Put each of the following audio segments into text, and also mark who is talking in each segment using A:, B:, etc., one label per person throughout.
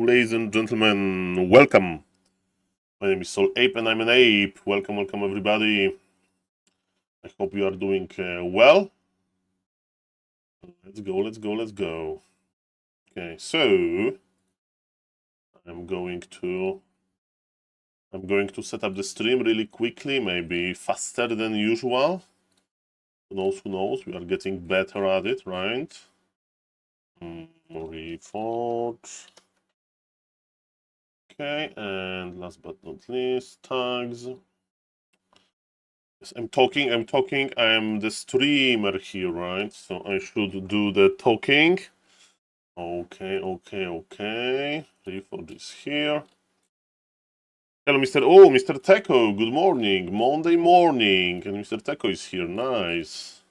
A: ladies and gentlemen, welcome. My name is SaulApe and I'm an ape. Welcome everybody. I hope you are doing well. Let's go. Okay, so I'm going to set up the stream really quickly, maybe faster than usual. Who knows? We are getting better at it, right? Reforge. Okay, and last but not least, tags. Yes, I'm talking. I am the streamer here, right? So I should do the talking. Okay. Reforge is here. Hello, Mr. Techo, good morning. Monday morning. And Mr. Techo is here, nice.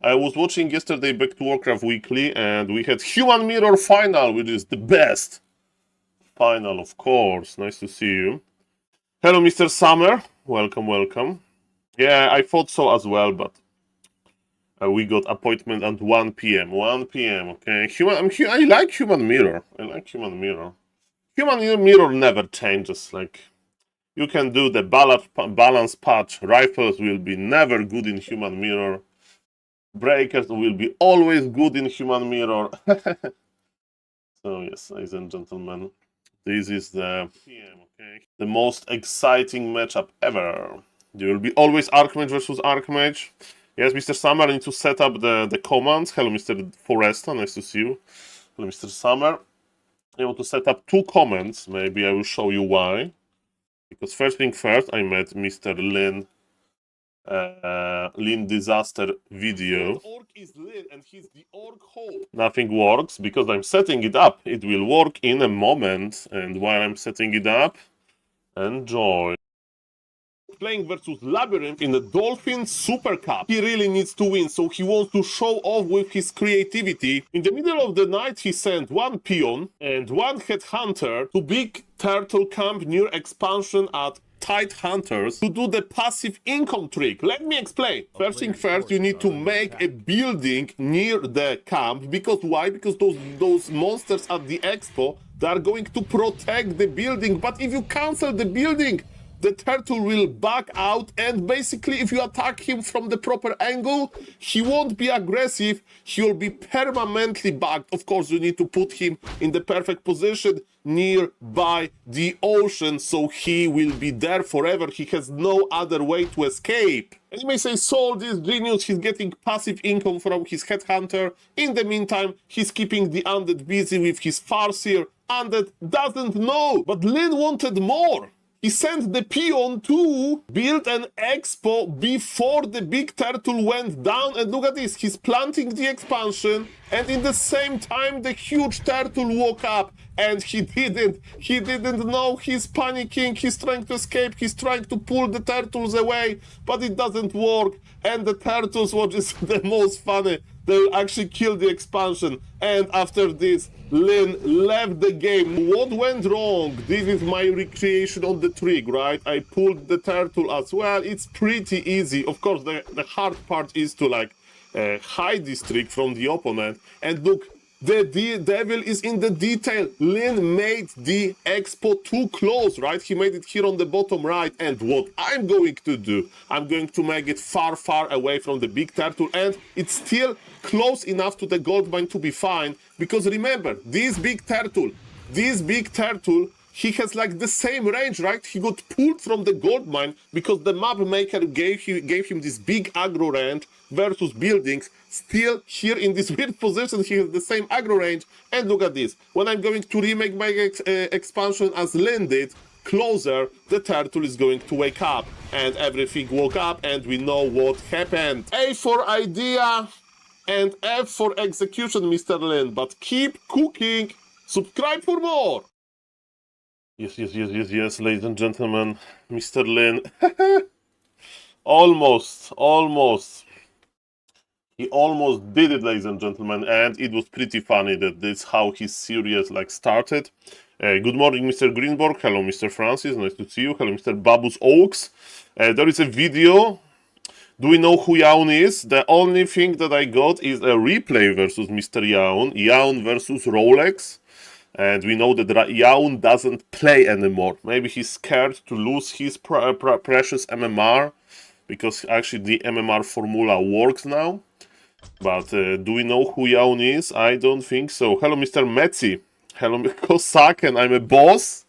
A: I was watching yesterday Back to Warcraft Weekly, and we had Human Mirror Final, which is the best final, of course. Nice to see you. Hello, Mr. Summer. Welcome. Yeah, I thought so as well, but we got appointment at 1 p.m. 1 p.m. Okay. I like Human Mirror. Human Mirror never changes. Like, you can do the balance patch. Rifles will be never good in Human Mirror. Breakers will be always good in Human Mirror. So yes, ladies and gentlemen, this is the most exciting matchup ever. There will be always Archmage versus Archmage. Yes, Mr. Summer, I need to set up the commands. Hello, Mr. Foresta, nice to see you. Hello, Mr. Summer. I want to set up two commands. Maybe I will show you why. Because first thing first, I met Mr. Lin Disaster video. The orc is Lin and he's the orc hole. Nothing works because I'm setting it up. It will work in a moment. And while I'm setting it up, enjoy. Playing versus Labyrinth in the Dolphin Super Cup. He really needs to win, so he wants to show off with his creativity. In the middle of the night, he sent one peon and one headhunter to Big Turtle Camp near expansion at Tide Hunters to do the passive income trick. Let me explain. First thing first, you need to make a building near the camp. Because why? Because those monsters at the expo, they are going to protect the building. But if you cancel the building, the turtle will back out, and basically if you attack him from the proper angle, he won't be aggressive, he will be permanently backed. Of course, you need to put him in the perfect position nearby the ocean, so he will be there forever. He has no other way to escape. And you may say, Saul, this genius, he's getting passive income from his headhunter. In the meantime, he's keeping the undead busy with his Farseer. Undead doesn't know, but Lin wanted more. He sent the peon to build an expo before the big turtle went down. And look at this, he's planting the expansion. And in the same time, the huge turtle woke up. And he didn't know, he's panicking, he's trying to escape, he's trying to pull the turtles away. But it doesn't work. And the turtles, what is the most funny, they'll actually kill the expansion. And after this, Lin left the game. What went wrong? This is my recreation on the trick, right? I pulled the turtle as well. It's pretty easy. Of course, the hard part is to like hide this trick from the opponent. And look, the devil is in the detail. Lin made the expo too close, right? He made it here on the bottom right. And what I'm going to do, I'm going to make it far away from the big turtle. And it's still close enough to the gold mine to be fine. Because remember, this big turtle, he has like the same range, right? He got pulled from the gold mine because the map maker gave him this big aggro range versus buildings. Still here in this weird position, he has the same aggro range. And look at this. When I'm going to remake my expansion as Lin did, closer, the turtle is going to wake up. And everything woke up and we know what happened. A for idea and F for execution, Mr. Lin. But keep cooking. Subscribe for more. Yes, ladies and gentlemen. Mr. Lin. Almost. He almost did it, ladies and gentlemen. And it was pretty funny that this how his series like started. Good morning, Mr. Greenborg. Hello, Mr. Francis. Nice to see you. Hello, Mr. Babus Oaks. There is a video. Do we know who Yaun is? The only thing that I got is a replay versus Mr. Yaun. Yaun versus Rolex. And we know that Yaun doesn't play anymore. Maybe he's scared to lose his precious MMR, because actually the MMR formula works now. But do we know who Yaun is? I don't think so. Hello, Mr. Metzi. Hello, Cossack, and I'm a boss.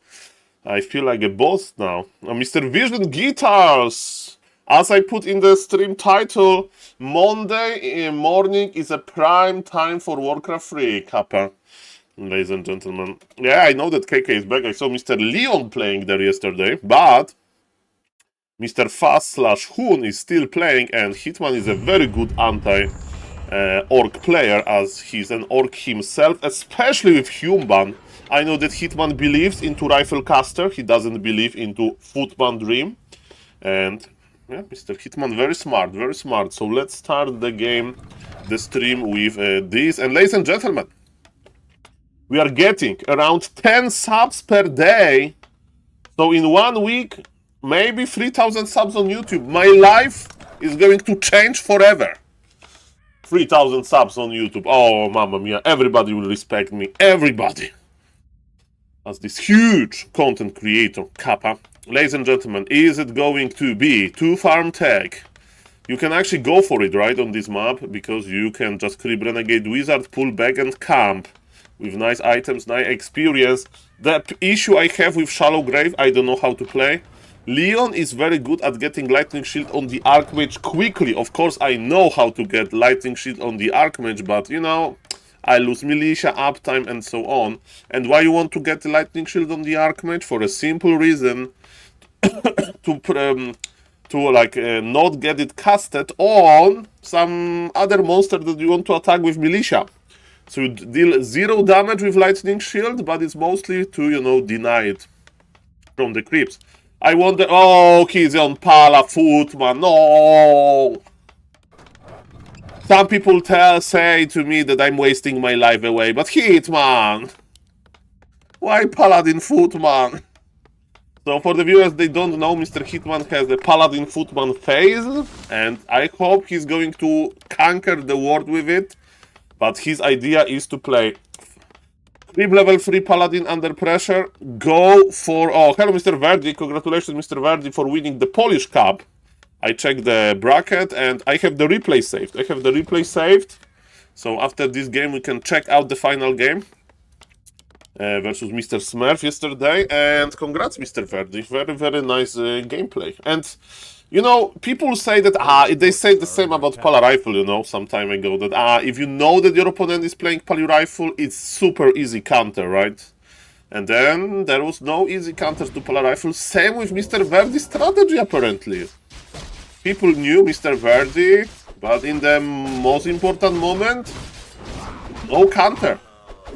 A: I feel like a boss now. Mr. Vision Guitars! As I put in the stream title, Monday morning is a prime time for Warcraft 3, Kappa. Ladies and gentlemen. Yeah, I know that KK is back. I saw Mr. Leon playing there yesterday, but Mr. Fast/Hun is still playing, and Hitman is a very good anti-orc player, as he's an orc himself, especially with Human. I know that Hitman believes into Rifle Caster, he doesn't believe into Footman Dream. And yeah, Mr. Hitman, very smart, very smart. So let's start the game, the stream with this. And ladies and gentlemen, we are getting around 10 subs per day. So in 1 week, maybe 3,000 subs on YouTube. My life is going to change forever. 3,000 subs on YouTube. Oh, mamma mia. Everybody will respect me. Everybody. As this huge content creator, Kappa. Ladies and gentlemen, is it going to be 2-farm tech? You can actually go for it, right, on this map, because you can just creep Renegade Wizard, pull back and camp with nice items, nice experience. The issue I have with Shallow Grave, I don't know how to play. Leon is very good at getting Lightning Shield on the Archmage quickly. Of course, I know how to get Lightning Shield on the Archmage, but, you know, I lose Militia, uptime, and so on. And why you want to get the Lightning Shield on the Archmage? For a simple reason, to not get it casted on some other monster that you want to attack with Militia. So you deal 0 damage with Lightning Shield, but it's mostly to, you know, deny it from the creeps. I wonder... Oh, he's on Pala Footman. No! Some people say to me that I'm wasting my life away, but Hitman! Why Paladin Footman? So for the viewers, they don't know, Mr. Hitman has a Paladin Footman phase, and I hope he's going to conquer the world with it. But his idea is to play creep level 3 Paladin under pressure, go for... Oh, hello, Mr. Verde. Congratulations, Mr. Verde, for winning the Polish Cup. I checked the bracket, and I have the replay saved. So after this game, we can check out the final game versus Mr. Smurf yesterday. And congrats, Mr. Verde. Very, very nice gameplay. And... you know, people say that, they say the same about Pala Rifle, you know, some time ago, that, if you know that your opponent is playing Pala Rifle, it's super easy counter, right? And then there was no easy counters to Pala Rifle. Same with Mr. Verdi's strategy, apparently. People knew Mr. Verdi, but in the most important moment, no counter.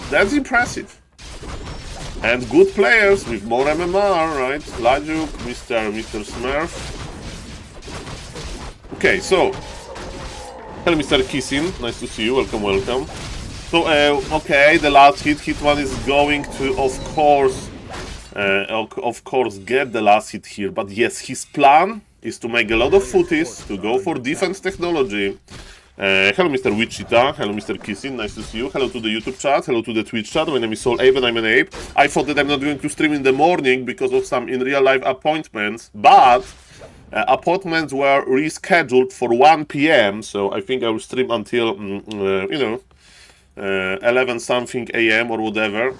A: That's impressive. And good players with more MMR, right? Lajuk, Mr. Smurf. Okay, so, hello Mr. Kissin, nice to see you, welcome, welcome. So, okay, the last hit, Hitman is going to, of course, get the last hit here. But yes, his plan is to make a lot of footies, to go for defense technology. Hello Mr. Wichita, hello Mr. Kissin, nice to see you. Hello to the YouTube chat, hello to the Twitch chat. My name is SaulApeMan, I'm an ape. I thought that I'm not going to stream in the morning because of some in real life appointments, but... appointments were rescheduled for 1 p.m. So I think I will stream until, 11 something a.m. or whatever.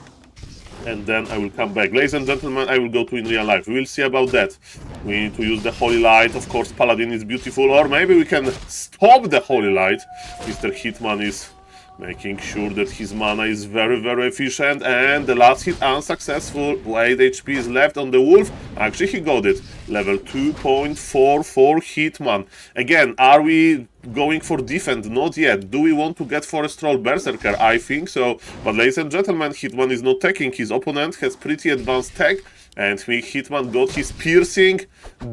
A: And then I will come back. Ladies and gentlemen, I will go to in real life. We will see about that. We need to use the Holy Light. Of course, Paladin is beautiful. Or maybe we can stop the Holy Light. Mr. Hitman is making sure that his mana is very, very efficient. And the last hit unsuccessful. 8 HP is left on the Wolf. Actually, he got it. Level 2.4 for Hitman. Again, are we going for defense? Not yet. Do we want to get Forest Troll Berserker? I think so. But ladies and gentlemen, Hitman is not teching. His opponent has pretty advanced tech. And Hitman got his piercing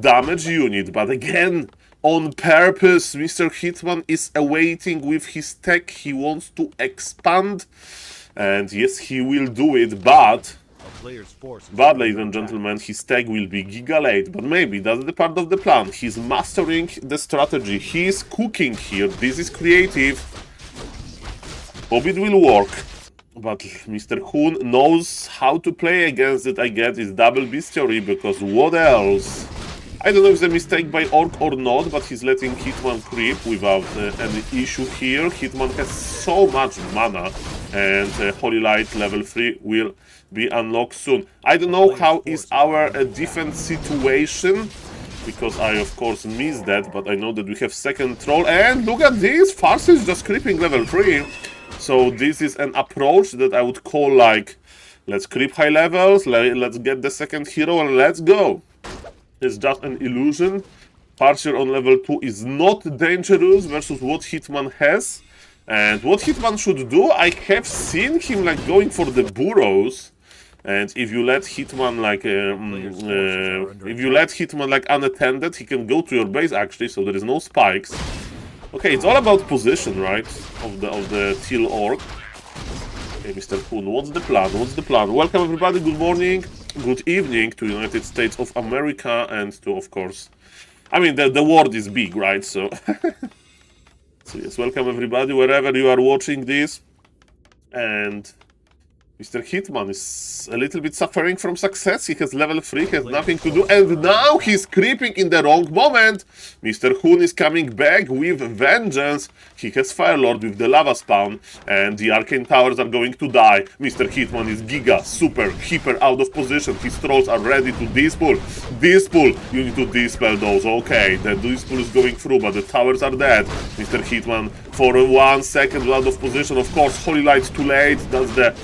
A: damage unit. But again... on purpose, Mr. Hitman is awaiting with his tech. He wants to expand. And yes, he will do it, but ladies and gentlemen, his tech will be giga late. But maybe that's the part of the plan. He's mastering the strategy. He's cooking here. This is creative. Hope it will work. But Mr. Hoon knows how to play against it, I guess, is double bestiary, because what else? I don't know if it's a mistake by Orc or not, but he's letting Hitman creep without any issue here. Hitman has so much mana, and Holy Light level 3 will be unlocked soon. I don't know how is our defense situation, because I of course missed that, but I know that we have second troll, and look at this! Farsi is just creeping level 3. So this is an approach that I would call like, let's creep high levels, let's get the second hero and let's go. It's just an illusion. Parcher on level 2 is not dangerous versus what Hitman has. And what Hitman should do, I have seen him like going for the burrows. And if you let Hitman like unattended, he can go to your base actually, so there is no spikes. Okay, it's all about position, right? Of the teal orc. Okay, Mr. Hoon, what's the plan? What's the plan? Welcome everybody, good morning, good evening to United States of America and to, of course, I mean, the world is big, right? So, so yes, welcome everybody, wherever you are watching this. And Mr. Hitman is a little bit suffering from success. He has level 3, has nothing to do, and now he's creeping in the wrong moment. Mr. Hoon is coming back with vengeance. He has Firelord with the lava spawn, and the arcane towers are going to die. Mr. Hitman is giga, super, hyper out of position. His trolls are ready to dispel. Dispel! You need to dispel those. Okay, the dispel is going through, but the towers are dead. Mr. Hitman, for 1 second out of position. Of course, Holy Light's too late. That's the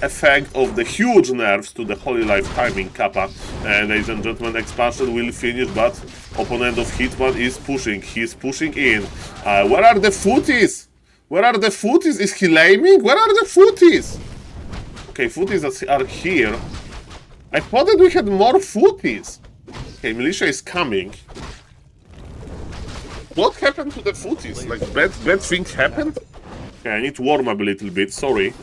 A: effect of the huge nerfs to the Holy Life timing kappa. And ladies and gentlemen, expansion will finish, but opponent of Hitman is pushing. He's pushing in. Where are the footies? Where are the footies? Is he laming? Where are the footies? Okay, footies are here. I thought that we had more footies. Okay, militia is coming. What happened to the footies? Like bad things happened? Okay, I need to warm up a little bit, sorry.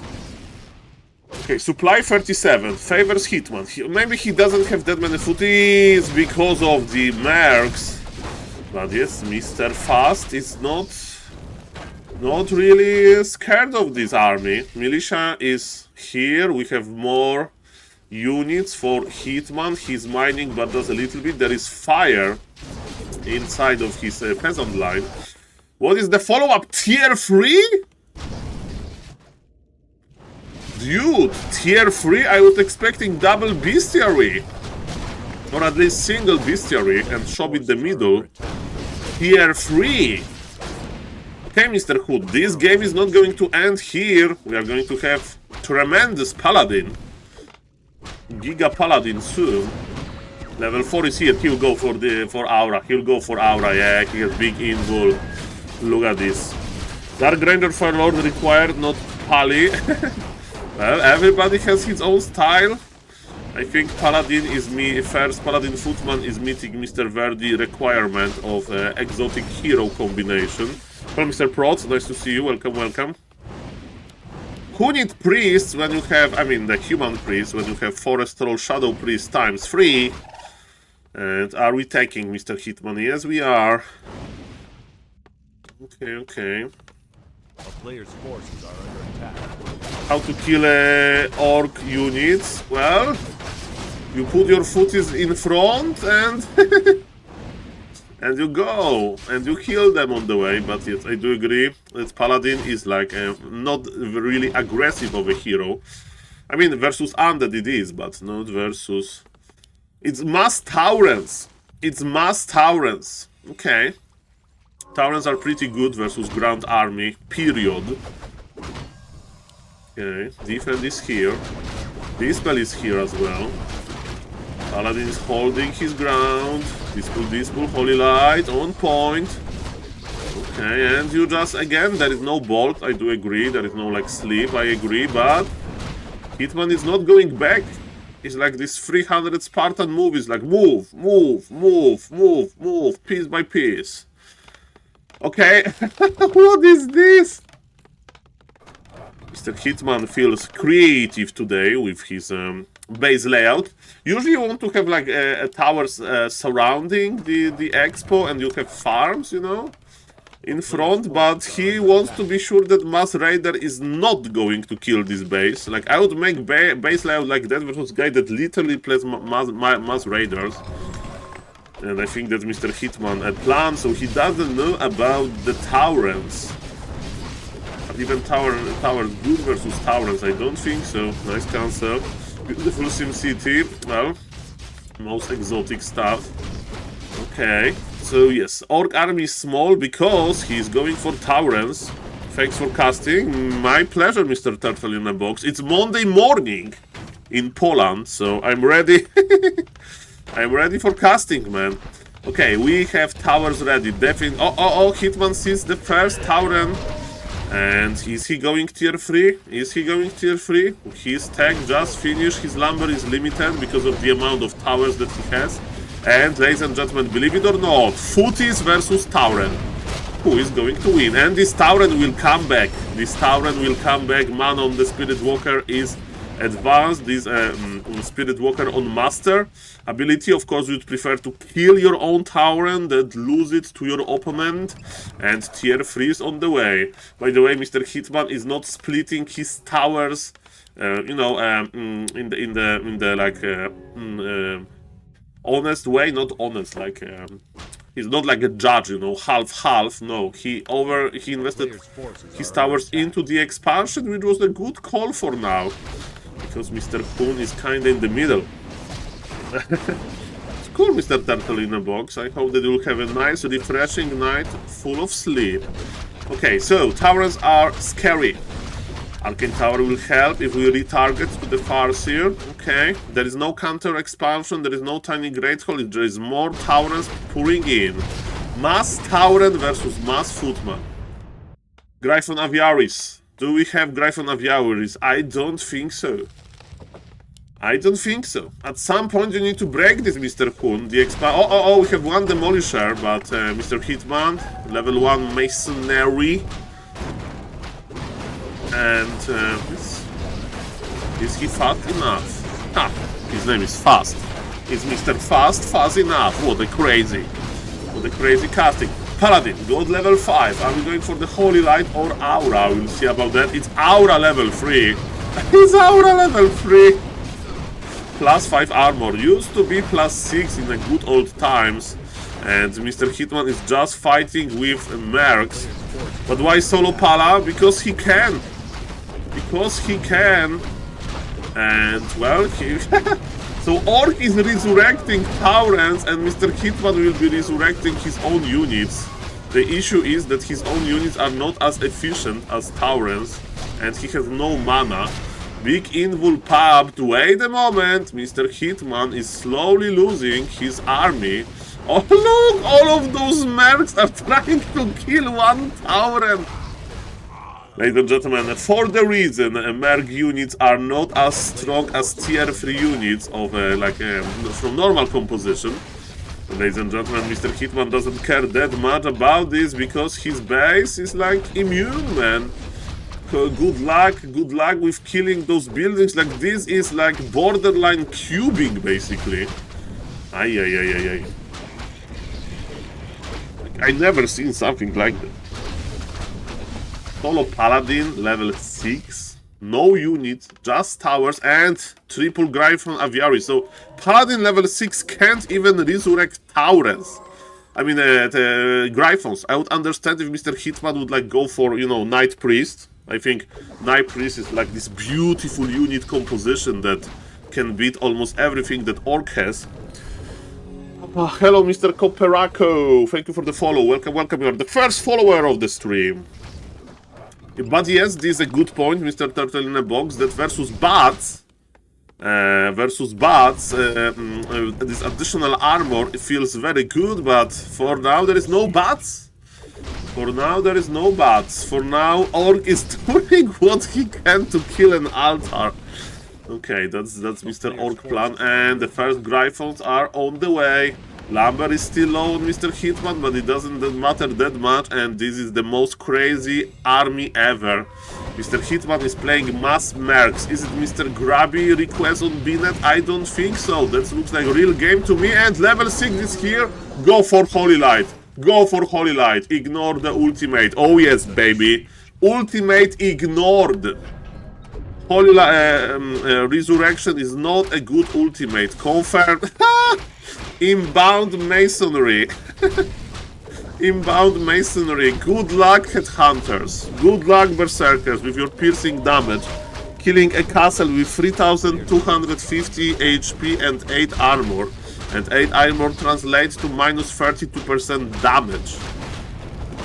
A: Okay, supply 37, favors Hitman. Maybe he doesn't have that many footies because of the mercs. But yes, Mr. Fast is not really scared of this army. Militia is here, we have more units for Hitman. He's mining, but does a little bit. There is fire inside of his peasant line. What is the follow-up? Tier 3? Dude, tier 3? I was expecting double bestiary. Or at least single bestiary and shop in the middle. Tier 3. Okay, Mr. Hood, this game is not going to end here. We are going to have tremendous Paladin. Giga Paladin soon. Level 4 is here. He'll go for Aura. He'll go for Aura. Yeah, he has big invul. Look at this. Dark Ranger Firelord required, not Pali. Well, everybody has his own style. I think Paladin is first Paladin Footman is meeting Mr. Verde requirement of exotic hero combination. Well, Mr. Prots, nice to see you. Welcome, welcome. Who need priests when you have, I mean, the human priest, when you have Forest Troll Shadow Priest times 3? And are we taking Mr. Hitman? Yes, we are. Okay, okay.
B: A player's forces are under attack.
A: How to kill orc units? Well, you put your footies in front and and you go and you kill them on the way. But yes, I do agree that Paladin is like not really aggressive of a hero. I mean, versus undead it is, but not versus. It's mass Taurens. It's mass Taurens. Okay. Taurens are pretty good versus Grand Army, period. Okay, defend is here. Dispel is here as well. Paladin is holding his ground. Dispel, Holy Light, on point. Okay, and you just, again, there is no bolt, I do agree. There is no, like, sleep, I agree, but Hitman is not going back. It's like this 300 Spartan move is like, move, move, move, move, move, piece by piece. Okay, what is this? Mr. Hitman feels creative today with his base layout. Usually you want to have like towers surrounding the expo and you have farms, you know? in front, but he wants to be sure that Mass Raider is not going to kill this base. Like, I would make base layout like that versus guy that literally plays Mass Raiders. And I think that Mr. Hitman had planned, so he doesn't know about the Taurens. But even Towers good versus Taurens, I don't think so. Nice cancel. Beautiful SimCity. Well, most exotic stuff. Okay. So yes, Orc army is small because he's going for Taurens. Thanks for casting. My pleasure, Mr. Turtle in a Box. It's Monday morning in Poland, so I'm ready. I'm ready for casting, man. Okay, we have towers ready. Definitely. Oh, Hitman sees the first Tauren. And is he going tier 3? Is he going tier 3? His tech just finished. His lumber is limited because of the amount of towers that he has. And ladies and gentlemen, believe it or not, Footies versus Tauren. Who is going to win? And this Tauren will come back. This Tauren will come back. Man on the Spirit Walker is advanced. This Spirit Walker on Master ability. Of course, you'd prefer to kill your own Tauren than lose it to your opponent. And tier 3 is on the way. By the way, Mr. Hitman is not splitting his towers. In the like honest way, not honest. Like he's not like a judge, you know, half. No, he invested his towers into the expansion, which was a good call for now. Because Mr. Poon is kinda in the middle. It's cool, Mr. Turtle in a Box. I hope that you'll have a nice, refreshing night full of sleep. Okay, so towers are scary. Arcane Tower will help if we retarget to the Farseer. Okay, there is no counter expansion, there is no tiny Great Hall, there is more towers pouring in. Mass Tauren versus Mass Footman. Gryphon Aviaris. Do we have Gryphon Aviaris? I don't think so. I don't think so. At some point you need to break this, Mr. Poon. The we have one Demolisher, but Mr. Hitman, level 1 Masonry. And is he fast enough? Ah, his name is Fast. Is Mr. Fast enough? What a crazy casting. Paladin, gold level 5. Are we going for the Holy Light or Aura? We'll see about that. It's Aura level 3. It's Aura level 3. Plus 5 armor. Used to be plus 6 in the good old times. And Mr. Hitman is just fighting with mercs. But why solo Pala? Because he can. Because he can. And, well, he... So Orc is resurrecting Taurens and Mr. Hitman will be resurrecting his own units. The issue is that his own units are not as efficient as Taurens and he has no mana. Big invul pumped. Wait a moment, Mr. Hitman is slowly losing his army. Oh look, all of those mercs are trying to kill one Tauren. Ladies and gentlemen, for the reason merc units are not as strong as tier 3 units of from normal composition. Ladies and gentlemen, Mr. Hitman doesn't care that much about this because his base is like immune, man. Good luck with killing those buildings. Like this is like borderline cubing basically. Ay. Like, I never seen something like that. Solo Paladin, level 6. No units, just towers and triple Gryphon Aviary. So Paladin level 6 can't even resurrect Taurens. I mean, Gryphons. I would understand if Mr. Hitman would like go for, you know, Night Priest. I think Night Priest is like this beautiful unit composition that can beat almost everything that Orc has. Hello, Mr. Coperaco. Thank you for the follow. Welcome. You are the first follower of the stream. But yes, this is a good point, Mr. Turtle in a Box, that versus bots, this additional armor it feels very good, but for now there is no bots. For now, Orc is doing what he can to kill an altar. Okay, that's Mr. Orc plan, and the first Gryphons are on the way. Lumber is still low on Mr. Hitman, but it doesn't matter that much, and this is the most crazy army ever. Mr. Hitman is playing mass mercs. Is it Mr. Grabby request on Bnet? I don't think so. That looks like a real game to me, and level 6 is here. Go for Holy Light. Go for Holy Light. Ignore the ultimate. Oh yes, baby. Ultimate ignored. Holy Resurrection is not a good ultimate. Confirmed. Inbound Masonry. Inbound Masonry. Good luck, Headhunters. Good luck, Berserkers, with your piercing damage. Killing a castle with 3250 HP and 8 armor. And 8 armor translates to minus 32% damage.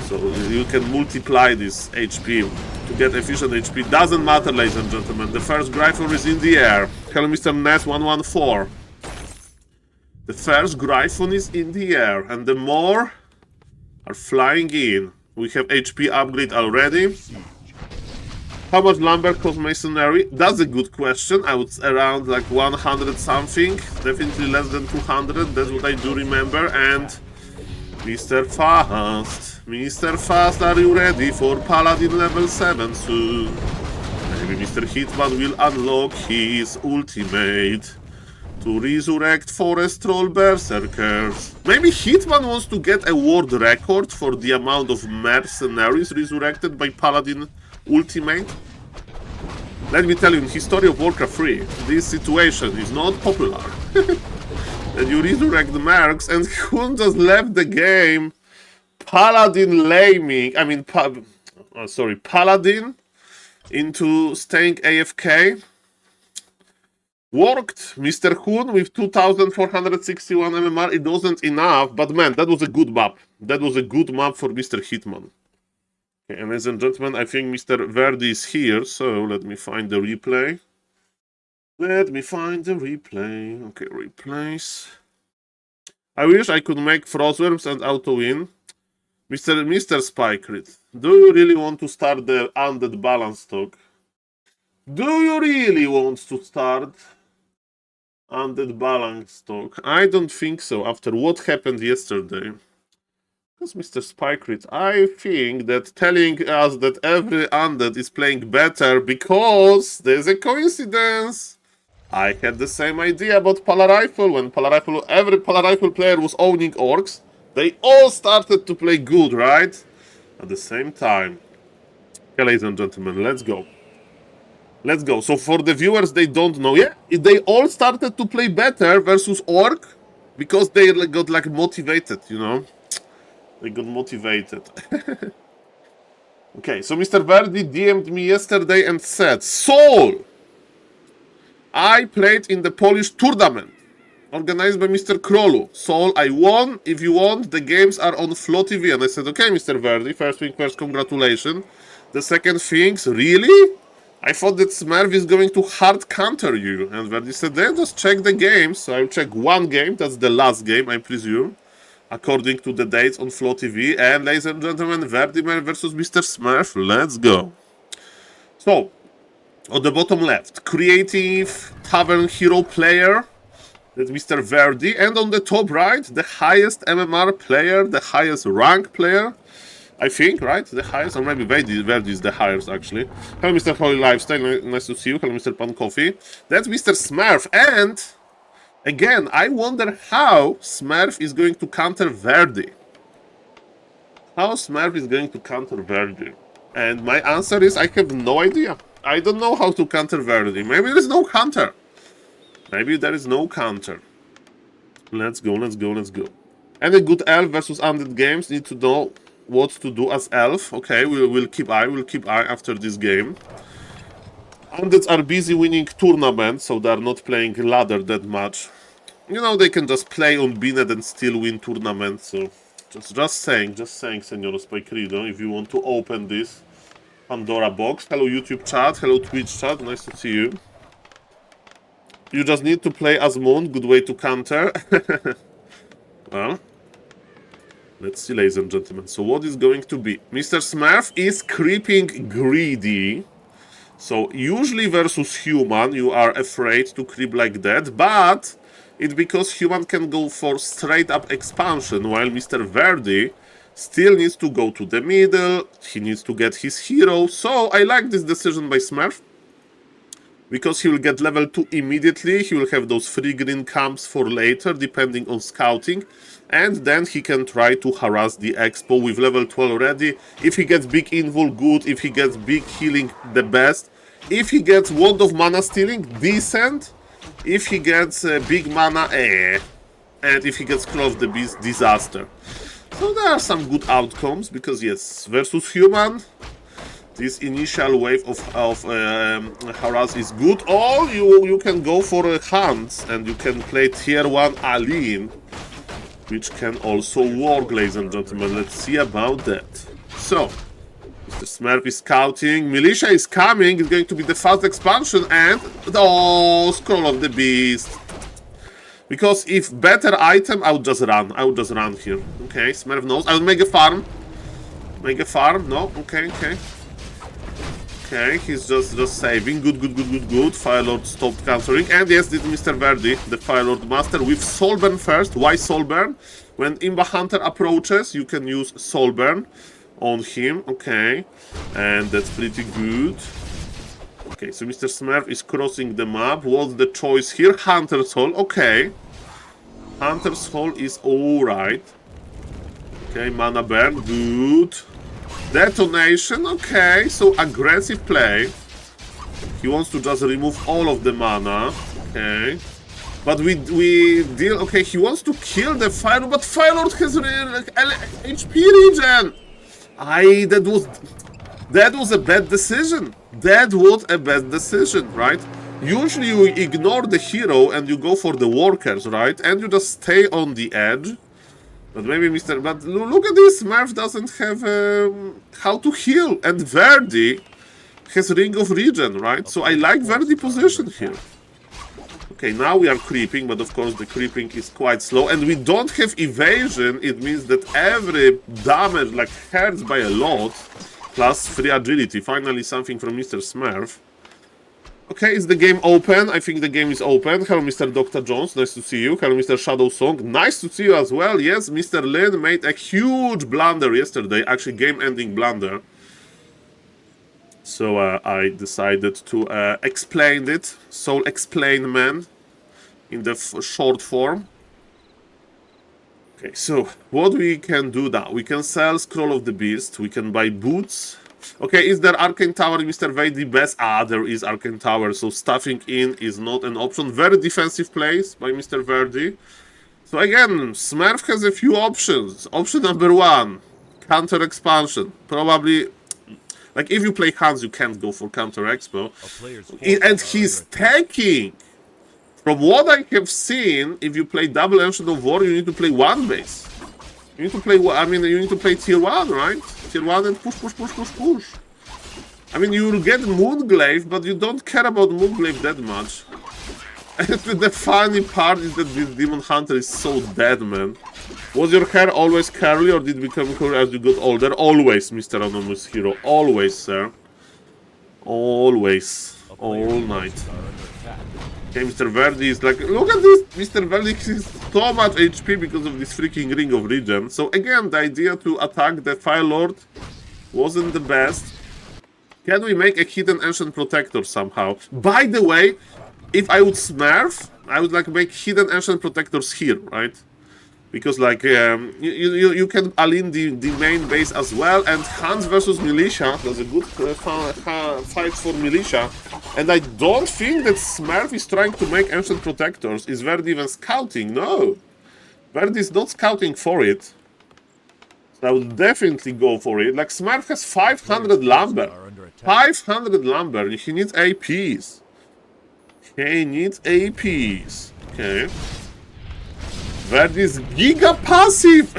A: So you can multiply this HP to get efficient HP. Doesn't matter, ladies and gentlemen. The first Gryphon is in the air. Hello, Mr. Ness114. The first Gryphon is in the air, and the more are flying in. We have HP upgrade already. How much lumber costs masonry? That's a good question. I would say around like 100 something. Definitely less than 200. That's what I do remember. And Mr. Fast. Mr. Fast, are you ready for Paladin level 7 soon? Maybe Mr. Hitman will unlock his ultimate to resurrect Forest Troll Berserkers. Maybe Hitman wants to get a world record for the amount of mercenaries resurrected by Paladin ultimate. Let me tell you, in history of Warcraft 3, this situation is not popular. And you resurrect the mercs, and who just left the game? Paladin laming, Paladin into staying AFK. Worked, Mr. Hoon with 2461 MMR. It wasn't enough, but man, that was a good map. That was a good map for Mr. Hitman. Okay, and ladies and gentlemen, I think Mr. Verde is here, so let me find the replay. Let me find the replay. Okay, replays. I wish I could make Frostworms and auto-win. Mr. Spikerit, do you really want to start the undead balance talk? Do you really want to start undead balance talk? I don't think so, after what happened yesterday. Because Mr. Spikerit, I think that telling us that every undead is playing better because there's a coincidence. I had the same idea about Palarifle. When every Palarifle player was owning orcs, they all started to play good, right? At the same time. Okay, ladies and gentlemen, let's go. Let's go. So for the viewers, they don't know. Yeah, they all started to play better versus orc because they got like motivated, you know? They got motivated. Okay, so Mr. Verde DM'd me yesterday and said, Saul, I played in the Polish tournament organized by Mr. Krolu. Saul, I won. If you want, the games are on Flow TV. And I said, okay, Mr. Verde, first thing first, congratulations. The second thing, really? I thought that Smurf is going to hard counter you. And Verde said, then just check the games. So I'll check one game. That's the last game, I presume, according to the dates on Flow TV. And ladies and gentlemen, Verde versus Mr. Smurf. Let's go. So, on the bottom left, creative tavern hero player. That's Mr. Verde. And on the top right, the highest MMR player, the highest rank player. I think, right? The highest, or maybe Verde is the highest, actually. Hello, Mr. Holy Lifestyle. Nice to see you. Hello, Mr. Pan Coffee. That's Mr. Smurf. And again, I wonder how Smurf is going to counter Verde. How Smurf is going to counter Verde. And my answer is, I have no idea. I don't know how to counter Verde. Maybe there is no counter. Maybe there is no counter. Let's go, let's go, let's go. Any good elf versus undead games need to know what to do as elf. Okay, we'll keep eye after this game. Undeads are busy winning tournaments, so they're not playing ladder that much. You know, they can just play on Binet and still win tournaments, so just saying, Senor Spikeredo, if you want to open this Pandora box. Hello YouTube chat, hello Twitch chat, nice to see you. You just need to play as Moon, good way to counter. Well, let's see, ladies and gentlemen. So what is going to be? Mr. Smurf is creeping greedy. So usually versus human, you are afraid to creep like that, but it's because human can go for straight up expansion, while Mr. Verde still needs to go to the middle, he needs to get his hero. So I like this decision by Smurf. Because he will get level 2 immediately, he will have those free green camps for later, depending on scouting. And then he can try to harass the Expo with level 12 already. If he gets big invul, good. If he gets big healing, the best. If he gets Wand of Mana Stealing, decent. If he gets big mana, And if he gets Claw of the Beast, disaster. So there are some good outcomes, because yes, versus human, this initial wave of harass is good. Or you can go for a hunt, and you can play tier 1 Aline, which can also work, ladies and gentlemen. Let's see about that. So, Mr. Smurf is scouting. Militia is coming. It's going to be the fast expansion. And, oh, Scroll of the Beast. Because if better item, I would just run. I would just run here. Okay, Smurf knows. I will make a farm. Make a farm. No, okay. Okay, he's just saving. Good. Firelord stopped countering. And yes, this is Mr. Verde, the Firelord Master, with Soulburn first. Why Soulburn? When Imba Hunter approaches, you can use Soulburn on him. Okay, and that's pretty good. Okay, so Mr. Smurf is crossing the map. What's the choice here? Hunter's Hall. Okay. Hunter's Hall is alright. Okay, Mana Burn. Good. Detonation, okay, so aggressive play. He wants to just remove all of the mana, okay. But we deal, okay, he wants to kill the Firelord, but Firelord has like, HP regen. That was a bad decision. That was a bad decision, right? Usually you ignore the hero and you go for the workers, right? And you just stay on the edge. But maybe But look at this, Smurf doesn't have how to heal. And Verde has Ring of Regen, right? So I like Verde's position here. Okay, now we are creeping, but of course the creeping is quite slow. And we don't have evasion. It means that every damage like hurts by a lot. Plus free agility. Finally something from Mr. Smurf. Okay, is the game open? I think the game is open. Hello, Mr. Dr. Jones. Nice to see you. Hello, Mr. Shadow Song. Nice to see you as well. Yes, Mr. Lin made a huge blunder yesterday. Actually, game-ending blunder. So I decided to explain it. SaulApeMan in the short form. Okay, so what we can do now? We can sell Scroll of the Beast. We can buy boots. Okay, is there Arcane Tower, Mr. Verde? Best? There is Arcane Tower, so stuffing in is not an option. Very defensive plays by Mr. Verde. So again, Smurf has a few options. Option number 1, counter expansion. Probably, like if you play Hans, you can't go for counter expo. And he's taking. From what I have seen, if you play double Ancient of War, you need to play 1 base. You need to play, you need to play tier 1, right? Tier 1 and push. I mean, you will get Moonglaive, but you don't care about Moonglaive that much. And the funny part is that this Demon Hunter is so dead, man. Was your hair always curly, or did it become curly as you got older? Always, Mr. Anonymous Hero. Always, sir. Always. All night. Okay, Mr. Verde is like, look at this! Mr. Verde has so much HP because of this freaking Ring of Regen. So again, the idea to attack the Firelord wasn't the best. Can we make a hidden Ancient Protector somehow? By the way, if I would Smurf, I would like make hidden Ancient Protectors here, right? Because like you can align the main base as well, and Hans versus Militia, there's a good fight for Militia, and I don't think that Smurf is trying to make Ancient Protectors. Is Verde even scouting? No, Verde is not scouting for it. So I would definitely go for it. Like Smurf has 500 lumber, 500 lumber. He needs APs. He needs APs. Okay. Verde's Giga Passive!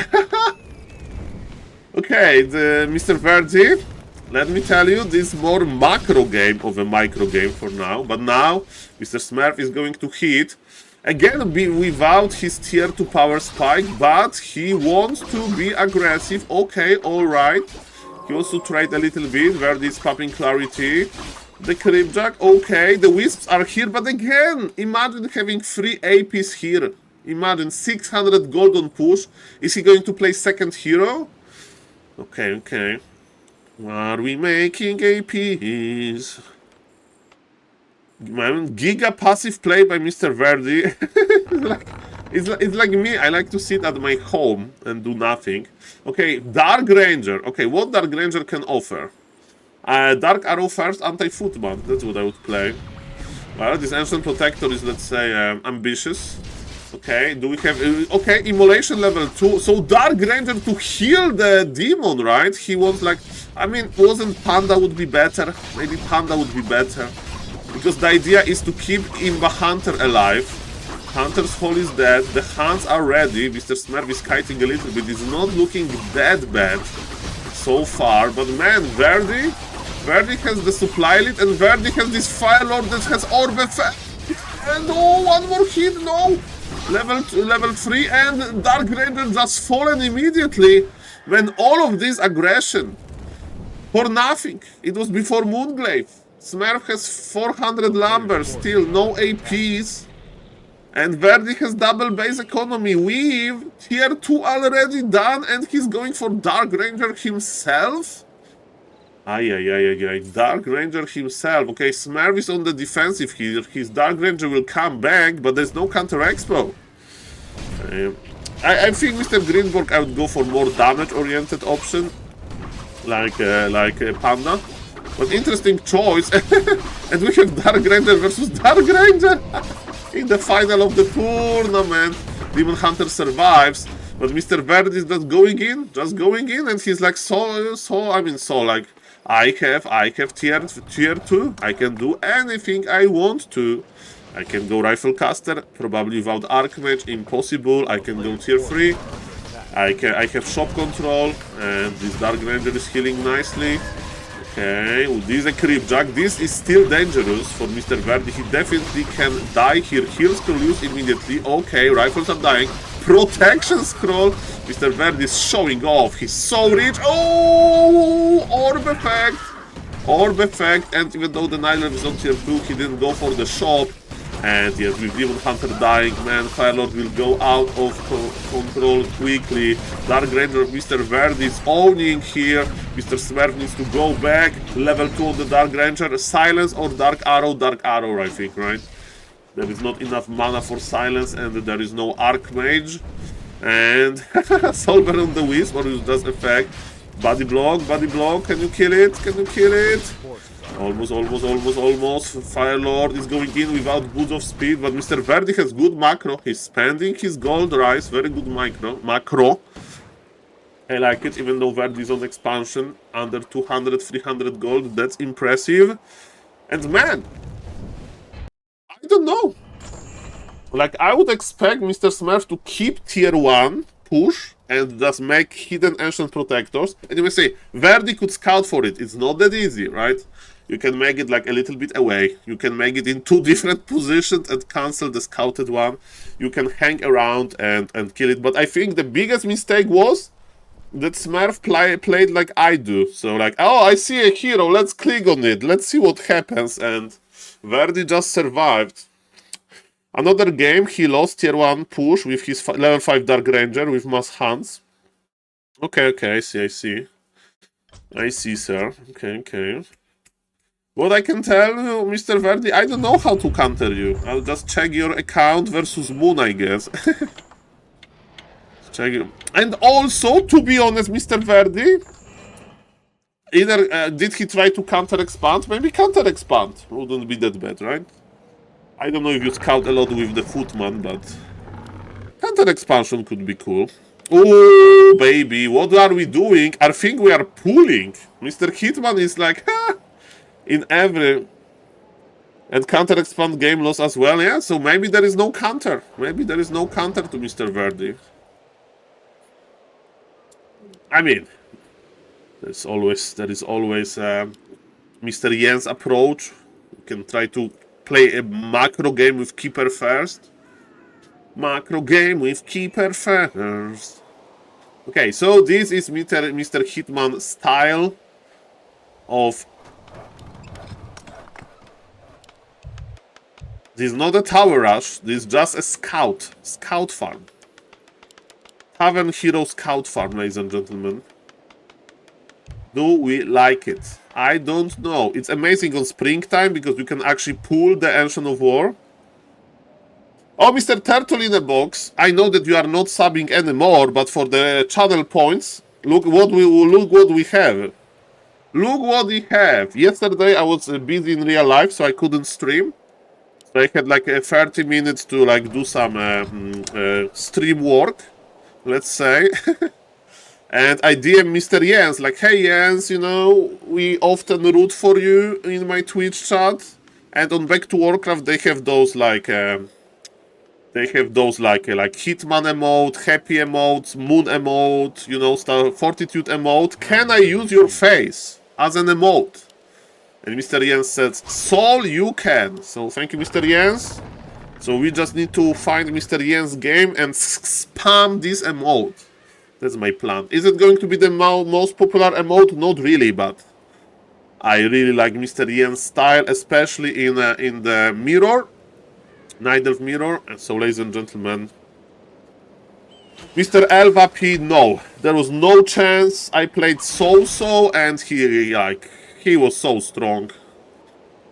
A: Okay, Mr. Verde, let me tell you, this is more macro game of a micro game for now. But now, Mr. Smurf is going to hit. Again, without his tier 2 power spike, but he wants to be aggressive. Okay, alright. He wants to trade a little bit. Verde is popping Clarity. The Cryptjack, okay. The Wisps are here, but again, imagine having 3 APs here. Imagine 600 gold on push. Is he going to play second hero? Okay, okay. Are we making APs? Man, giga passive play by Mr. Verde. It's like me. I like to sit at my home and do nothing. Okay, Dark Ranger. Okay, what Dark Ranger can offer? Dark Arrow first, anti-Footman. That's what I would play. Well, this Ancient Protector is, let's say, ambitious. Okay, do we have... okay, Immolation level 2. So Dark Ranger to heal the demon, right? He wants like... I mean, wasn't Panda would be better? Maybe Panda would be better. Because the idea is to keep Imba Hunter alive. Hunter's Hole is dead. The hands are ready. Mr. Smurf is kiting a little bit. It's not looking that bad so far. But man, Verde has the supply lead, and Verde has this Fire Lord that has Orb effect. And oh, one more hit, no! Level 3, and Dark Ranger just fallen immediately. When all of this aggression for nothing. It was before Moonglaive. Smurf has 400 lumber, still no APs. And Verde has double base economy with tier 2 already done, and he's going for Dark Ranger himself? Ay. Dark Ranger himself. Okay, Smurf is on the defensive here. His Dark Ranger will come back, but there's no counter expo. I think Mr. Greenborg, I would go for more damage-oriented option, like Panda. But interesting choice. And we have Dark Ranger versus Dark Ranger in the final of the tournament. Demon Hunter survives, but Mr. Verde is just going in, and he's like, like, I have tier 2, I can do anything I want to. I can go Rifle Caster, probably without Archmage, impossible. I can go tier 3. I have Shop Control, and this Dark Ranger is healing nicely. Okay, well, this is a Creep Jack. This is still dangerous for Mr. Verde. He definitely can die here. Heals can use immediately. Okay, rifles are dying. Protection Scroll. Mr. Verde is showing off. He's so rich. Oh, Orb Effect. Orb Effect. And even though the Niler is on tier 2, he didn't go for the shop. And yes, with Demon Hunter dying, man, Firelord will go out of control quickly. Dark Ranger of Mr. Verde is owning here. Mr. Smurf needs to go back. Level 2 on the Dark Ranger. Silence or Dark Arrow? Dark Arrow, I think, right? There is not enough mana for Silence, and there is no Archmage. And Solver on the Wisp, or it does effect. Body block. Can you kill it? Almost. Firelord is going in without boots of speed, but Mr. Verde has good macro. He's spending his gold rise. Very good macro. I like it, even though Verde is on expansion. Under 200, 300 gold. That's impressive. And man, I don't know. Like, I would expect Mr. Smurf to keep tier 1 push and just make hidden Ancient Protectors. And you may say, Verde could scout for it. It's not that easy, right? You can make it like a little bit away. You can make it in 2 different positions and cancel the scouted one. You can hang around and kill it. But I think the biggest mistake was that Smurf played like I do. So like, oh, I see a hero. Let's click on it. Let's see what happens. And Verde just survived. Another game, he lost tier 1 push with his level 5 Dark Ranger with mass hands. Okay, I see. I see, sir. Okay. What I can tell you, Mr. Verde, I don't know how to counter you. I'll just check your account versus Moon, I guess. Check it. And also, to be honest, Mr. Verde, either did he try to counter expand? Maybe counter expand wouldn't be that bad, right? I don't know if you scout a lot with the Footman, but counter expansion could be cool. Oh, baby, what are we doing? I think we are pulling. Mr. Hitman is like, in every... And counter expand game loss as well, yeah? So maybe there is no counter. Maybe there is no counter to Mr. Verde. I mean, there is always Mr. Yen's approach. You can try to play a macro game with Keeper first. Okay, so this is Mr. Hitman style of... This is not a tower rush, this is just a scout farm. Tavern Hero scout farm, ladies and gentlemen. Do we like it? I don't know. It's amazing on springtime because you can actually pull the Ancient of War. Oh, Mr. Turtle in a box. I know that you are not subbing anymore, but for the channel points, look what we have. Look what we have. Yesterday I was busy in real life, so I couldn't stream. So I had like 30 minutes to like do some stream work, let's say. And I DM Mr. Jens, like, hey Jens, you know, we often root for you in my Twitch chat. And on Back to Warcraft, they have those like Hitman emote, happy emotes, moon emote, you know, fortitude emote. Can I use your face as an emote? And Mr. Jens says, Saul, you can. So thank you, Mr. Jens. So we just need to find Mr. Jens' game and spam this emote. That's my plan. Is it going to be the most popular emote? Not really, but I really like Mr. Jens' style, especially in the mirror, Night Elf mirror. And so, ladies and gentlemen, Mr. Elva P, no, there was no chance. I played so, and he was so strong.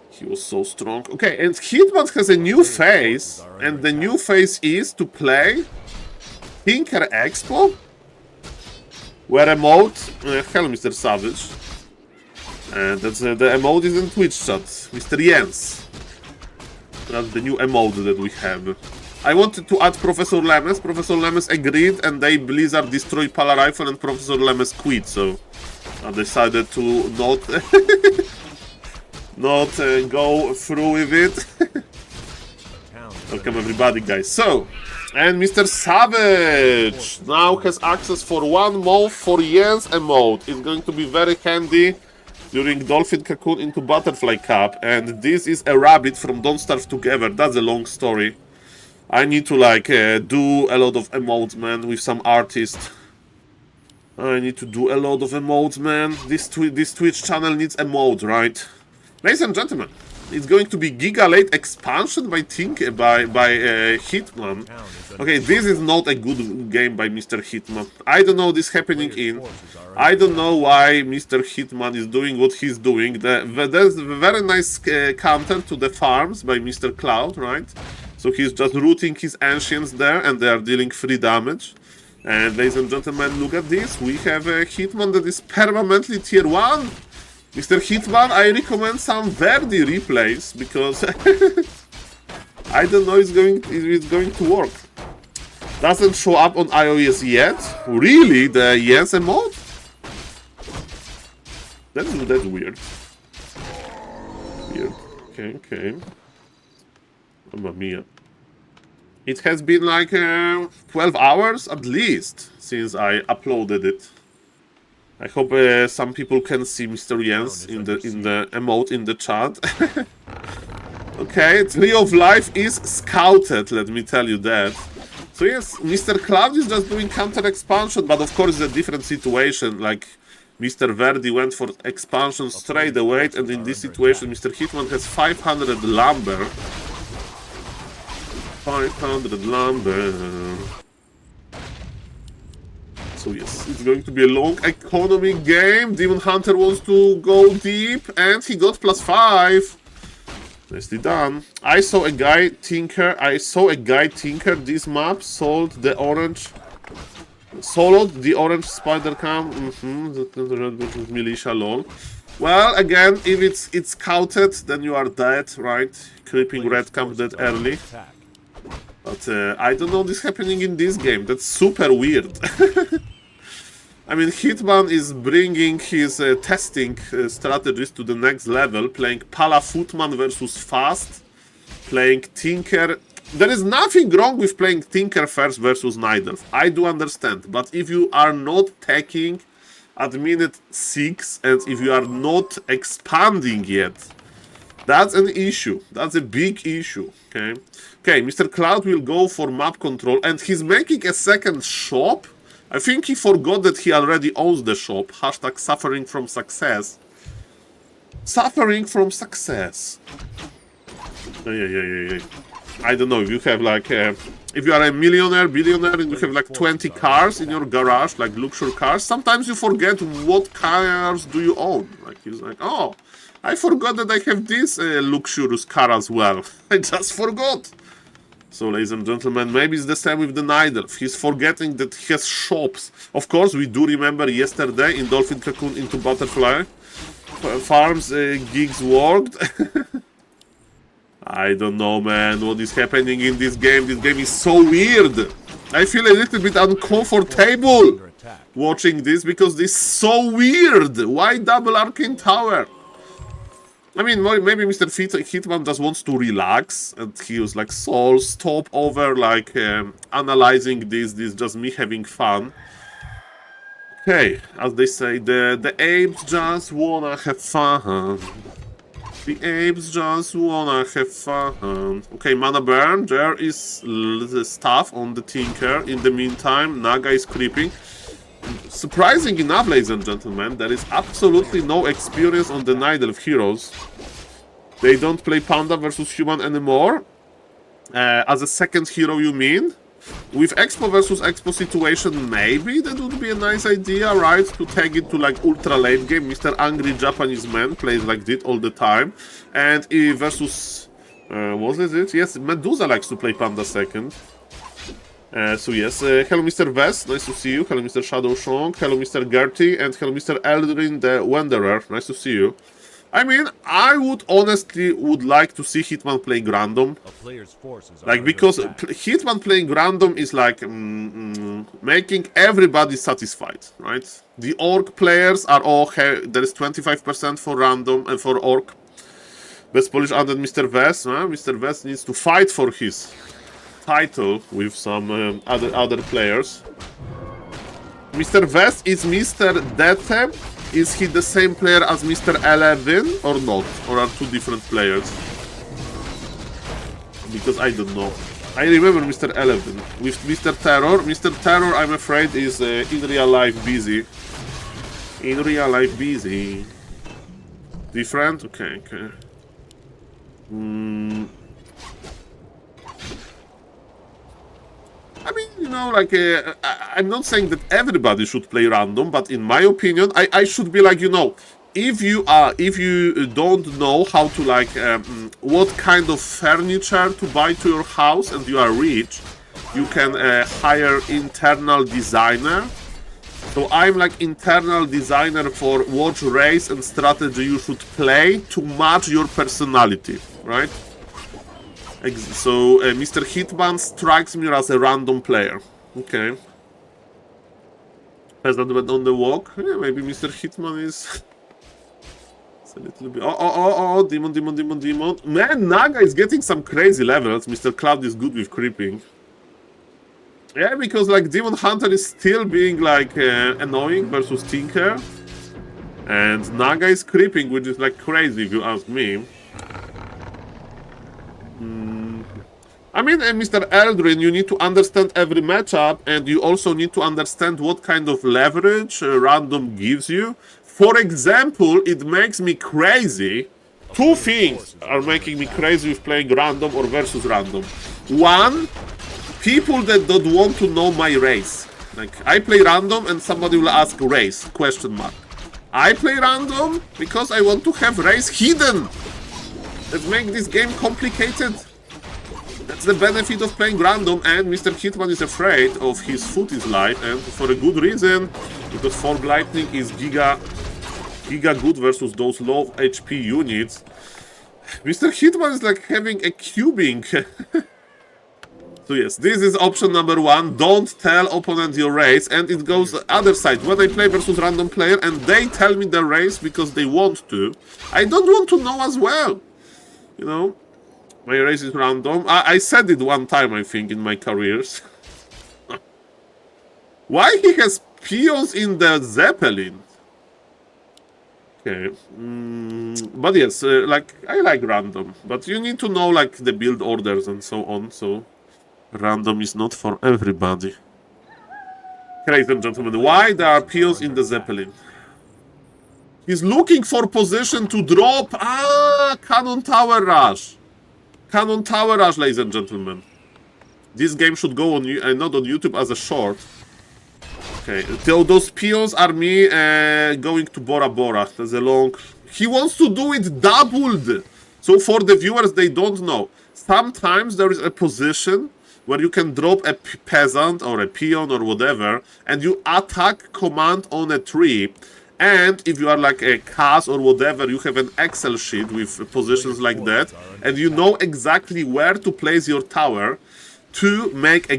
A: He was so strong. Okay, and Hitman has a new phase, and the new phase is to play Tinker Expo. Where emote? Hello, Mr. Savage. And that's the emote is in Twitch chat. Mr. Jens. That's the new emote that we have. I wanted to add Professor Lemes. Professor Lemes agreed, and they Blizzard destroyed Pala Rifle, and Professor Lemes quit. So I decided to not go through with it. Welcome everybody, guys. So. And Mr. Savage now has access for 1 month for Jens emote. It's going to be very handy during Dolphin Cocoon into Butterfly Cup. And this is a rabbit from Don't Starve Together. That's a long story. I need to like do a lot of emotes, man, with some artist. I need to do a lot of emotes, man. This Twitch channel needs emotes, right? Ladies and gentlemen, it's going to be Giga Late expansion by Hitman. Okay, this is not a good game by Mr. Hitman. I don't know this happening in. I don't know why Mr. Hitman is doing what he's doing. There's a very nice counter to the farms by Mr. Cloud, right? So he's just rooting his ancients there, and they are dealing free damage. And ladies and gentlemen, look at this. We have a Hitman that is permanently tier 1. Mr. Hitman, I recommend some Verde replays, because I don't know if it's going to work. Doesn't show up on iOS yet? Really? The Yes emote? That's weird. Weird. Okay. Mamma mia. It has been like 12 hours at least since I uploaded it. I hope some people can see Mr. Jens in the emote in the chat. Okay, Tree of Life is scouted, let me tell you that. So yes, Mr. Cloud is just doing counter expansion, but of course it's a different situation. Like Mr. Verde went for expansion straight away, and in this situation Mr. Hitman has 500 lumber. 500 lumber. So yes, it's going to be a long economy game. Demon Hunter wants to go deep, and he got +5. Nicely done. I saw a guy tinker this map, soloed the orange spider cam. Militia lol. Well, again, if it's scouted, then you are dead, right? Creeping red camp that early. But I don't know this happening in this game. That's super weird. I mean, Hitman is bringing his testing strategies to the next level, playing Pala Footman versus Fast, playing Tinker. There is nothing wrong with playing Tinker first versus Night Elf. I do understand, but if you are not taking at minute 6 and if you are not expanding yet, that's an issue. That's a big issue, okay? Okay, Mr. Cloud will go for map control, and he's making a second shop. I think he forgot that he already owns the shop. Hashtag suffering from success. Suffering from success. Yeah. I don't know, if you have like, if you are a millionaire, billionaire, and you have like 20 cars in your garage, like luxury cars, sometimes you forget what cars do you own. Like, he's like, oh, I forgot that I have this luxurious car as well. I just forgot. So, ladies and gentlemen, maybe it's the same with the Night Elf. He's forgetting that he has shops. Of course, we do remember yesterday in Dolphin Cocoon into Butterfly Farms gigs worked. I don't know, man, what is happening in this game. This game is so weird. I feel a little bit uncomfortable watching this because this is so weird. Why double Arcane Tower? I mean, maybe Mr. Hitman just wants to relax, and he was like, Saul, stop over, like, analyzing this just me having fun. Okay, as they say, the apes just wanna have fun. The apes just wanna have fun. Okay, mana burn, there is the stuff on the Tinker. In the meantime, Naga is creeping. Surprising enough, ladies and gentlemen, there is absolutely no experience on the Night Elf heroes. They don't play Panda versus Human anymore. As a second hero, you mean? With Expo versus Expo situation, maybe that would be a nice idea, right? To tag it to like ultra late game. Mr. Angry Japanese Man plays like this all the time. And versus... what is it? Yes, Medusa likes to play Panda second. So yes, hello Mr. Vest, nice to see you. Hello Mr. Shadow Shong, hello Mr. Gertie, and hello Mr. Eldrin the Wanderer, nice to see you. I mean, I would honestly like to see Hitman playing random. Like, because Hitman playing random is like making everybody satisfied, right? The Orc players are all there is 25% for random and for Orc. Best Polish undead Mr. Vest, Mr. Vest needs to fight for his title with some other players. Mr. Vest is Mr. Dete. Is he the same player as Mr. 11 or not? Or are two different players? Because I don't know. I remember Mr. 11 with Mr. Terror. Mr. Terror, I'm afraid, is in real life busy. In real life busy. Different? Okay, okay. I mean, you know, like, I'm not saying that everybody should play random, but in my opinion, I should be like, you know, if you don't know how to, like, what kind of furniture to buy to your house and you are rich, you can hire internal designer. So I'm like internal designer for what race and strategy you should play to match your personality, right? So Mr. Hitman strikes me as a random player. Okay. Peasant went on the walk. Yeah, maybe Mr. Hitman is... It's a little bit... Oh, demon. Man, Naga is getting some crazy levels. Mr. Cloud is good with creeping. Yeah, because like Demon Hunter is still being like annoying versus Tinker. And Naga is creeping, which is like crazy if you ask me. I mean, Mr. Eldrin, you need to understand every matchup, and you also need to understand what kind of leverage random gives you. For example, it makes me crazy. Two things are making me crazy with playing random or versus random. One, people that don't want to know my race. Like, I play random and somebody will ask race, question mark. I play random because I want to have race hidden. That makes this game complicated. That's the benefit of playing random, and Mr. Hitman is afraid of his footage life, and for a good reason, because Fog Lightning is giga good versus those low HP units. Mr. Hitman is like having a cubing. So yes, this is option number one. Don't tell opponent your race, and it goes the other side. When I play versus random player and they tell me their race because they want to, I don't want to know as well. You know? My race is random. I said it one time, I think, in my careers. Why he has peons in the Zeppelin? Okay. But yes, like, I like random. But you need to know, like, the build orders and so on. So, random is not for everybody. Ladies and gentlemen, why there are peons in the Zeppelin? He's looking for position to drop. Ah, Cannon Tower Rush. Cannon Tower Rush, ladies and gentlemen. This game should go on not on YouTube as a short. Okay, those peons are me going to Bora Bora. There's a long... He wants to do it doubled! So for the viewers, they don't know. Sometimes there is a position where you can drop a peasant or a peon or whatever, and you attack command on a tree. And if you are like a CAS or whatever, you have an Excel sheet with positions like that, and you know exactly where to place your tower to make a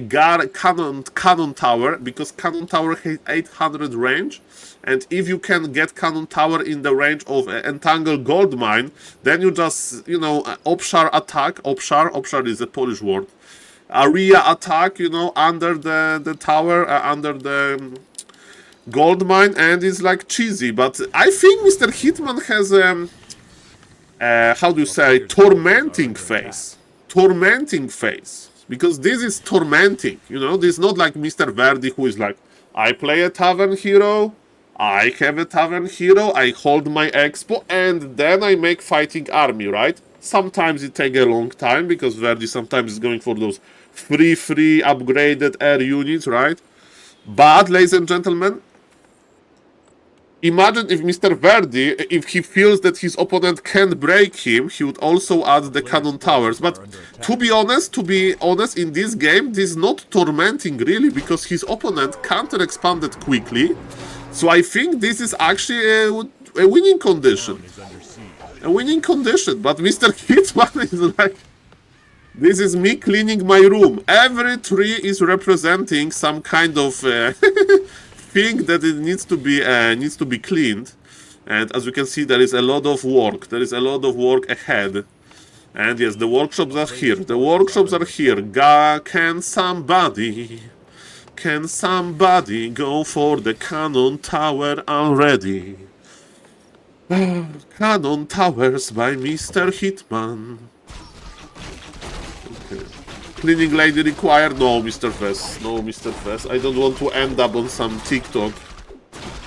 A: cannon tower, because cannon tower has 800 range, and if you can get cannon tower in the range of entangled gold mine, then you just, you know, obszar attack. Obszar is a Polish word. Area attack, you know, under the tower, under the gold mine, and it's like cheesy. But I think Mr. Hitman has how do you say, tormenting phase. Tormenting phase. Because this is tormenting, you know, this is not like Mr. Verde, who is like, I play a tavern hero, I have a tavern hero, I hold my expo, and then I make fighting army, right? Sometimes it takes a long time, because Verde sometimes is going for those free upgraded air units, right? But, ladies and gentlemen, imagine if Mr. Verde, if he feels that his opponent can't break him, he would also add the cannon towers. But to be honest, in this game, this is not tormenting really, because his opponent counter-expanded quickly. So I think this is actually a winning condition. A winning condition. But Mr. Hitman is like, this is me cleaning my room. Every tree is representing some kind of thing that it needs to be cleaned, and as you can see, there is a lot of work. There is a lot of work ahead, and yes, the workshops are here. The workshops are here. Can somebody go for the cannon tower already? Cannon towers by Mr. Hitman. Okay. Cleaning lady required? No, Mr. Fess. No, Mr. Fess. I don't want to end up on some TikTok.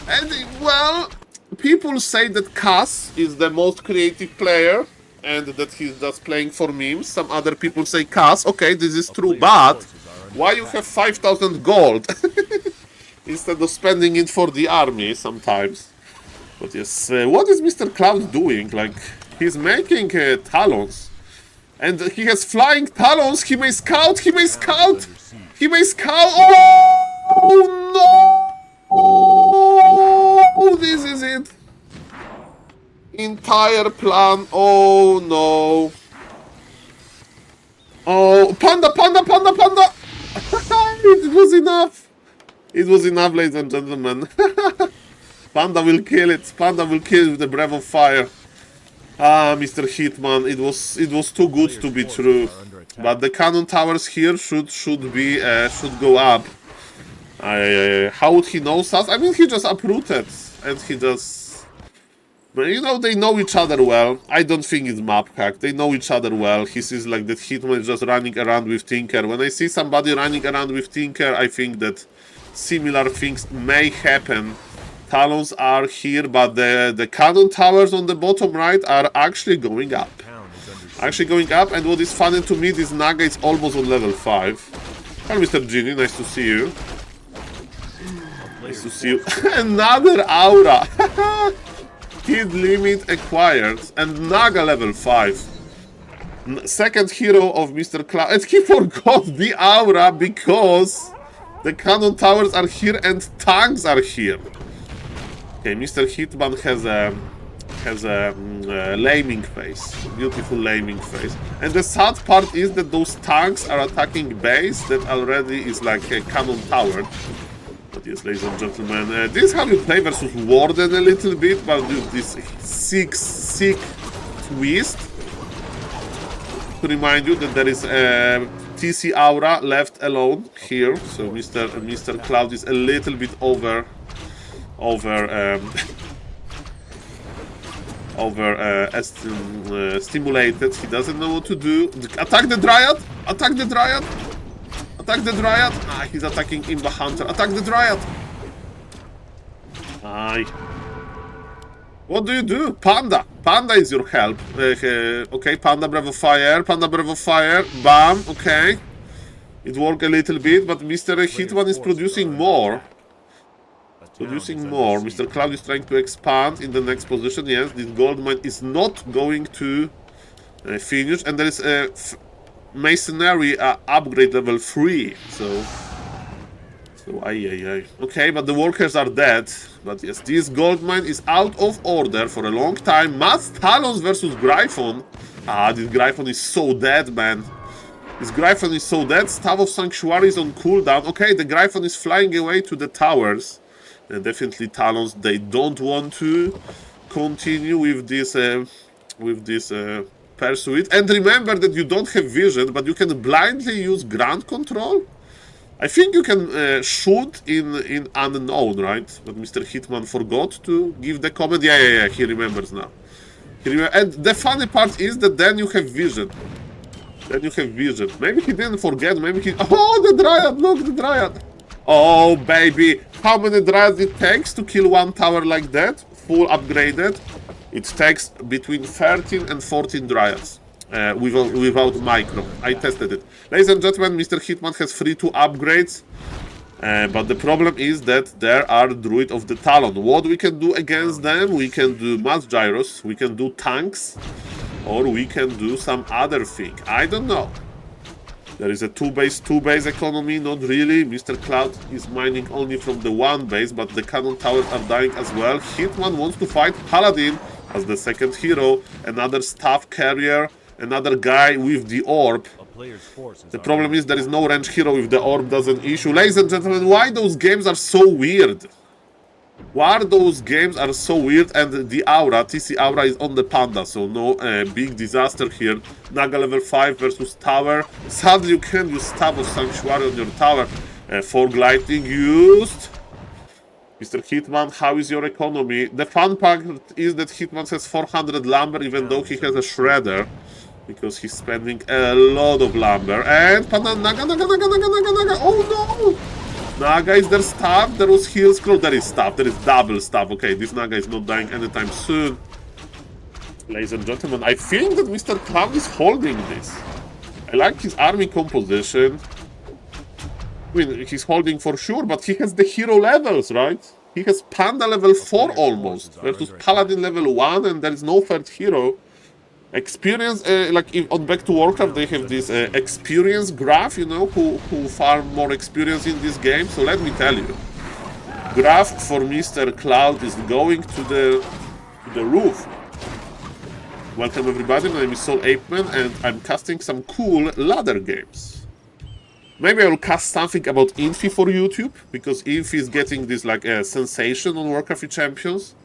A: And, well, people say that Cass is the most creative player and that he's just playing for memes. Some other people say Cass. Okay, this is true, but why you have 5,000 gold instead of spending it for the army sometimes? But yes, what is Mr. Cloud doing? Like, he's making talons. And he has flying talons. He may scout. He may scout. He may scout. Oh no! This is it. Entire plan. Oh no! Oh, panda! It was enough. It was enough, ladies and gentlemen. Panda will kill it. Panda will kill it with the breath of fire. Ah, Mr. Hitman, it was too good to be true. But the cannon towers here should go up. How would he know us? I mean, he just uprooted, and he just... You know, they know each other well. I don't think it's map hack. They know each other well. He sees like that Hitman is just running around with Tinker. When I see somebody running around with Tinker, I think that similar things may happen. Talons are here, but the cannon towers on the bottom right are actually going up. And what is funny to me, this Naga is almost on level 5. Hello, Mr. Genie, nice to see you. Nice to see you. Another aura! Hit limit acquired, and Naga level 5. Second hero of Mr. Cloud. And he forgot the aura because the cannon towers are here and tanks are here. Okay, Mr. Hitman has a laming face, beautiful laming face, and the sad part is that those tanks are attacking base that already is like a cannon tower. But yes, ladies and gentlemen, this is how you play versus Warden a little bit, but with this sick twist to remind you that there is a TC aura left alone here, so Mr. Cloud is a little bit stimulated. He doesn't know what to do. Attack the Dryad! Attack the Dryad! Attack the Dryad! Ah, he's attacking Imba Hunter. Attack the Dryad! Aye. What do you do? Panda! Panda is your help. Okay, Panda Bravo Fire, Panda Bravo Fire, bam, okay. It worked a little bit, but Mr. Hitman is producing more. Mr. Cloud is trying to expand in the next position. Yes, this gold mine is not going to finish, and there is a masonry upgrade level 3. So okay, but the workers are dead. But yes, this gold mine is out of order for a long time. Mass Talons versus Gryphon. This Gryphon is so dead, man. This Gryphon is so dead. Staff of Sanctuary is on cooldown. Okay, the Gryphon is flying away to the towers. Definitely Talons, they don't want to continue with this pursuit. And remember that you don't have vision, but you can blindly use ground control. I think you can shoot in unknown, right? But Mr. Hitman forgot to give the comment. Yeah, he remembers now. And the funny part is that then you have vision. Maybe he didn't forget, maybe he... Oh, the Dryad! Look, the Dryad! Oh, baby! How many Dryads it takes to kill one tower like that? Full upgraded? It takes between 13 and 14 Dryads. Without micro. I tested it. Ladies and gentlemen, Mr. Hitman has 2 upgrades. But the problem is that there are Druid of the Talon. What we can do against them? We can do mass gyros, we can do tanks, or we can do some other thing. I don't know. There is a 2-base economy, not really. Mr. Cloud is mining only from the 1 base, but the cannon towers are dying as well. Hitman wants to fight Paladin as the second hero, another staff carrier, another guy with the orb. The problem is there is no range hero with the orb doesn't issue. Ladies and gentlemen, why those games are so weird? Why those games are so weird? And the aura, TC aura is on the Panda, so no big disaster here. Naga level 5 versus tower. Sadly, you can use Staff of Sanctuary on your tower. For gliding used. Mr. Hitman, how is your economy? The fun part is that Hitman has 400 lumber, even though he has a shredder. Because he's spending a lot of lumber. And Panda, Naga. Oh no! Naga, is there staff? There was heal scroll. There is staff. There is double staff. Okay, this Naga is not dying anytime soon. Ladies and gentlemen, I think that Mr. Cloud is holding this. I like his army composition. I mean, he's holding for sure, but he has the hero levels, right? He has Panda level 4 almost, versus Paladin level 1, and there is no third hero. Experience, like on Back to Warcraft, they have this experience graph, you know, who farm more experience in this game. So let me tell you, graph for Mr. Cloud is going to the roof. Welcome everybody, my name is SaulApeMan, and I'm casting some cool ladder games. Maybe I will cast something about Infi for YouTube, because Infi is getting this like a sensation on Warcraft Champions.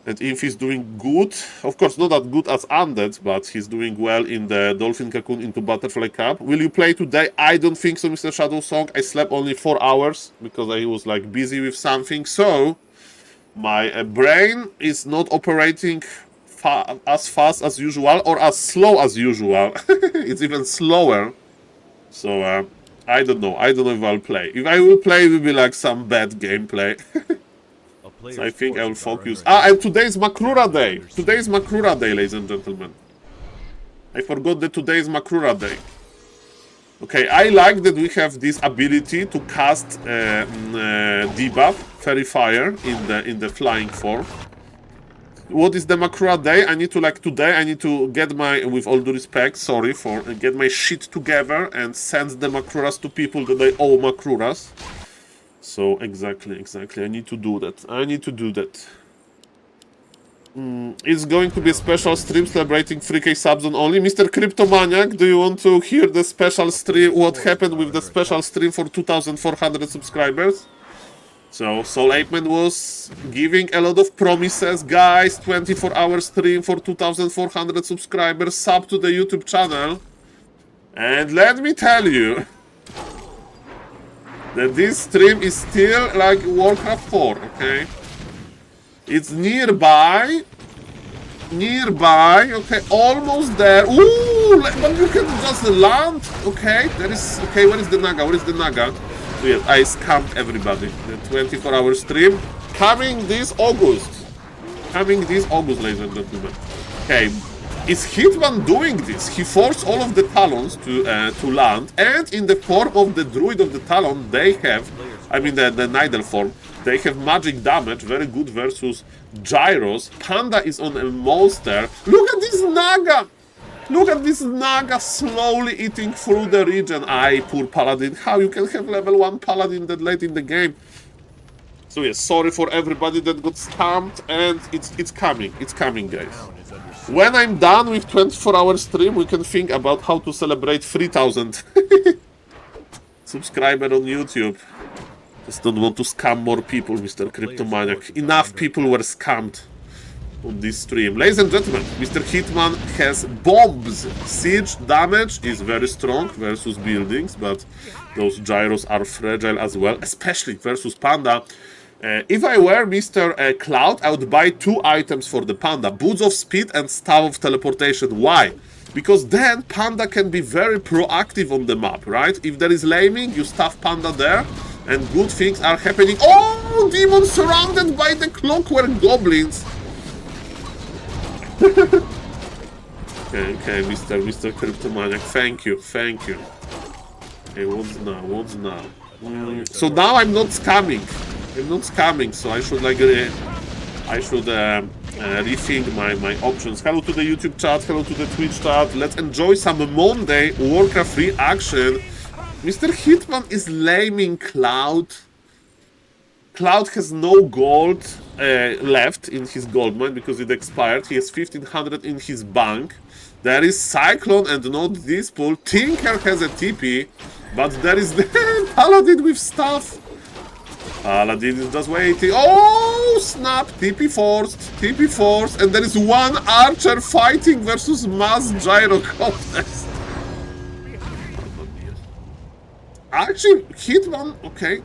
A: And Infi is doing good. Of course, not that good as Undead, but he's doing well in the Dolphin Cocoon into Butterfly Cup. Will you play today? I don't think so, Mr. Shadow Song. I slept only 4 hours because I was like busy with something. So my brain is not operating as fast as usual or as slow as usual. It's even slower. So I don't know. I don't know if I'll play. If I will play, it will be like some bad gameplay. So I think I will focus. And today is Makrura Day. Today is Makrura Day, ladies and gentlemen. I forgot that today is Makrura Day. Okay, I like that we have this ability to cast debuff, Fairy Fire, in the flying form. What is the Makrura Day? I need to, like, today I need to get my, with all due respect, sorry, get my shit together and send the Makruras to people that I owe Makruras. So, exactly, I need to do that. It's going to be a special stream celebrating 3K subs on only. Mr. Cryptomaniac, do you want to hear the special stream, what happened with the special stream for 2,400 subscribers? So, SaulApeMan was giving a lot of promises. Guys, 24-hour stream for 2,400 subscribers, sub to the YouTube channel. And let me tell you that this stream is still like Warcraft 4, okay? It's nearby, okay, almost there. Ooh, but you can just land, okay? There is, okay, where is the Naga? So yes, I scammed everybody. The 24-hour stream coming this August. Coming this August, ladies and gentlemen. Okay, is Hitman doing this? He forced all of the Talons to land, and in the form of the Druid of the Talon, they have, I mean the Nidal form, they have magic damage, very good versus Gyros. Panda is on a monster. Look at this Naga! Look at this Naga slowly eating through the region. Aye, poor Paladin. How you can have level 1 Paladin that late in the game? So yes, sorry for everybody that got scammed, and it's coming, guys. When I'm done with 24-hour stream, we can think about how to celebrate 3,000 subscriber on YouTube. Just don't want to scam more people, Mr. Cryptomaniac. Enough people were scammed on this stream. Ladies and gentlemen, Mr. Hitman has bombs. Siege damage is very strong versus buildings, but those gyros are fragile as well, especially versus Panda. If I were Mr. Cloud, I would buy 2 items for the Panda. Boots of Speed and Staff of Teleportation. Why? Because then Panda can be very proactive on the map, right? If there is laming, you stuff Panda there, and good things are happening. Oh, demon surrounded by the clockwork goblins. okay, Mr. Cryptomaniac, thank you. Okay, what's now? So now I'm not scamming. So I should rethink my options. Hello to the YouTube chat, hello to the Twitch chat. Let's enjoy some Monday Warcraft reaction. Mr. Hitman is laming Cloud. Cloud has no gold left in his gold mine because it expired. He has 1,500 in his bank. There is Cyclone and not this pool. Tinker has a TP, but there is the Paladin with stuff. Paladin is just waiting. Oh, snap! TP forced, and there is one archer fighting versus mass gyrocopters. Actually, Hitman, okay.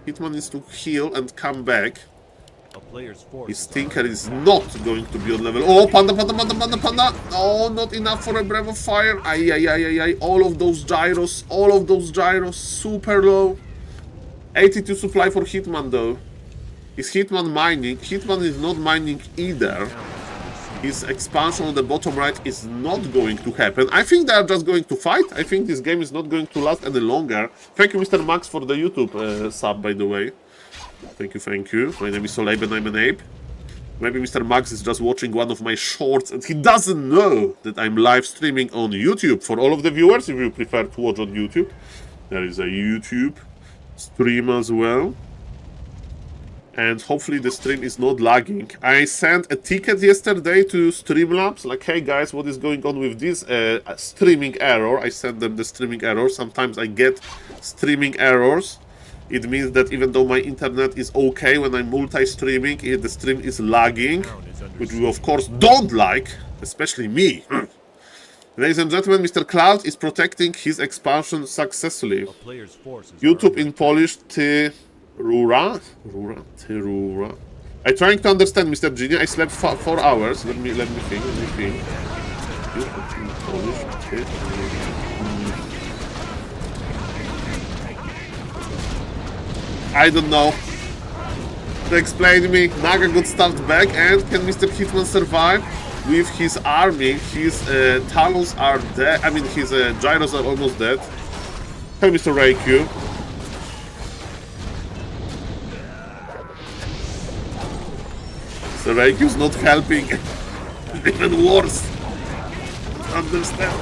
A: Hitman needs to heal and come back. His Tinker is not going to be on level. Oh, Panda. Oh, not enough for a Breath of Fire. Ay. All of those gyros, super low. 82 supply for Hitman though. Is Hitman mining? Hitman is not mining either. His expansion on the bottom right is not going to happen. I think they are just going to fight. I think this game is not going to last any longer. Thank you, Mr. Max, for the YouTube sub, by the way. Thank you. My name is SaulApeMan, I'm an ape. Maybe Mr. Max is just watching one of my shorts and he doesn't know that I'm live streaming on YouTube. For all of the viewers, if you prefer to watch on YouTube, there is a YouTube stream as well, and hopefully the stream is not lagging. I sent a ticket yesterday to Streamlabs, like, hey guys, what is going on with this streaming error? I sent them the streaming error. Sometimes I get streaming errors. It means that even though my internet is okay when I'm multi-streaming, the stream is lagging, which we of course don't like, especially me. Ladies and gentlemen, Mr. Cloud is protecting his expansion successfully. YouTube in Polish, Tyrura. I'm trying to understand, Mr. Genie. I slept 4 hours. Let me think. YouTube in Polish, I don't know. Explain to me. Naga got stabbed back, and can Mr. Hitman survive? With his army, his Talons are dead. I mean, his Gyros are almost dead. Hey, Mr. Raikou. Mr. Raikou's not helping. Even worse. Understand?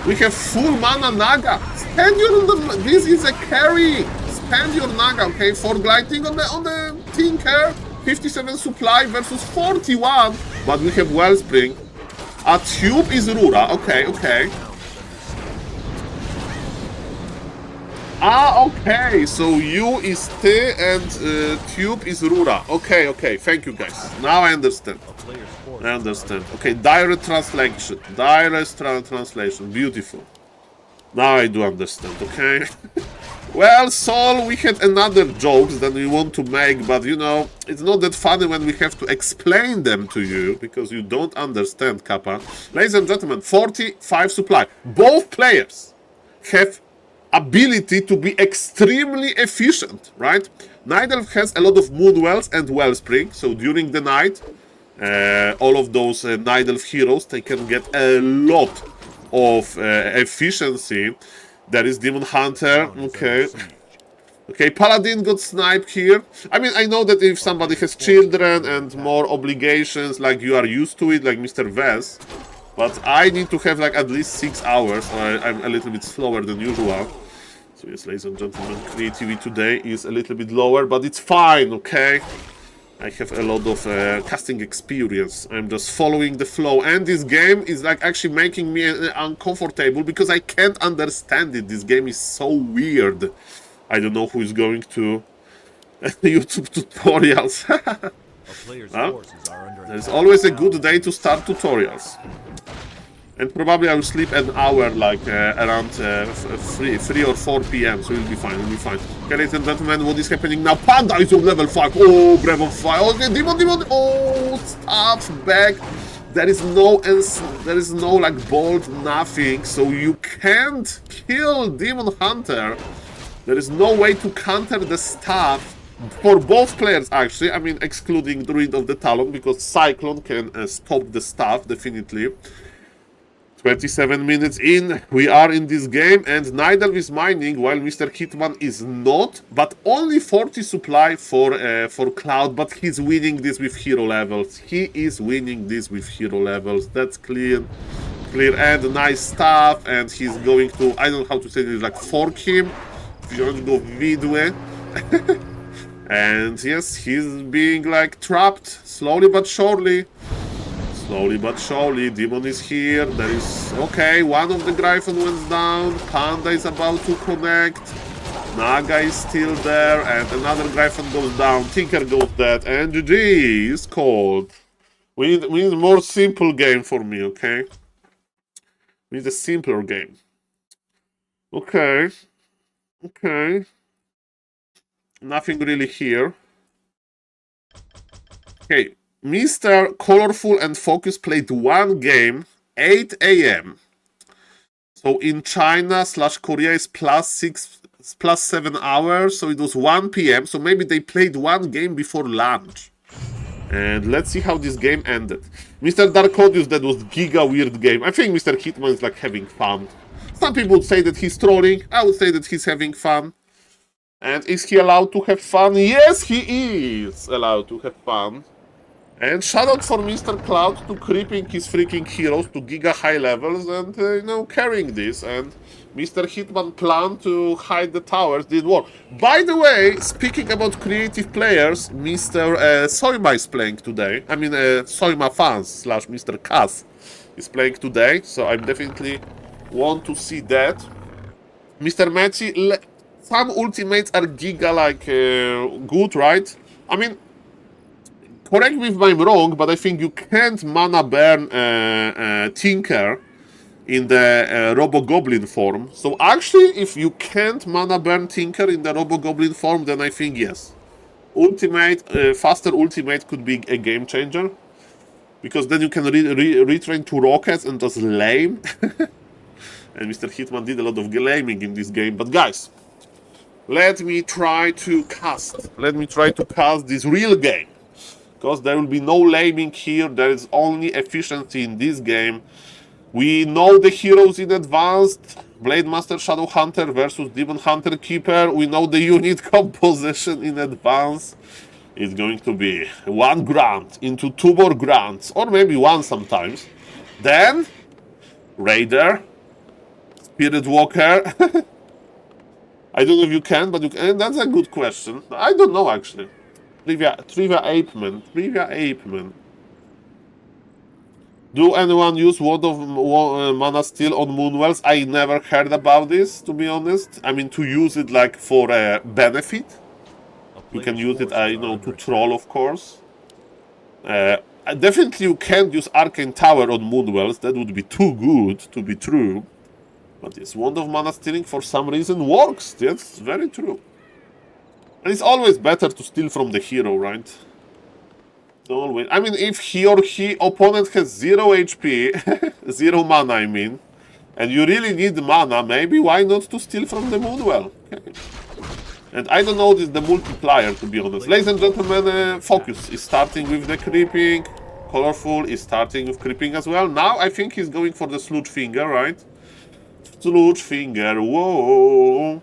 A: We have full mana Naga. Spend your this is a carry. Spend your Naga, okay? For gliding on the Tinker. 57 supply versus 41, but we have Wellspring. A Tube is Rura, okay. Okay, so U is T and Tube is Rura. Okay, thank you guys. Now I understand. Okay, direct translation. Beautiful. Now I do understand, okay? Well, Saul, we had another jokes that we want to make, but you know, it's not that funny when we have to explain them to you, because you don't understand, Kappa. Ladies and gentlemen, 45 supply. Both players have ability to be extremely efficient, right? Night Elf has a lot of Moon Wells and Wellspring, so during the night, all of those Night Elf heroes, they can get a lot of efficiency. There is Demon Hunter, okay. Okay, Paladin got sniped here. I mean, I know that if somebody has children and more obligations, like you are used to it, like Mr. Vez, but I need to have like at least 6 hours, so I'm a little bit slower than usual. So yes, ladies and gentlemen, creativity today is a little bit lower, but it's fine, okay? I have a lot of casting experience. I'm just following the flow, and this game is like actually making me uncomfortable because I can't understand it. This game is so weird. I don't know who is going to YouTube tutorials. Well, there's always a good day to start tutorials. And probably I will sleep an hour, like around 3 or 4 p.m. So it'll be fine, it'll be fine. Okay, ladies and gentlemen, what is happening now? Panda is on level 5. Oh, Brave on fire. Okay, Demon. Oh, stuff back. There is no like bolt, nothing. So you can't kill Demon Hunter. There is no way to counter the staff for both players, actually. I mean, excluding Druid of the Talon, because Cyclone can stop the staff, definitely. 27 minutes in, we are in this game, and Night Elf is mining while Mr. Hitman is not, but only 40 supply for Cloud, but he's winning this with hero levels. He is winning this with hero levels. That's clear and nice stuff, and he's going to, I don't know how to say this, like fork him. Go Vidwe. And yes, he's being like trapped slowly but surely. Slowly but surely. Demon is here. There is okay. One of the Gryphon went down. Panda is about to connect. Naga is still there, and another Gryphon goes down. Tinker goes dead, and GG is called. We need a more simple game for me, okay? We need a simpler game. Okay. Okay. Nothing really here. Okay. Mr. Colorful and Focus played one game, 8 a.m. So in China / Korea is +7 hours. So it was 1 p.m. So maybe they played one game before lunch. And let's see how this game ended. Mr. Darkodius, that was giga weird game. I think Mr. Hitman is like having fun. Some people would say that he's trolling. I would say that he's having fun. And is he allowed to have fun? Yes, he is allowed to have fun. And shout out for Mr. Cloud to creeping his freaking heroes to giga high levels and, you know, carrying this. And Mr. Hitman plan to hide the towers did work. By the way, speaking about creative players, Mr. Soima is playing today. I mean, Soima fans / Mr. Kaz is playing today. So I'm definitely want to see that. Mr. Mechi, some ultimates are giga like good, right? I mean, correct me if I'm wrong, but I think you can't mana burn Tinker in the Robo-Goblin form. So actually, if you can't mana burn Tinker in the Robo-Goblin form, then I think yes. Ultimate, faster ultimate could be a game changer. Because then you can retrain to rockets and just lame. And Mr. Hitman did a lot of laming in this game. But guys, let me try to cast. Let me try to cast this real game. Because there will be no laming here. There is only efficiency in this game. We know the heroes in advance. Blade Master Shadow Hunter versus Demon Hunter Keeper. We know the unit composition in advance. It's going to be 1 grant into 2 more grants. Or maybe 1 sometimes. Then, Raider. Spirit Walker. I don't know if you can, but you can. That's a good question. I don't know, actually. Trivia Apeman. Do anyone use Word of Mana Steel on Moonwells? I never heard about this, to be honest. I mean, to use it like for a benefit. You can use it, you know, to troll, of course. Definitely you can't use Arcane Tower on Moonwells. That would be too good to be true. But yes, Wand of Mana Stealing for some reason works. That's very true. And it's always better to steal from the hero, right? Always. I mean, if he or he opponent has 0 HP, 0 mana, I mean, and you really need mana, maybe why not to steal from the Moonwell? Okay. And I don't know the multiplier, to be honest. Ladies and gentlemen, Focus is starting with the creeping. Colorful is starting with creeping as well. Now I think he's going for the sludge finger, right? Sludge finger, whoa.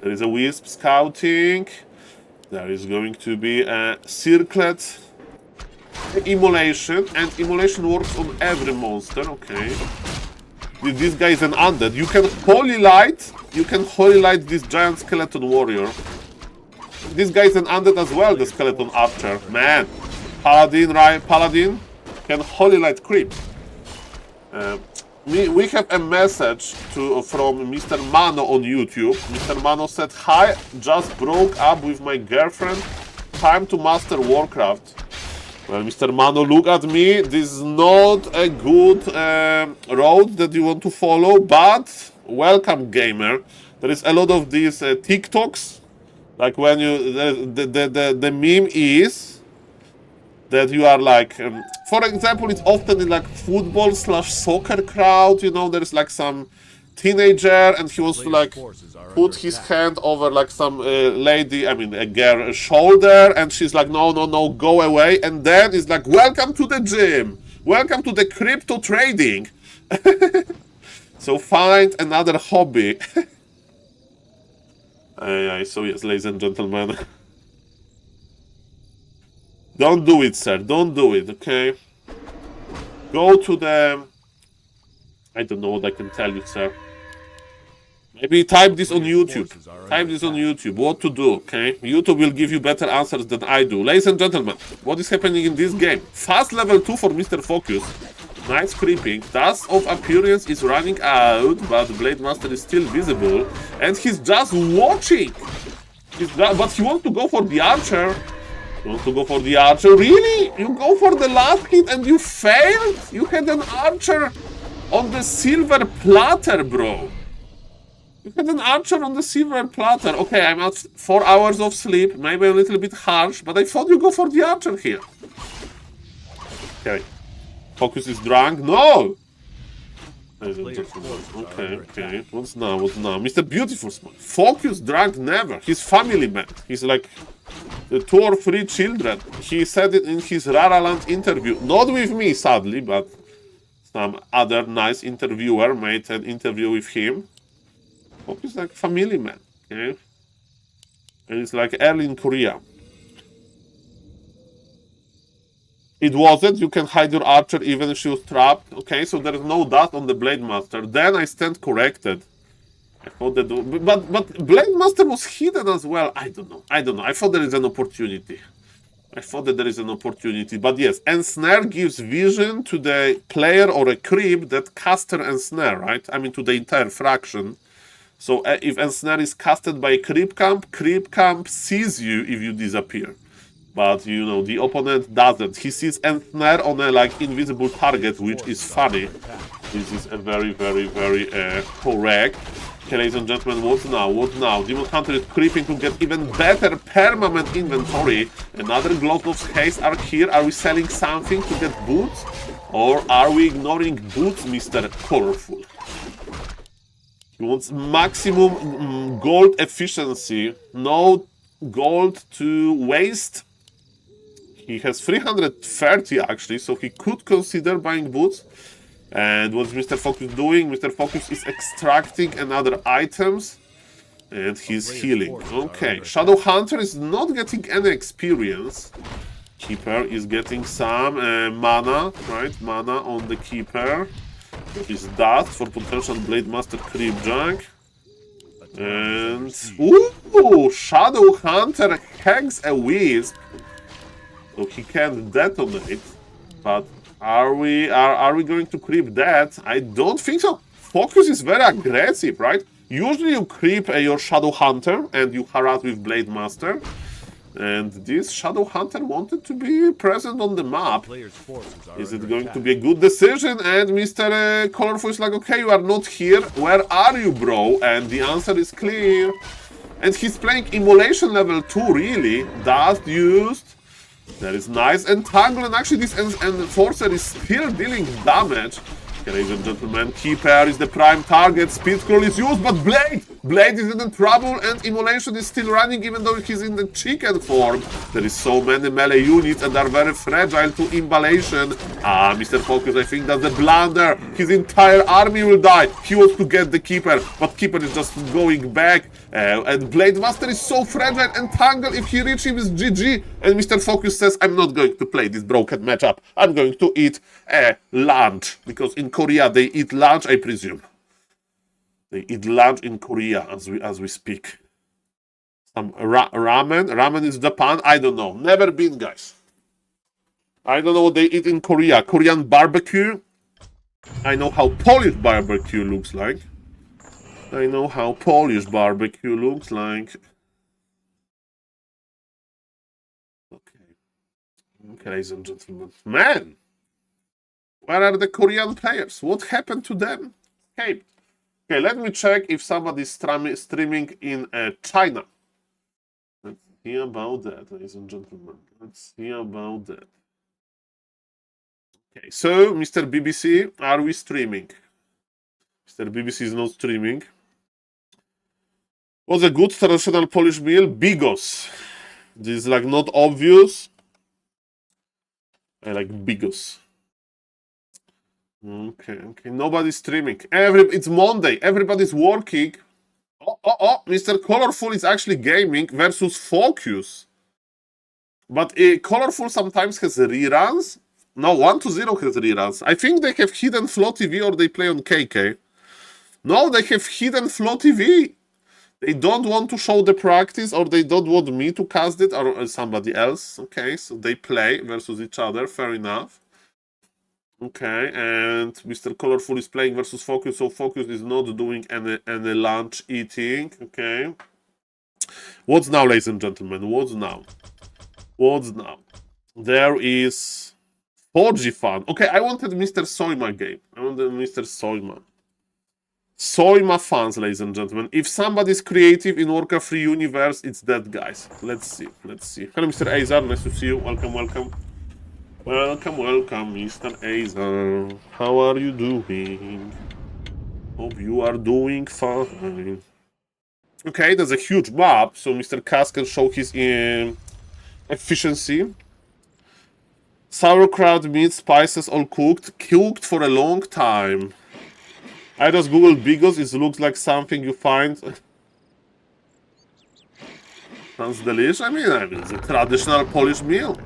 A: There is a wisp scouting. There is going to be a circlet immolation, and immolation works on every monster, okay. This guy is an undead. You can holy light this giant skeleton warrior. This guy is an undead as well, the skeleton archer. Man, Paladin, right? Paladin can holy light creep. We have a message from Mr. Mano on YouTube. Mr. Mano said, "Hi, just broke up with my girlfriend. Time to master Warcraft." Well, Mr. Mano, look at me. This is not a good road that you want to follow, but welcome, gamer. There is a lot of these TikToks, like when you the meme is that you are like, for example, it's often in like football/soccer crowd. You know, there is like some teenager and he wants to like put his hand over like some lady, I mean a girl shoulder, and she's like, no, go away. And then it's like, welcome to the gym, welcome to the crypto trading. So find another hobby. So yes, ladies and gentlemen, don't do it, sir, don't do it, okay? Go to the, I don't know what I can tell you, sir. Maybe type this on YouTube. Type this on YouTube. What to do, okay? YouTube will give you better answers than I do. Ladies and gentlemen, what is happening in this game? Fast level 2 for Mr. Focus. Nice creeping. Dust of Appearance is running out, but Blade Master is still visible. And he's just watching. But he wants to go for the archer. You want to go for the archer? Really? You go for the last hit and you failed? You had an archer on the silver platter, bro. You had an archer on the silver platter. Okay, I'm at 4 hours of sleep. Maybe a little bit harsh, but I thought you go for the archer here. Okay. Focus is drunk? No! Okay. What's now? Mr. Beautiful Smurf. Focus drunk never. He's family man. He's like 2 or 3 children. He said it in his Raraland interview. Not with me, sadly, but some other nice interviewer made an interview with him. Focus like family man, okay? And it's like early in Korea. It wasn't. You can hide your archer even if she was trapped. Okay, so there is no dust on the Blade Master. Then I stand corrected. I thought that, but Blade Master was hidden as well. I don't know. I thought there is an opportunity. But yes, ensnare gives vision to the player or a creep that caster ensnare, right? I mean to the entire fraction. So if ensnare is casted by a creep camp sees you if you disappear. But you know, the opponent doesn't. He sees ensnare on a like invisible target, which is funny. This is a very correct. Okay, ladies and gentlemen, what now? Demon Hunter is creeping to get even better permanent inventory. Another Gloves of Haste are here. Are we selling something to get boots? Or are we ignoring boots, Mr. Colorful? He wants maximum gold efficiency, no gold to waste. He has 330 actually, so he could consider buying boots. And what's Mr. Focus doing? Mr. Focus is extracting another items and he's healing. Okay, Shadow Hunter is not getting any experience. Keeper is getting some mana, right? Mana on the Keeper. Is dust for potential Blade Master creep junk. And ooh, Shadow Hunter hangs a wisp, so he can't detonate. But are we going to creep that? I don't think so. Focus is very aggressive, right? Usually you creep your Shadow Hunter and you harass with Blade Master. And this Shadow Hunter wanted to be present on the map. Is it going to be a good decision? And Mr. Colorful is like, okay, you are not here. Where are you, bro? And the answer is clear. And he's playing Immolation level 2, really. Dust used. That is nice. Entangle, and actually this Enforcer is still dealing damage. Okay, ladies and gentlemen, Keeper is the prime target. Speed Scroll is used, but Blade Blade is in trouble and Immolation is still running even though he's in the chicken form. There is so many melee units and are very fragile to Immolation. Mr. Focus, I think that's a blunder. His entire army will die. He wants to get the Keeper, but Keeper is just going back. And Blade Master is so fragile and Tangle, if he reaches him, is GG. And Mr. Focus says, I'm not going to play this broken matchup. I'm going to eat lunch. Because in Korea, they eat lunch, I presume. They eat lunch in Korea as we speak. Some ramen. Ramen is Japan. I don't know. Never been, guys. I don't know what they eat in Korea. Korean barbecue. I know how Polish barbecue looks like. I know how Polish barbecue looks like. Okay, ladies and gentlemen. Man! Where are the Korean players? What happened to them? Okay, let me check if somebody's streaming in China. Let's see about that, ladies and gentlemen. Let's see about that. Okay, so, Mr. BBC, are we streaming? Mr. BBC is not streaming. What's a good traditional Polish meal? Bigos. This is like not obvious. I like bigos. Okay. Nobody's streaming. It's Monday. Everybody's working. Oh, Mr. Colorful is actually gaming versus Focus. But Colorful sometimes has reruns. No, 1-0 has reruns. I think they have hidden Flow TV or they play on KK. No, they have hidden Flow TV. They don't want to show the practice or they don't want me to cast it or somebody else. Okay, so they play versus each other. Fair enough. Okay, and Mr. Colorful is playing versus Focus, so Focus is not doing any lunch eating. Okay. What's now, ladies and gentlemen? What's now? There is 4G fan. Okay, I wanted Mr. Soima game. I wanted Mr. Soima. Soima fans, ladies and gentlemen. If somebody's creative in Warcraft 3 universe, it's that, guys. Let's see. Hello, Mr. Azar. Nice to see you. Welcome. Welcome, Mr. Azar. How are you doing? Hope you are doing fine. Okay, there's a huge map, so Mr. Cass can show his efficiency. Sauerkraut, meat, spices, all cooked for a long time. I just googled bigos. It looks like something you find. Sounds delicious. I mean, it's a traditional Polish meal.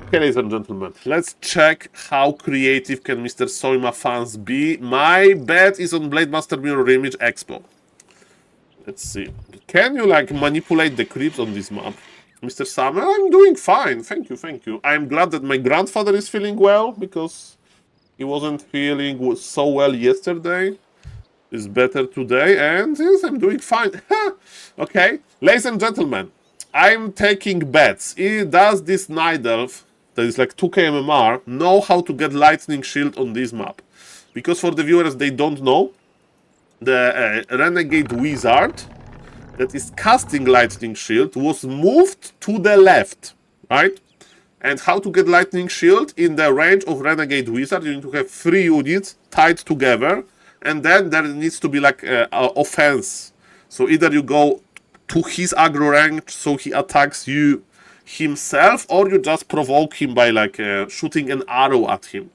A: Okay, ladies and gentlemen, let's check how creative can Mr. Soima fans be. My bet is on Blade Master Mirror Image Expo. Let's see. Can you manipulate the creeps on this map? Mr. Summer, I'm doing fine. Thank you. I'm glad that my grandfather is feeling well because he wasn't feeling so well yesterday. It's better today, and yes, I'm doing fine. Okay, ladies and gentlemen, I'm taking bets. Does this Night Elf, that is like 2k MMR, know how to get Lightning Shield on this map? Because for the viewers, they don't know, the Renegade Wizard that is casting Lightning Shield was moved to the left, right? And how to get Lightning Shield in the range of Renegade Wizard, you need to have 3 units tied together, and then there needs to be like offense. So either you go to his aggro range so he attacks you himself, or you just provoke him by shooting an arrow at him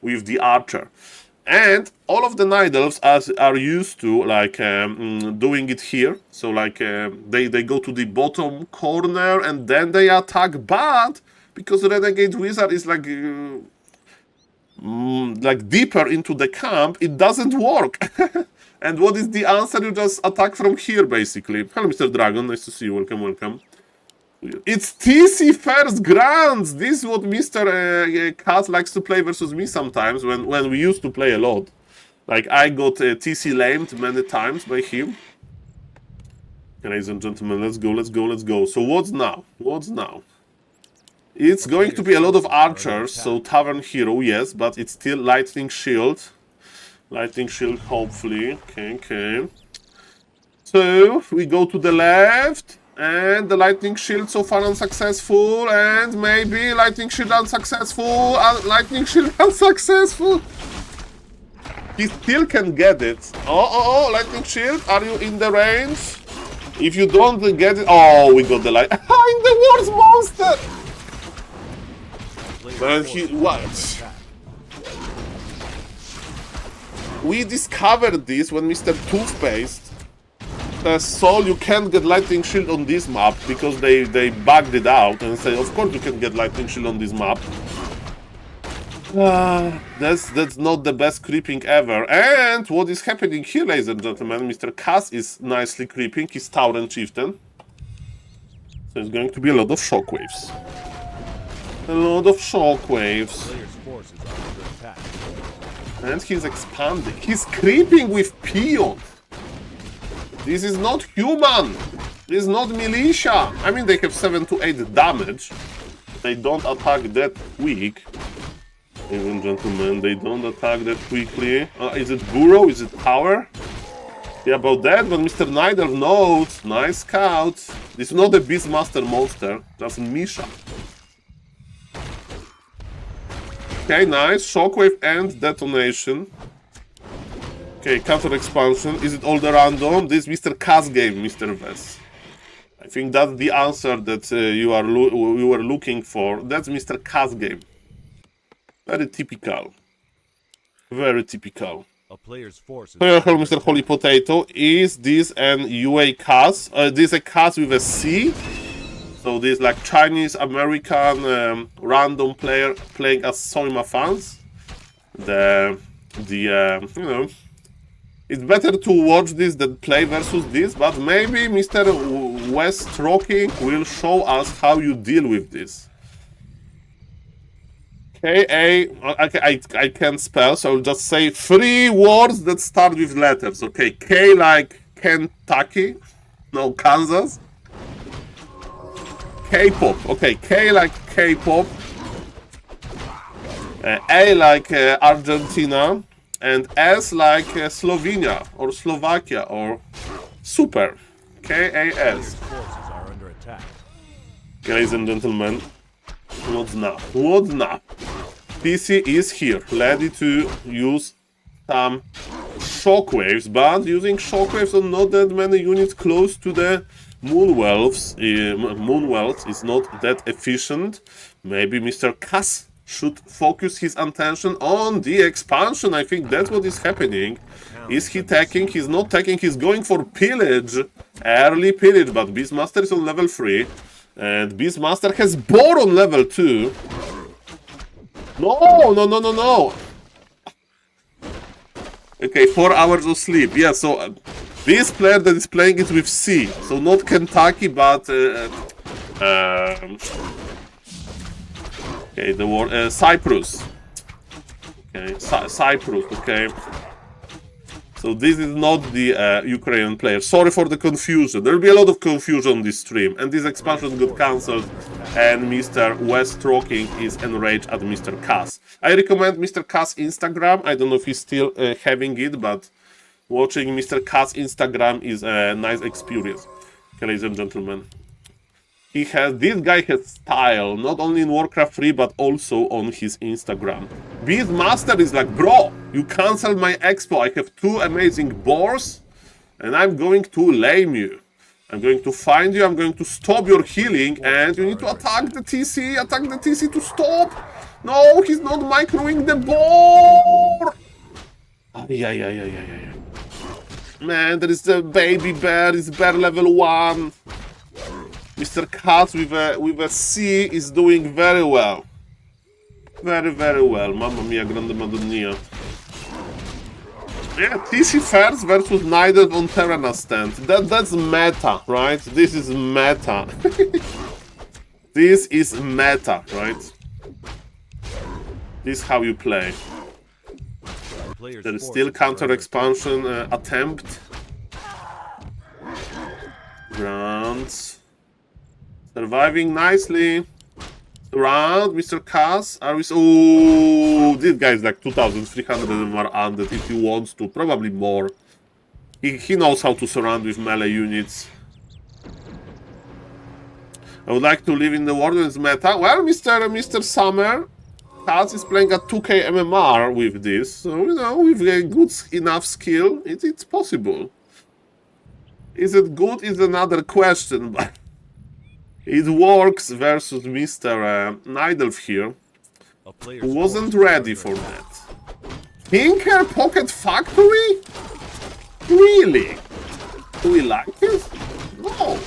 A: with the archer. And all of the Night Elves are used to doing it here. So they go to the bottom corner and then they attack, but because Renegade Wizard is deeper into the camp, it doesn't work. And what is the answer? You just attack from here, basically. Hello, Mr. Dragon. Nice to see you. Welcome. It's TC First Grands. This is what Mr. Cat likes to play versus me sometimes when we used to play a lot. I got TC lamed many times by him. Ladies and gentlemen, let's go. So what's now? It's going to be a lot of archers, so Tavern Hero, yes, but it's still Lightning Shield. Hopefully. Okay. So, we go to the left, and the Lightning Shield so far unsuccessful, and maybe Lightning Shield unsuccessful, He still can get it. Oh, lightning shield. Are you in the range? If you don't get it... Oh, we got the light. I'm the worst monster! Man, what? We discovered this when Mr. Toothpaste Saul, you can't get lightning shield on this map because they bugged it out and say, of course you can get lightning shield on this map. That's not the best creeping ever. And what is happening here, ladies and gentlemen? Mr. Cass is nicely creeping his Tauren Chieftain. So it's going to be a lot of shockwaves. A lot of shockwaves. And he's expanding. He's creeping with Peon. This is not human. This is not militia. I mean, they have 7 to 8 damage. They don't attack that quick. Ladies and gentlemen, they don't attack that quickly. Is it Burrow? Is it Tower? Yeah, about that, but Mr. Nidal knows. Nice scout. This is not a Beastmaster monster, just Misha. Okay, nice. Shockwave and detonation. Okay, counter expansion. Is it all the random? This is Mr. Cass game, Mr. Vess. I think that's the answer that you were looking for. That's Mr. Cass game. Very typical. Very typical.
B: A player's force.
A: Hello, Mr. Holy Potato. Is this an UA Cass? This is a Cass with a C. So this like Chinese American random player playing as Soima fans. You know, it's better to watch this than play versus this, but maybe Mr. West Rocking will show us how you deal with this. I can't spell, so I'll just say 3 words that start with letters. Okay, K like Kentucky, no, Kansas. K-pop, okay, K like K-pop. A like Argentina, and S like Slovenia or Slovakia or super. K-A-S. Ladies and gentlemen, what's now? What's now? PC is here, ready to use some shockwaves, but using shockwaves on not that many units close to the Moonwells is not that efficient. Maybe Mr. Cass should focus his attention on the expansion. I think that's what is happening. Is he taking? He's not taking. He's going for pillage, early pillage, but Beastmaster is on level 3. And Beastmaster has Boar on level 2. No. Okay, 4 hours of sleep. Yeah, so this player that is playing it with C. So not Kentucky, but... okay, the word... Cyprus. Okay, Cyprus, okay. So this is not the Ukrainian player. Sorry for the confusion. There will be a lot of confusion on this stream. And this expansion got cancelled. And Mr. West Rocking is enraged at Mr. Cass. I recommend Mr. Cass Instagram. I don't know if he's still having it, but watching Mr. Cass Instagram is a nice experience. Okay, ladies and gentlemen. This guy has style, not only in Warcraft 3, but also on his Instagram. Beastmaster is like, bro, you cancelled my expo. I have 2 amazing boars, and I'm going to lame you. I'm going to find you, I'm going to stop your healing, and you need to attack the TC to stop. No, he's not microing the boar. Yeah. Man, there is the baby bear, it's bear level 1. Mr. Cass with a C is doing very well. Very well. Mamma mia, grande madonna. Yeah, TC first versus Nidal on Terrana stand. That's meta, right? This is meta. This is meta, right? This is how you play. There is still counter expansion attempt. Grants. Surviving nicely. Around Mr. Cass. Are we? Oh, this guy is like 2,300 MR undead if he wants to. Probably more. He knows how to surround with melee units. I would like to live in the Warden's meta. Well, Mr. Summer, Kaz is playing at 2k MMR with this, so, you know, with a good enough skill, it's possible. Is it good is another question, but it works versus Mr. Nidalf here, who wasn't ready for that. Tinker Pocket Factory? Really? Do we like it? No.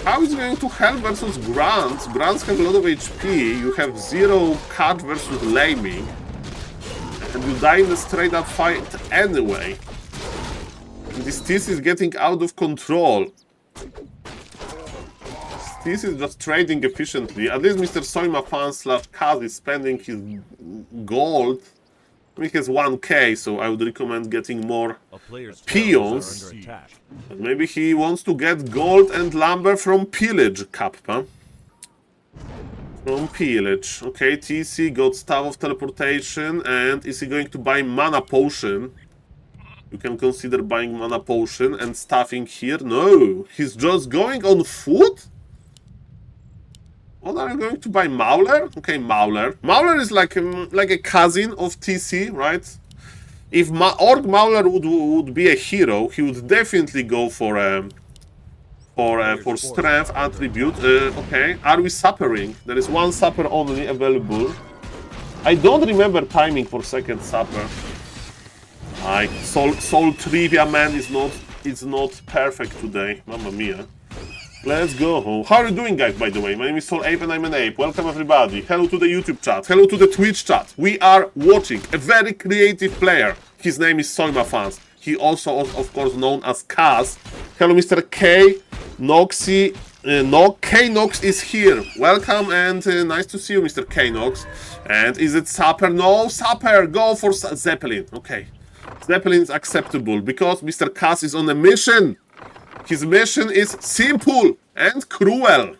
A: How is it going to help versus Grunts? Grunts have a lot of HP, you have 0 cut versus laming, and you die in a straight up fight anyway. And this Stis is getting out of control. Stis is just trading efficiently. At least Mr. SaulApeMan/Kaz is spending his gold. He has 1k, so I would recommend getting more peons. But maybe he wants to get gold and lumber from pillage, Kappa. From pillage. Okay, TC got Staff of Teleportation, and is he going to buy mana potion? You can consider buying mana potion and staffing here. No, he's just going on foot? What are you going to buy? Mauler? Okay, Mauler. Mauler is like a cousin of TC, right? If Orc Mauler would be a hero, he would definitely go for strength attribute. Okay, are we suppering? There is one supper only available. I don't remember timing for second supper. Like SaulPlayerMan is not perfect today. Mamma mia. Let's go. How are you doing, guys, by the way? My name is SaulApe and I'm an ape. Welcome, everybody. Hello to the YouTube chat. Hello to the Twitch chat. We are watching a very creative player. His name is SaulApeMan. He also, of course, known as Kaz. Hello, Mr. K. Noxy. K-Nox is here. Welcome and nice to see you, Mr. K-Nox. And is it Sapper? No, Sapper. Go for Zeppelin. Okay. Zeppelin is acceptable because Mr. Kaz is on a mission. His mission is simple and cruel.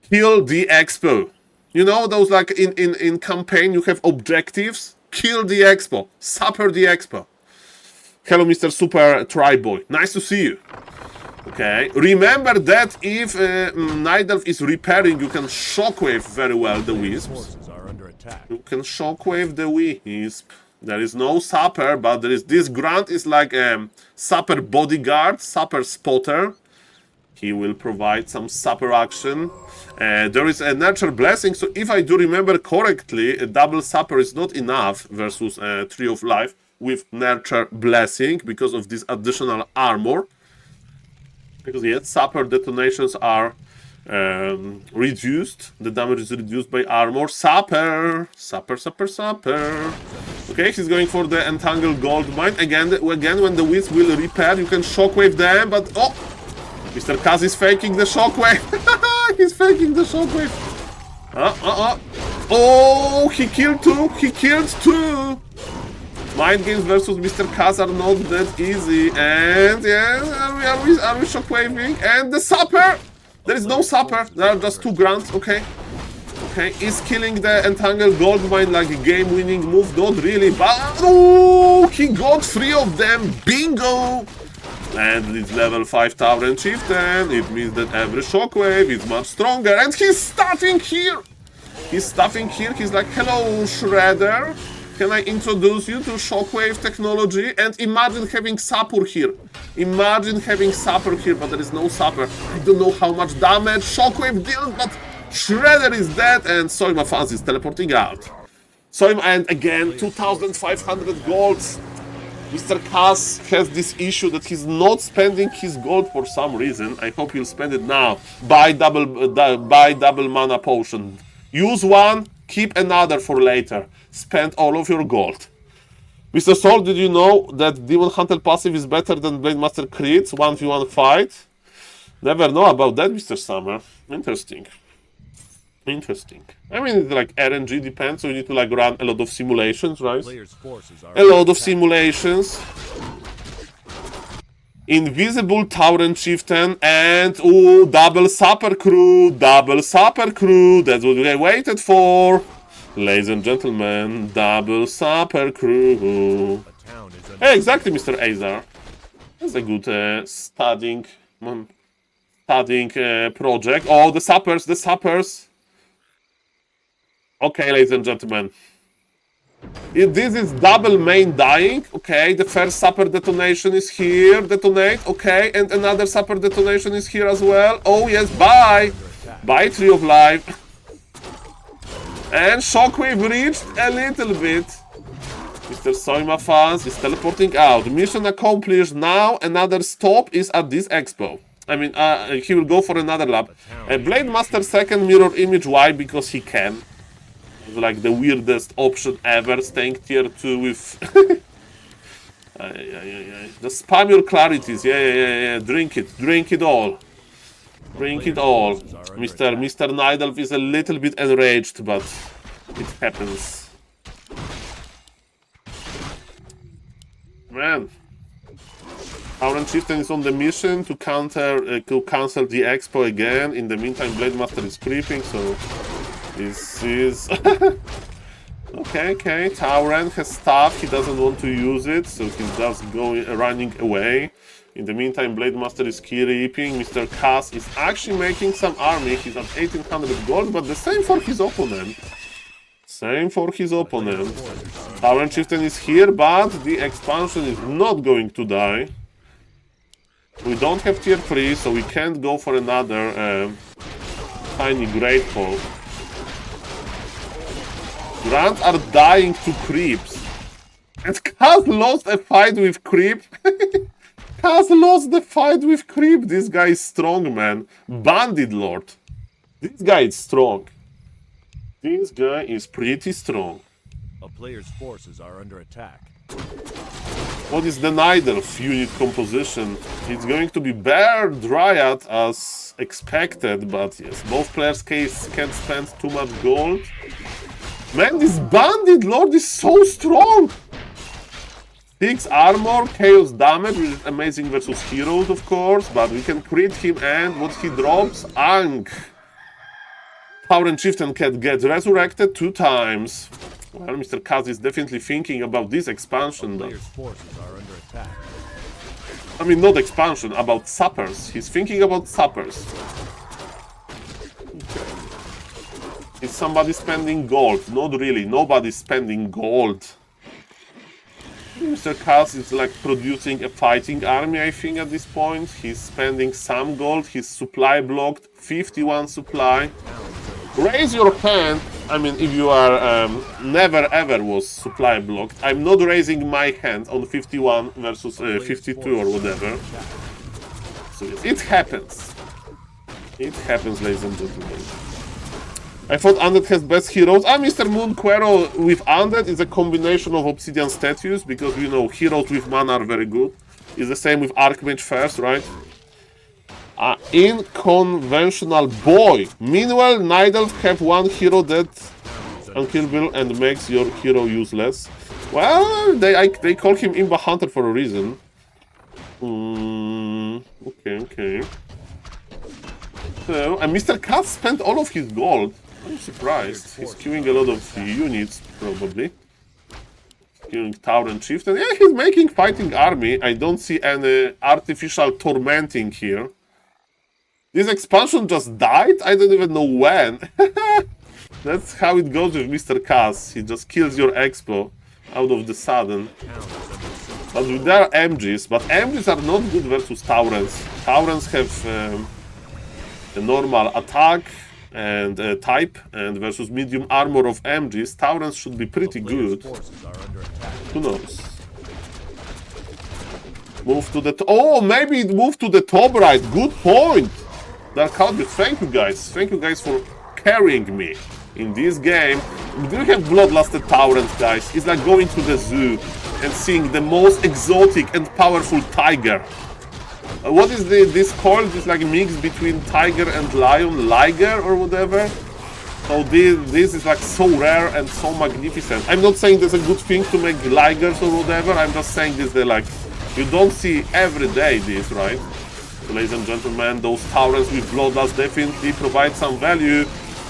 A: Kill the Expo. You know those, like in campaign you have objectives? Kill the Expo. Supper the Expo. Hello, Mr. Super Tri-Boy. Nice to see you. Okay. Remember that if Nidalf is repairing, you can shockwave very well the Wisps. You can shockwave the Wisp. There is no Supper, but there is this Grunt is like a Supper bodyguard, Supper spotter. He will provide some Supper action. There is a Nurture Blessing, so if I do remember correctly, a double Supper is not enough versus Tree of Life with Nurture Blessing because of this additional armor. Because yet Supper detonations are reduced. The damage is reduced by armor. Supper! Supper, Supper, Supper. Okay, he's going for the Entangled Gold Mine. Again, when the Wisp will repair, you can shockwave them, but oh! Mr. Kaz is faking the shockwave. He's faking the shockwave. Oh, he killed two. He killed two. Mind games versus Mr. Kaz are not that easy. And yeah, are we shockwaving? And the Supper! There is no Supper. There are just two grunts. Okay. Okay, is killing the Entangled Gold Mine like a game-winning move? Not really, but oh, he got 3 of them. Bingo! And it's level 5 Tauren Chieftain. It means that every shockwave is much stronger. And he's stuffing here. He's stuffing here. He's like, hello, Shredder. Can I introduce you to shockwave technology? And imagine having Sapper here. Imagine having Sapper here, but there is no Sapper. I don't know how much damage shockwave deals, but Shredder is dead, and SaulApeMan is teleporting out. And again, 2,500 golds. Mr. Kaz has this issue that he's not spending his gold for some reason. I hope he'll spend it now. Buy double mana potion. Use one, keep another for later. Spend all of your gold. Mr. Saul, did you know that Demon Hunter passive is better than Blade Master crits 1v1 fight? Never know about that, Mr. Summer. Interesting. Interesting. I mean, it's like RNG depends, so you need to like run a lot of simulations, right? A lot of simulations. Invisible Tauren Chieftain and ooh, double Supper Crew, double Supper Crew. That's what we waited for, ladies and gentlemen. Double Supper Crew. Hey, exactly, Mr. Azar. That's a good studying project. Oh, the suppers, the suppers. Okay, ladies and gentlemen. This is double main dying. Okay, the first super detonation is here. Detonate. Okay, and another super detonation is here as well. Oh yes, bye. Bye, Tree of Life. And Shockwave reached a little bit. Mr. Soima fans is teleporting out. Mission accomplished. Now another stop is at this expo. I mean, he will go for another lap. Blade Master second mirror image. Why? Because he can. It's like the weirdest option ever. Staying tier 2 with... Just spam your clarities. Yeah. Drink it all. Drink it all. Mr. Nidalf is a little bit enraged, but it happens. Man. Auron Chieftain is on the mission to cancel the expo again. In the meantime, Blade Master is creeping, so this is okay. Tauren has stuff. He doesn't want to use it, so he's just running away. In the meantime, Blade Master is creeping. Mr. Cass is actually making some army. He's at 1800 gold, but the same for his opponent. Auron Chieftain is here, but the expansion is not going to die. We don't have tier 3, so we can't go for another tiny Great Hall. Grants are dying to creeps. And Kaz lost a fight with creep. Kaz lost the fight with creep. This guy is strong, man. Bandit Lord. This guy is strong. This guy is pretty strong.
B: A player's forces are under attack.
A: What is the Nidalf unit composition? It's going to be Bear Dryad as expected, but yes, both players can't spend too much gold. Man, this Bandit Lord is so strong! 6 armor, chaos damage, which is amazing versus heroes, of course, but we can crit him, and what he drops? Ankh. Auron Chieftain can get resurrected 2 times. Well, Mr. Kaz is definitely thinking about this expansion, but...
B: forces are under attack.
A: I mean, not expansion, about suppers. He's thinking about suppers. Okay. Is somebody spending gold? Not really, nobody's spending gold. Mr. Kaz is like producing a fighting army, I think, at this point. He's spending some gold, his supply blocked, 51 supply. Raise your hand. I mean, if you are never ever was supply blocked, I'm not raising my hand on 51 versus 52 or whatever. So yes, it happens. It happens, ladies and gentlemen. I thought Undead has best heroes. Mr. Moon Quero with Undead is a combination of Obsidian statues, because you know heroes with mana are very good. It's the same with Archmage first, right? Unconventional boy. Meanwhile, Nidalf have one hero that unkillable and makes your hero useless. Well, they call him Imba Hunter for a reason. Okay. So, and Mr. Cat spent all of his gold. I'm surprised. He's queuing a lot of units, probably. Queuing Tauren Chieftain. Yeah, he's making fighting army. I don't see any artificial tormenting here. This expansion just died? I don't even know when. That's how it goes with Mr. Cass. He just kills your expo out of the sudden. But there are MGs, but MGs are not good versus Taurens. Taurens have a normal attack and type, and versus medium armor of MGs, Taurens should be pretty good. Who knows? Move to the oh, maybe it moved to the top right. Good point. Dark Outbreak, thank you guys. Thank you guys for carrying me in this game. Do you have bloodlusted Taurens, guys? It's like going to the zoo and seeing the most exotic and powerful tiger. What is this called? It's like a mix between tiger and lion, liger or whatever. So this is like so rare and so magnificent. I'm not saying there's a good thing to make ligers or whatever. I'm just saying this, they're like, you don't see every day this, right? So, ladies and gentlemen, those Taurens with Bloodlust definitely provide some value.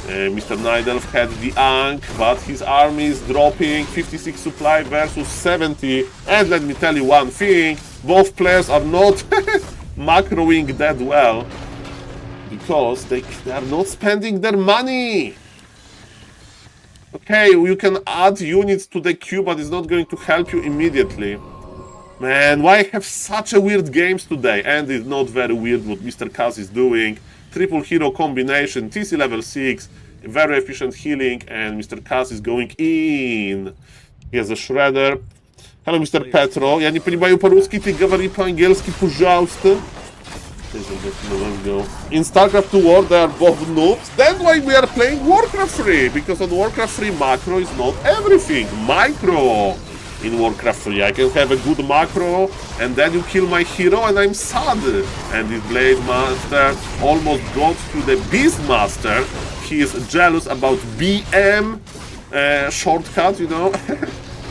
A: Mr. Nidalf had the Ankh, but his army is dropping 56 supply versus 70. And let me tell you one thing, both players are not macroing that well, because they are not spending their money. Okay, you can add units to the queue, but it's not going to help you immediately. Man, why I have such a weird games today? And it's not very weird what Mr. Kaz is doing. Triple hero combination, TC level 6, very efficient healing, and Mr. Kaz is going in. He has a shredder. Hello, Mr. Petro. Я не понимаю по-русски, ты говори по-английски, пожалуйста. Let's go. In StarCraft 2 War, they are both noobs. That's why we are playing Warcraft 3, because on Warcraft 3 macro is not everything. Micro in Warcraft 3. I can have a good macro, and then you kill my hero, and I'm sad. And this Blade Master almost got to the Beastmaster. He is jealous about BM shortcut, you know.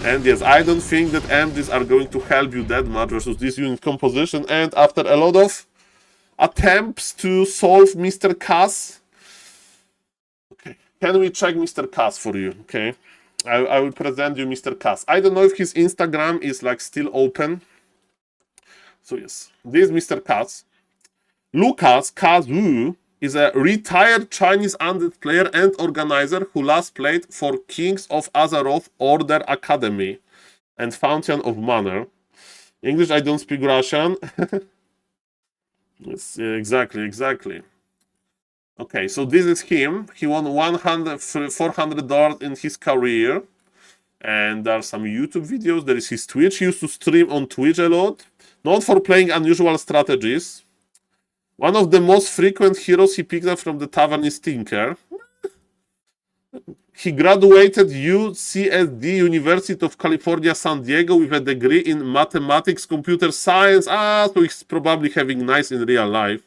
A: And yes, I don't think that MDs are going to help you that much versus this unit composition. And after a lot of attempts to solve Mr. Kaz. Okay, can we check Mr. Kaz for you? Okay, I will present you Mr. Kaz. I don't know if his Instagram is like still open. So yes, this is Mr. Kaz. Lucas Kazu is a retired Chinese undead player and organizer who last played for Kings of Azeroth Order Academy and Fountain of Manor. English, I don't speak Russian. Yes, exactly. Okay, so this is him. He won $400 in his career. And there are some YouTube videos. There is his Twitch. He used to stream on Twitch a lot. Not for playing unusual strategies. One of the most frequent heroes he picked up from the tavern is Tinker. He graduated UCSD, University of California, San Diego, with a degree in mathematics, computer science. So he's probably having nice in real life.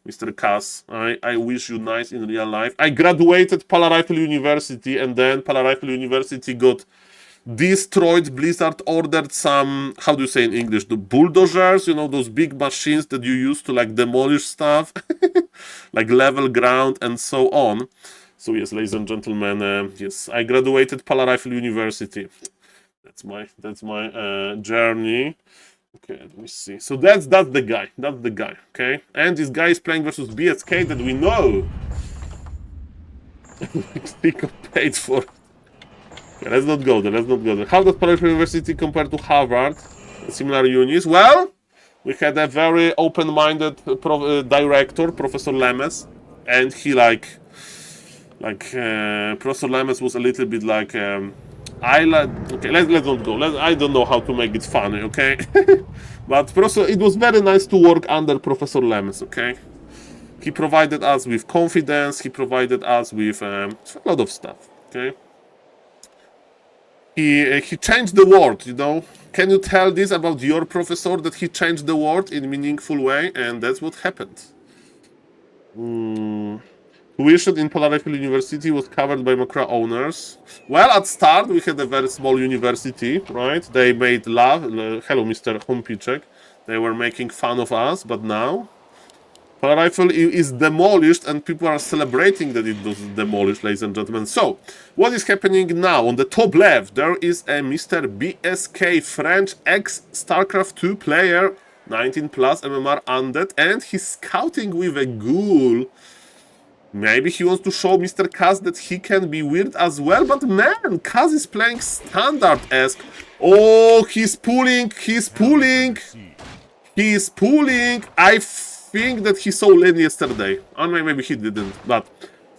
A: Mr. Kaz, I wish you nice in real life. I graduated Pala Rifle University, and then Pala Rifle University got destroyed. Blizzard ordered some, how do you say in English, the bulldozers, you know, those big machines that you use to like demolish stuff, like level ground and so on. So yes, ladies and gentlemen, yes, I graduated Pala Rifle University. That's my journey. Okay, let me see. So that's the guy. That's the guy. Okay, and this guy is playing versus BSK that we know. He got paid for. Okay, let's not go there. Let's not go there. How does Pala Rifle University compare to Harvard? Similar unis. Well, we had a very open-minded director, Professor Lemes, and he Professor Lemes was a little bit like okay, let's not go. I don't know how to make it funny, okay? But it was very nice to work under Professor Lemes, okay? He provided us with confidence. He provided us with a lot of stuff, okay? He changed the world, you know. Can you tell this about your professor, that he changed the world in a meaningful way? And that's what happened. Tuition in Pala Rifle University was covered by Macra owners. Well, at start, we had a very small university, right? They made love. Hello, Mr. Hompichek. They were making fun of us, but now Pala Rifle is demolished, and people are celebrating that it was demolished, ladies and gentlemen. So, what is happening now? On the top left, there is a Mr. BSK, French ex-StarCraft 2 player, 19 plus MMR undead, and he's scouting with a ghoul. Maybe he wants to show Mr. Kaz that he can be weird as well, but man, Kaz is playing standard-esque. Oh, he's pulling. I think that he saw Lane yesterday. Or maybe he didn't, but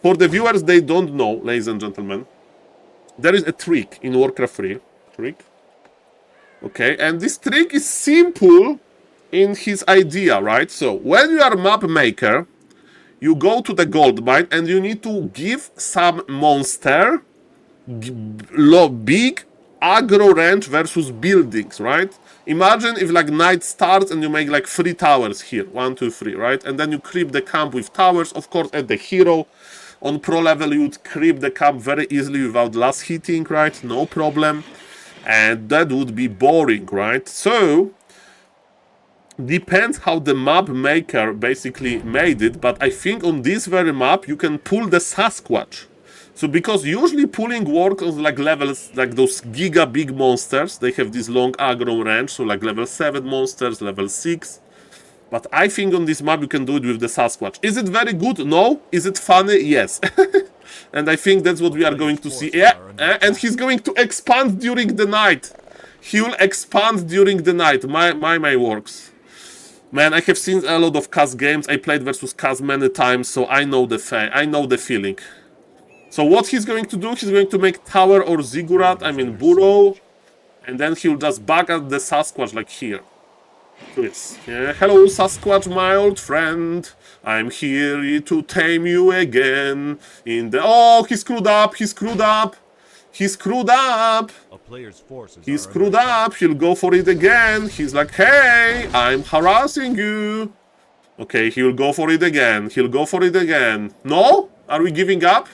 A: for the viewers, they don't know, ladies and gentlemen. There is a trick in Warcraft 3. Okay, and this trick is simple in his idea, right? So, when you are map maker, you go to the gold mine and you need to give some monster big aggro range versus buildings, right? Imagine if like night starts and you make like 3 towers here, 1, 2, 3, right? And then you creep the camp with towers. Of course, at the hero on pro level, you would creep the camp very easily without last hitting, right? No problem. And that would be boring, right? So depends how the map maker basically made it, but I think on this very map you can pull the Sasquatch. So because usually pulling works on like levels, like those giga big monsters, they have this long aggro range, so like level 7 monsters, level 6. But I think on this map you can do it with the Sasquatch. Is it very good? No. Is it funny? Yes. And I think that's what we are going to see. Yeah, and he's going to expand during the night. He will expand during the night. My works. Man, I have seen a lot of Kaz games. I played versus Kaz many times, so I know the feeling. So what he's going to do, he's going to make tower or ziggurat, I mean burrow, and then he'll just back at the Sasquatch like here. Yes. Yeah. Hello Sasquatch, my old friend. I'm here to tame you again. In the he screwed up, he screwed up. He screwed up. He screwed up. He'll go for it again. He's like, hey, I'm harassing you. Okay, he'll go for it again. He'll go for it again. No? Are we giving up?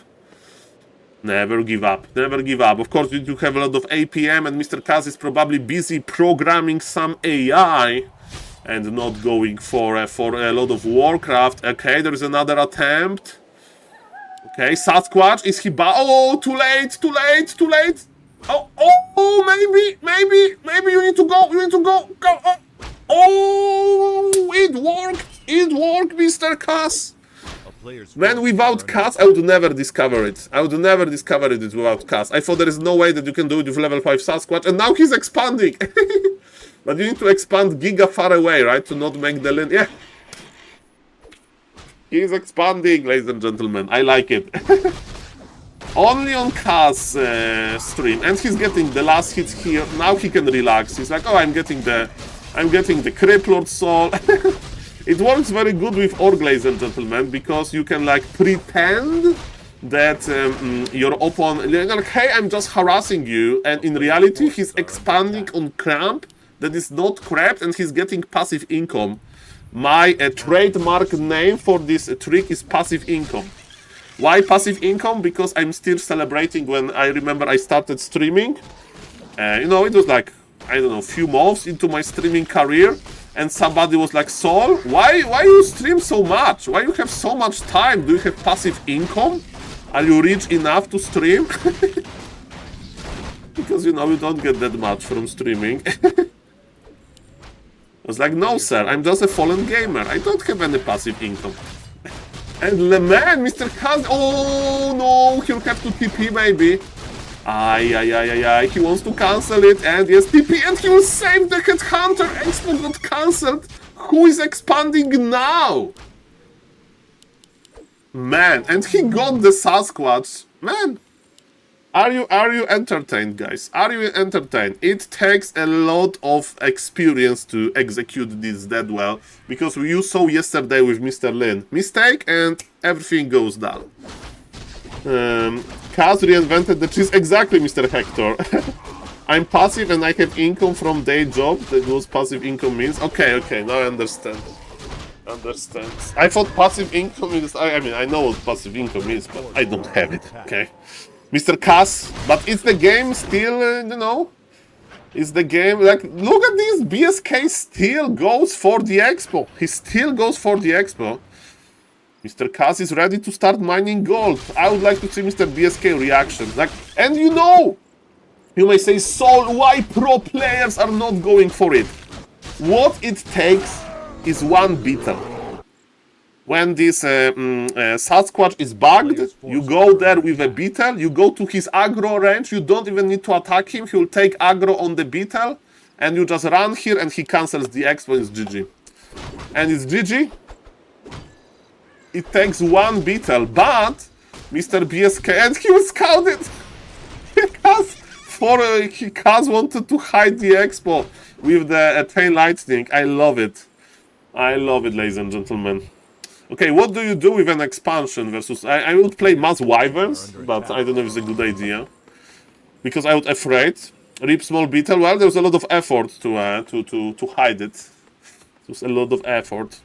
A: Never give up. Never give up. Of course, we do have a lot of APM, and Mr. Kaz is probably busy programming some AI and not going for a lot of Warcraft. Okay, there is another attempt. Okay, Sasquatch, is he oh, too late, too late, too late. Oh, maybe you need to go, go. Oh, it worked, Mr. Kaz. Man, without Kaz, I would never discover it. I would never discover it without Kaz. I thought there is no way that you can do it with level 5 Sasquatch, and now he's expanding. But you need to expand giga far away, right, to not make the lane. Yeah. He's expanding, ladies and gentlemen. I like it. Only on Kaz stream, and he's getting the last hits here. Now he can relax. He's like, oh, I'm getting the Creep Lord Soul. It works very good with Org, ladies and gentlemen, because you can like pretend that your opponent, like, hey, I'm just harassing you, and in reality he's expanding on Cramp that is not crapped, and he's getting passive income. My trademark name for this trick is passive income. Why passive income? Because I'm still celebrating when I remember I started streaming. You know, it was like, I don't know, a few months into my streaming career, and somebody was like, Saul, why you stream so much? Why you have so much time? Do you have passive income? Are you rich enough to stream? Because, you know, you don't get that much from streaming. I was like, no, sir, I'm just a fallen gamer. I don't have any passive income. And the man, Mr. Kaz, oh no, he'll have to TP maybe. Ay, he wants to cancel it, and yes, TP, and he will save the Headhunter. Expo got cancelled. Who is expanding now? Man, and he got the Sasquatch. Man, are you entertained, guys? Are you entertained? It takes a lot of experience to execute this that well, because you saw yesterday with Mr. Lin. Mistake, and everything goes down. Kaz reinvented the cheese. Exactly, Mr. Hector. I'm passive and I have income from day job. That was passive income means. Okay, now I understand. I thought passive income is... I mean, I know what passive income is, but I don't have it, okay? Mr. Kaz, but is the game still, you know... Is the game... Like, look at this! BSK still goes for the expo. He still goes for the expo. Mr. Kaz is ready to start mining gold. I would like to see Mr. BSK reaction. Like, and you know, you may say, Saul, why pro players are not going for it? What it takes is one beetle. When this Sasquatch is bugged, you go there with a beetle, you go to his aggro range, you don't even need to attack him, he will take aggro on the beetle, and you just run here and he cancels the expo, it's GG. And it's GG. It takes one beetle, but Mr. BSK, and he was scouted because Kaz wanted to hide the expo with the Tail Lightning. I love it. I love it, ladies and gentlemen. Okay, what do you do with an expansion versus... I would play Mass Wyverns, but I don't know if it's a good idea. Because I would afraid. Rip small beetle, well, there's a lot of effort to hide it. There's a lot of effort.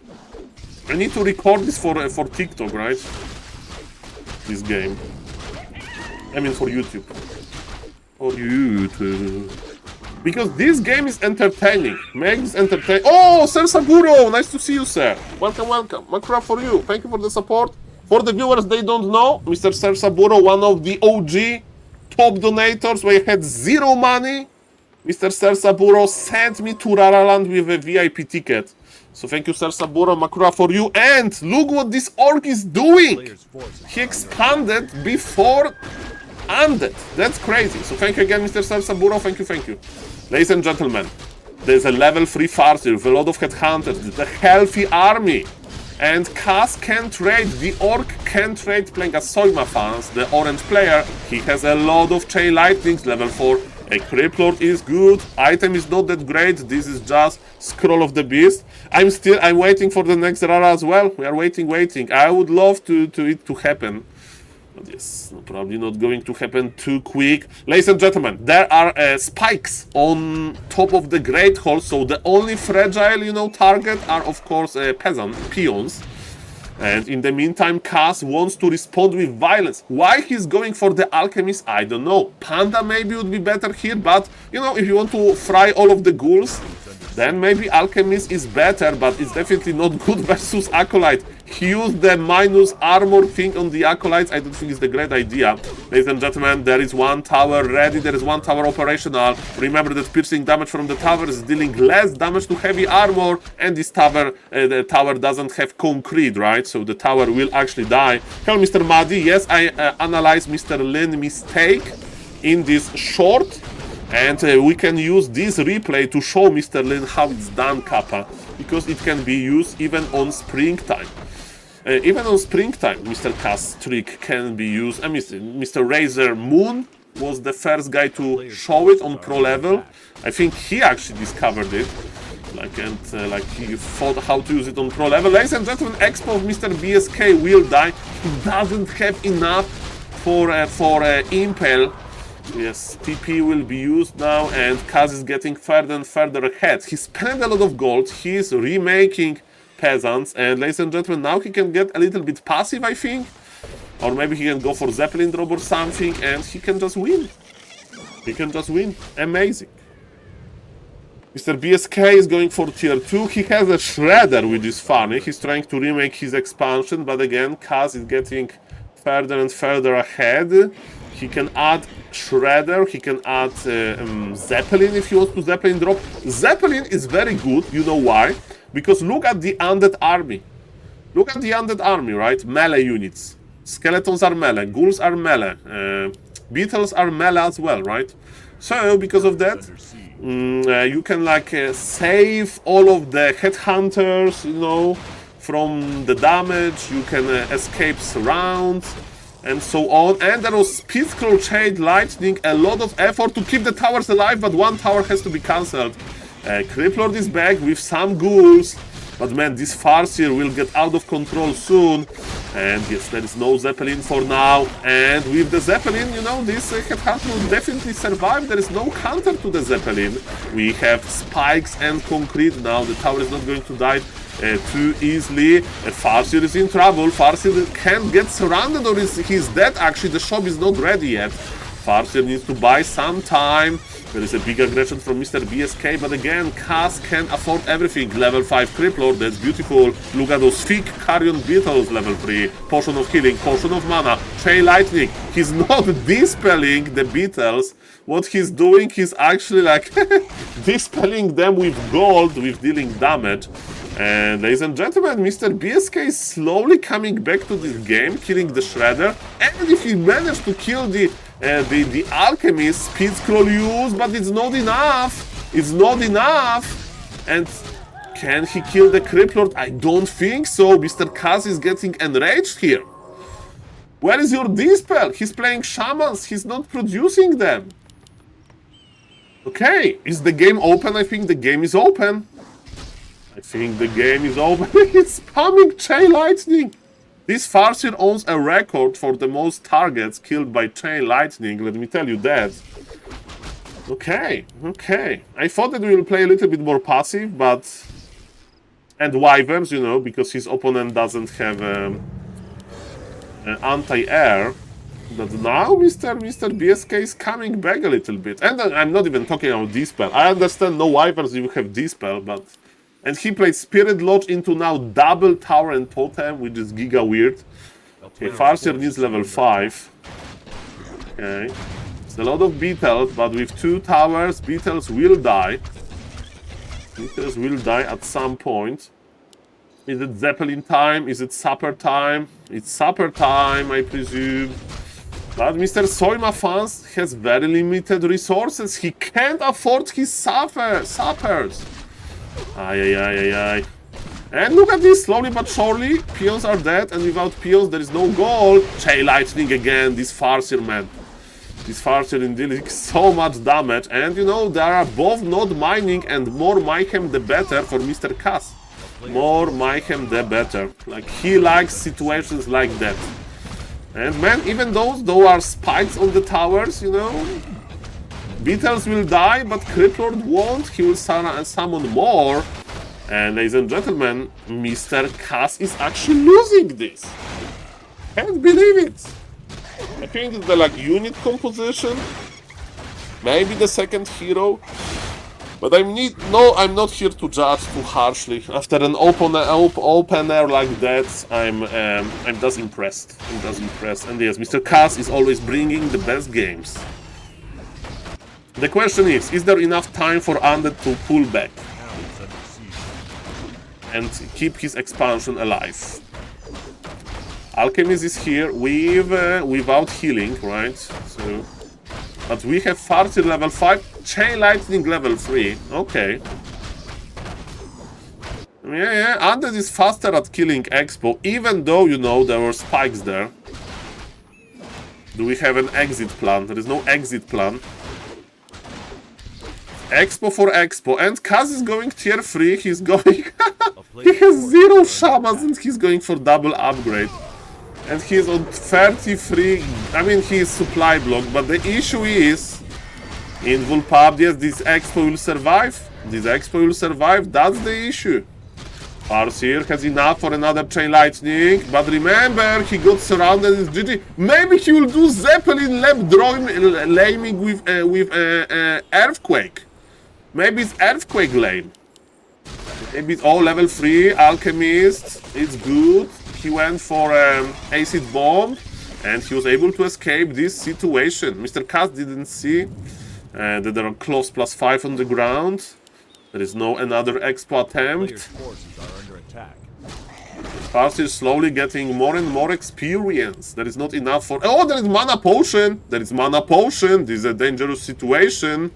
A: I need to record this for TikTok, right? This game. I mean for YouTube. For YouTube. Because this game is entertaining. Makes entertaining. Oh, Sir Saburo! Nice to see you, sir. Welcome. Minecraft for you. Thank you for the support. For the viewers, they don't know, Mr. Sir Saburo, one of the OG top donators, where he had zero money, Mr. Sir Saburo sent me to Raraland with a VIP ticket. So thank you, Sir Saburo, Makura, for you. And look what this orc is doing!
B: Player's forces
A: He expanded before undead. That's crazy. So thank you again, Mr. Sir Saburo. Thank you, thank you. Ladies and gentlemen, there's a level 3 Farseer with a lot of headhunters. It's a healthy army. And Kaz can trade. The orc can trade playing as Soima fans. The orange player, he has a lot of chain lightnings, level 4. A Creep Lord is good. Item is not that great. This is just Scroll of the Beast. I'm waiting for the next Rara as well. We are waiting. I would love it to happen. But yes, probably not going to happen too quick. Ladies and gentlemen, there are spikes on top of the Great Hall. So the only fragile, target are of course peons. And in the meantime, Kaz wants to respond with violence. Why he's going for the Alchemist, I don't know. Panda maybe would be better here, but, if you want to fry all of the ghouls, then maybe Alchemist is better, but it's definitely not good versus Acolyte. He used the minus armor thing on the Acolytes. I don't think it's a great idea. Ladies and gentlemen, there is one tower ready. There is one tower operational. Remember that piercing damage from the tower is dealing less damage to heavy armor. And this tower, the tower doesn't have concrete, right? So the tower will actually die. Hello, Mr. Madi. Yes, I analyzed Mr. Lin's mistake in this short. And we can use this replay to show Mr. Lin how it's done, Kappa. Because it can be used even on springtime. Even on springtime, Mr. Kaz trick can be used. Mr. Razor Moon was the first guy to show it on pro level. I think he actually discovered it. He thought how to use it on pro level. Ladies and gentlemen, Expo of Mr. BSK will die. He doesn't have enough for Impel. Yes, TP will be used now, and Kaz is getting further and further ahead. He spent a lot of gold. He is remaking peasants, and ladies and gentlemen, now he can get a little bit passive, I think. Or maybe he can go for Zeppelin drop or something, and he can just win. He can just win. Amazing. Mr. BSK is going for tier 2. He has a Shredder, which is funny. He's trying to remake his expansion, but again, Kaz is getting further and further ahead. He can add Shredder, he can add Zeppelin if he wants to Zeppelin drop. Zeppelin is very good, you know why? Because look at the undead army. Look at the undead army, right? Melee units. Skeletons are melee, ghouls are melee, beetles are melee as well, right? So, because of that, you can save all of the headhunters, from the damage. You can escape surrounds. And so on, and there was Speed Scroll Chain Lightning, a lot of effort to keep the towers alive, but one tower has to be cancelled. Creep Lord is back with some ghouls, but man, this Farseer will get out of control soon. And yes, there is no Zeppelin for now, and with the Zeppelin, this headhunter will definitely survive. There is no counter to the Zeppelin. We have spikes and concrete now. The tower is not going to die too easily. Farseer is in trouble. Farseer can't get surrounded, or he's dead. Actually, the shop is not ready yet. Farseer needs to buy some time. There is a big aggression from Mr. BSK, but again, Kaz can afford everything. Level 5 Creep Lord, that's beautiful. Look at those thick Carrion Beetles, level 3. Potion of Healing, Potion of Mana, Chain Lightning. He's not dispelling the Beetles. What he's doing, he's actually dispelling them with gold, with dealing damage. And ladies and gentlemen, Mr. BSK is slowly coming back to this game, killing the Shredder. And if he managed to kill the Alchemist, Speed Scroll use, but it's not enough. It's not enough. And can he kill the Creep Lord? I don't think so. Mr. Kaz is getting enraged here. Where is your Dispel? He's playing Shamans. He's not producing them. Okay, is the game open? I think the game is open. I think the game is open. It's spamming Chain Lightning. This Farseer owns a record for the most targets killed by Chain Lightning. Let me tell you that. Okay. I thought that we will play a little bit more passive, but... And Wyverns, because his opponent doesn't have anti-air. But now Mr. BSK is coming back a little bit. And I'm not even talking about Dispel. I understand no Wyverns you have Dispel, but... And he played Spirit Lodge into now double Tower and Totem, which is giga weird. Okay, Farseer needs level 5. Okay. a lot of beetles, but with 2 towers, beetles will die. Beetles will die at some point. Is it Zeppelin time? Is it supper time? It's supper time, I presume. But Mr. Soima Fans has very limited resources. He can't afford his suppers. Ay. And look at this, slowly but surely, peons are dead, and without peons there is no goal. Chain Lightning again, this Farseer, man. This Farseer in dealing so much damage, and you know, they are both not mining, and more mayhem the better for Mr. Cass. More mayhem the better. Like, he likes situations like that. And man, even those are spikes on the towers, you know, beetles will die, but Criplord won't. He will summon more. And ladies and gentlemen, Mr. Cass is actually losing this. Can't believe it. I think it's the like unit composition, maybe the second hero. But I'm not here to judge too harshly. After an opener like that, I'm just impressed. And yes, Mr. Cass is always bringing the best games. The question is there enough time for Undead to pull back and keep his expansion alive? Alchemist is here without healing, right? So, but we have Farseer level 5, Chain Lightning level 3. Okay. Yeah, Undead is faster at killing Expo, even though, you know, there were spikes there. Do we have an exit plan? There is no exit plan. Expo for Expo, and Kaz is going tier 3, he's going... he has 0 shamans and he's going for double upgrade. And he's on 33, I mean, he is supply block, but the issue is, in Vulpab, yes, this Expo will survive. That's the issue. Farseer has enough for another Chain Lightning, but remember, he got surrounded with GG. Maybe he will do Zeppelin laming with Earthquake. Maybe it's Earthquake lame. Maybe it's level 3, Alchemist, it's good. He went for Acid Bomb, and he was able to escape this situation. Mr. Cass didn't see that there are close +5 on the ground. There is no another Expo attempt. Farseer is slowly getting more and more experience. There is not enough for... Oh, there is Mana Potion! This is a dangerous situation.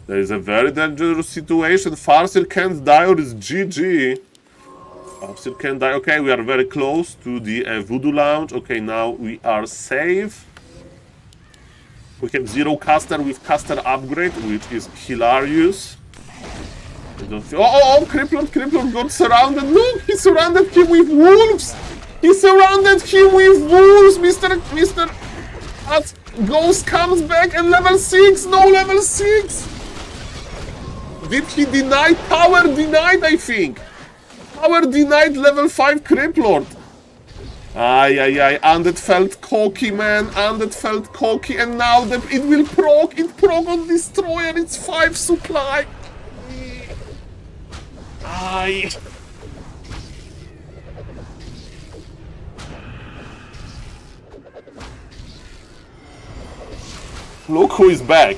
A: There is a very dangerous situation. Farseer can't die or is GG. Farseer can't die. Okay, we are very close to the Voodoo Lounge. Okay, now we are safe. We have 0 caster with caster upgrade, which is hilarious. Oh, Crippler got surrounded. Look, he surrounded him with wolves. Mr. Ghost comes back and level 6. No, level 6. Did he deny? Power denied, I think. Power denied level 5 Criplord. Undead felt cocky, man. Undead felt cocky, and now it will proc. It proc on Destroyer. It's 5 supply. Aye. Look who is back.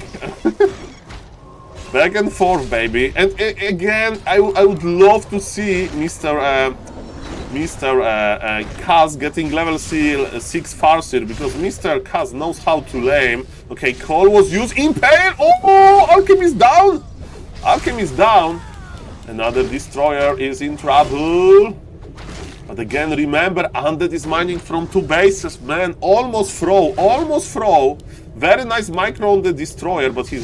A: Back and forth, baby. And again, I would love to see Mr. Kaz getting level 6 Farseer, because Mr. Kaz knows how to lame. Okay, Call was used. Impale! Oh, Alchemist down! Another Destroyer is in trouble. But again, remember, Undead is mining from 2 bases, man. Almost throw. Very nice micro on the Destroyer, but he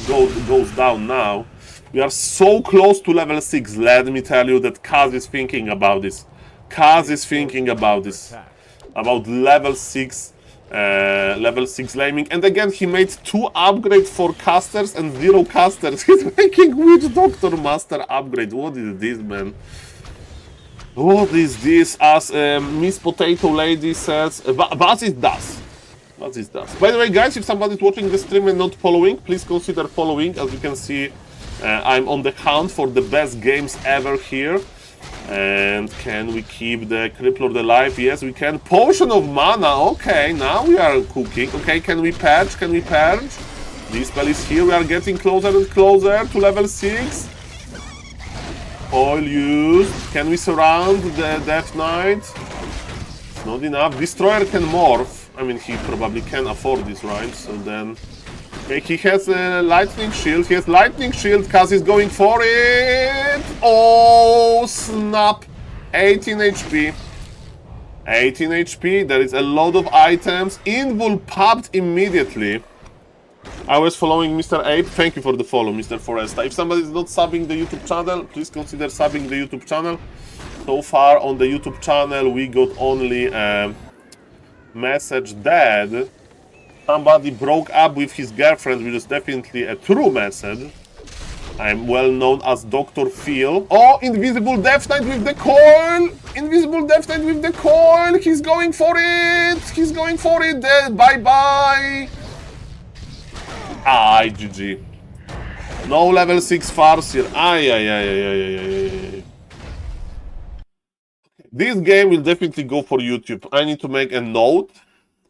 A: goes down now. We are so close to level 6. Let me tell you that Kaz is thinking about this. About level 6 laming. And again, he made 2 upgrades for casters and 0 casters. He's making Witch Doctor Master upgrade. What is this, man? What is this? As Miss Potato Lady says, what is das? By the way, guys, if somebody's watching the stream and not following, please consider following. As you can see, I'm on the hunt for the best games ever here. And can we keep the Criplord alive? Yes, we can. Potion of Mana. Okay, now we are cooking. Okay, can we purge? This spell is here. We are getting closer and closer to level 6. Oil used. Can we surround the Death Knight? It's not enough. Destroyer can morph. I mean, he probably can afford this, right? So then... Okay, he has a lightning shield. He has lightning shield. Kaz is going for it. Oh, snap. 18 HP. 18 HP. There is a lot of items. Invul popped immediately. I was following Mr. Ape. Thank you for the follow, Mr. Foresta. If somebody is not subbing the YouTube channel, please consider subbing the YouTube channel. So far on the YouTube channel, we got only a message that somebody broke up with his girlfriend, which is definitely a true message. I'm well known as Dr. Phil. Oh, Invisible Death Knight with the coil! Invisible Death Knight with the coil! He's going for it! He's going for it! Bye-bye! Ay, GG. No level 6 Farseer. Ay. This game will definitely go for YouTube. I need to make a note.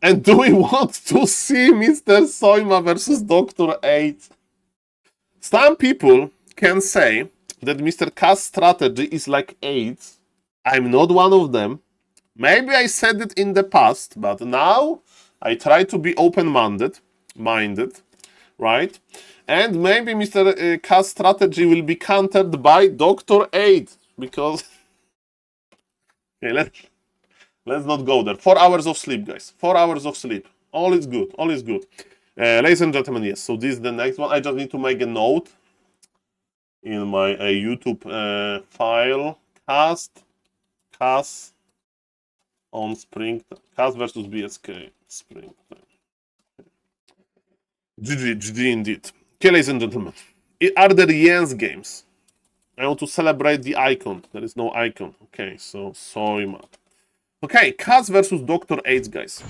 A: And do we want to see Mr. Soima versus Dr. 8? Some people can say that Mr. Kaz's strategy is like 8. I'm not one of them. Maybe I said it in the past, but now I try to be open-minded. Right? And maybe Mr. Kaz's strategy will be countered by Dr. 8. Because... Okay, let's not go there. 4 hours of sleep, guys. 4 hours of sleep. All is good. All is good. Ladies and gentlemen, yes. So this is the next one. I just need to make a note in my YouTube file. Kaz on Springtime. Kaz versus BSK. Springtime. GG indeed. Okay, ladies and gentlemen. Are there Jens games? I want to celebrate the icon. There is no icon. Okay, so Soima. Okay, Kaz versus Dr. AIDS, guys.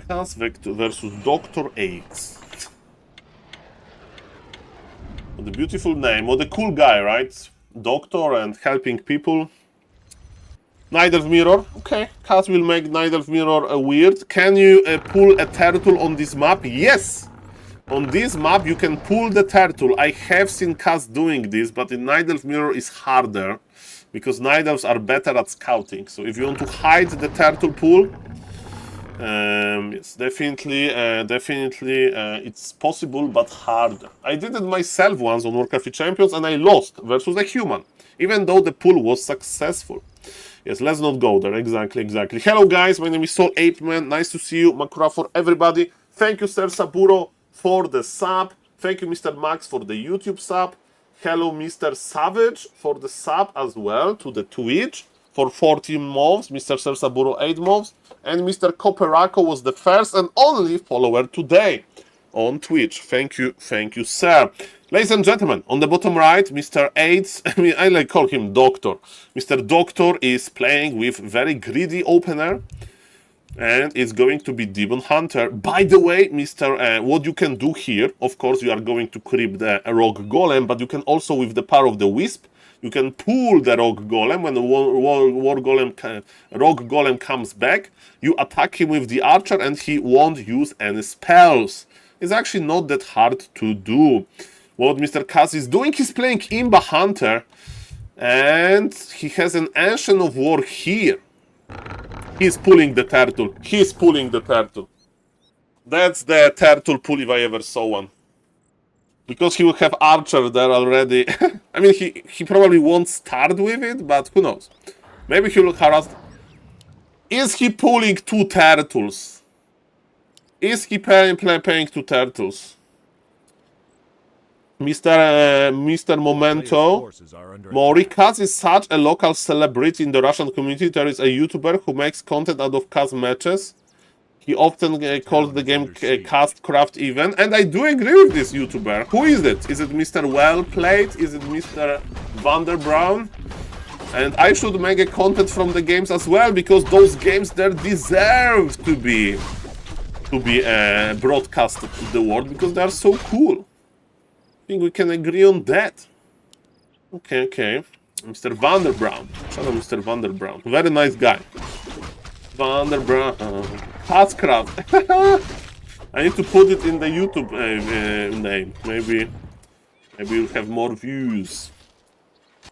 A: Kaz versus Dr. AIDS. What a beautiful name. What a cool guy, right? Doctor and helping people. Neither's Mirror. Okay, Kaz will make Neither's Mirror weird. Can you pull a turtle on this map? Yes! On this map, you can pull the turtle. I have seen Kaz doing this, but in Neither's Mirror is harder. Because Nidals are better at scouting. So if you want to hide the turtle pool, yes, definitely, it's possible, but harder. I did it myself once on Warcraft Champions, and I lost versus a human, even though the pool was successful. Yes, let's not go there. Exactly. Hello, guys. My name is SaulApeMan. Nice to see you. Makura for everybody. Thank you, Sir Saburo, for the sub. Thank you, Mr. Max, for the YouTube sub. Hello, Mr. Savage, for the sub as well to the Twitch for 14 months. Mr. Sersaburo 8 months. And Mr. Coperaco was the first and only follower today on Twitch. Thank you, sir. Ladies and gentlemen, on the bottom right, Mr. 8, I like call him Doctor. Mr. Doctor is playing with very greedy opener. And it's going to be Demon Hunter. By the way, what you can do here, of course, you are going to creep the Rogue Golem, but you can also, with the power of the Wisp, you can pull the Rogue Golem. When the Rogue Golem comes back, you attack him with the Archer, and he won't use any spells. It's actually not that hard to do. What Mr. Kaz is doing, he's playing Imba Hunter, and he has an Ancient of War here. He's pulling the turtle. That's the turtle pull if I ever saw one. Because he will have Archer there already. I mean, he probably won't start with it, but who knows. Maybe he will harass... Is he pulling 2 turtles? Is he paying 2 turtles? Mr. Memento, Kaz is such a local celebrity in the Russian community. There is a YouTuber who makes content out of Kaz matches. He often calls the game Castcraft even, and I do agree with this YouTuber. Who is it? Is it Mr. Wellplayed? Is it Mr. Vanderbrown? And I should make a content from the games as well, because those games there deserve to be broadcasted to the world, because they are so cool. I think we can agree on that. Okay. Mr. Vanderbrown. Shout out Mr. Vanderbrown. Very nice guy. Vanderbrown. Castcraft. I need to put it in the YouTube name. Maybe we'll have more views.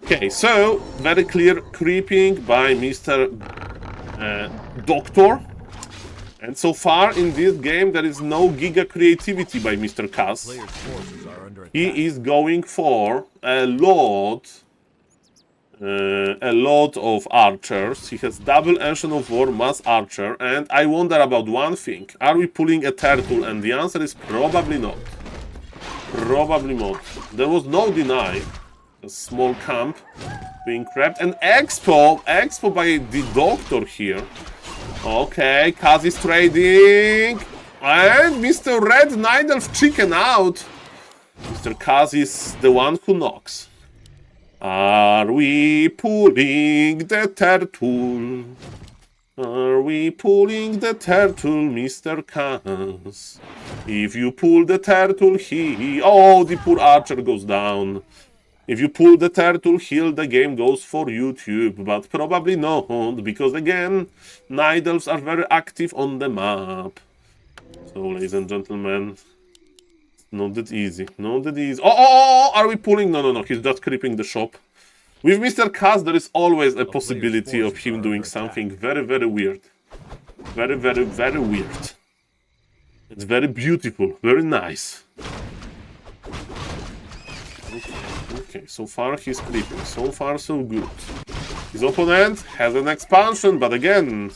A: Okay, so very clear creeping by Mr. Doctor. And so far in this game, there is no giga creativity by Mr. Cass. He is going for a lot of archers. He has double Ancient of War, mass archer, and I wonder about one thing. Are we pulling a turtle? And the answer is probably not. Probably not. There was no deny. A small camp being crept. And Expo by the Doctor here. Okay, Kaz is trading. And Mr. Red Nidelf chicken out. Mr. Kaz is the one who knocks. Are we pulling the turtle? Are we pulling the turtle, Mr. Kaz? If you pull the turtle, oh, the poor archer goes down. If you pull the turtle heel, the game goes for YouTube, but probably not, because again, Night Elves are very active on the map. So, ladies and gentlemen, not that easy, not that easy. Oh, are we pulling? No, he's just creeping the shop. With Mr. Kaz, there is always a possibility of him doing something very, very weird. Very, very, very weird. It's very beautiful, very nice. Okay, so far he's creeping. So far, so good. His opponent has an expansion, but again,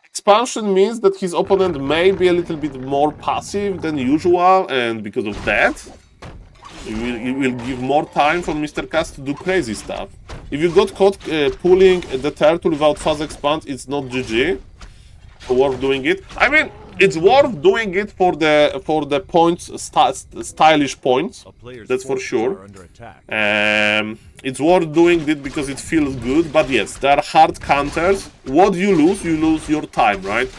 A: expansion means that his opponent may be a little bit more passive than usual, and because of that, it will give more time for Mr. Kaz to do crazy stuff. If you got caught pulling the turtle without fast expand, it's not GG. Worth doing it. I mean, it's worth doing it for the points, stylish points. That's for sure. It's worth doing it because it feels good. But yes, there are hard counters. What you lose your time, right?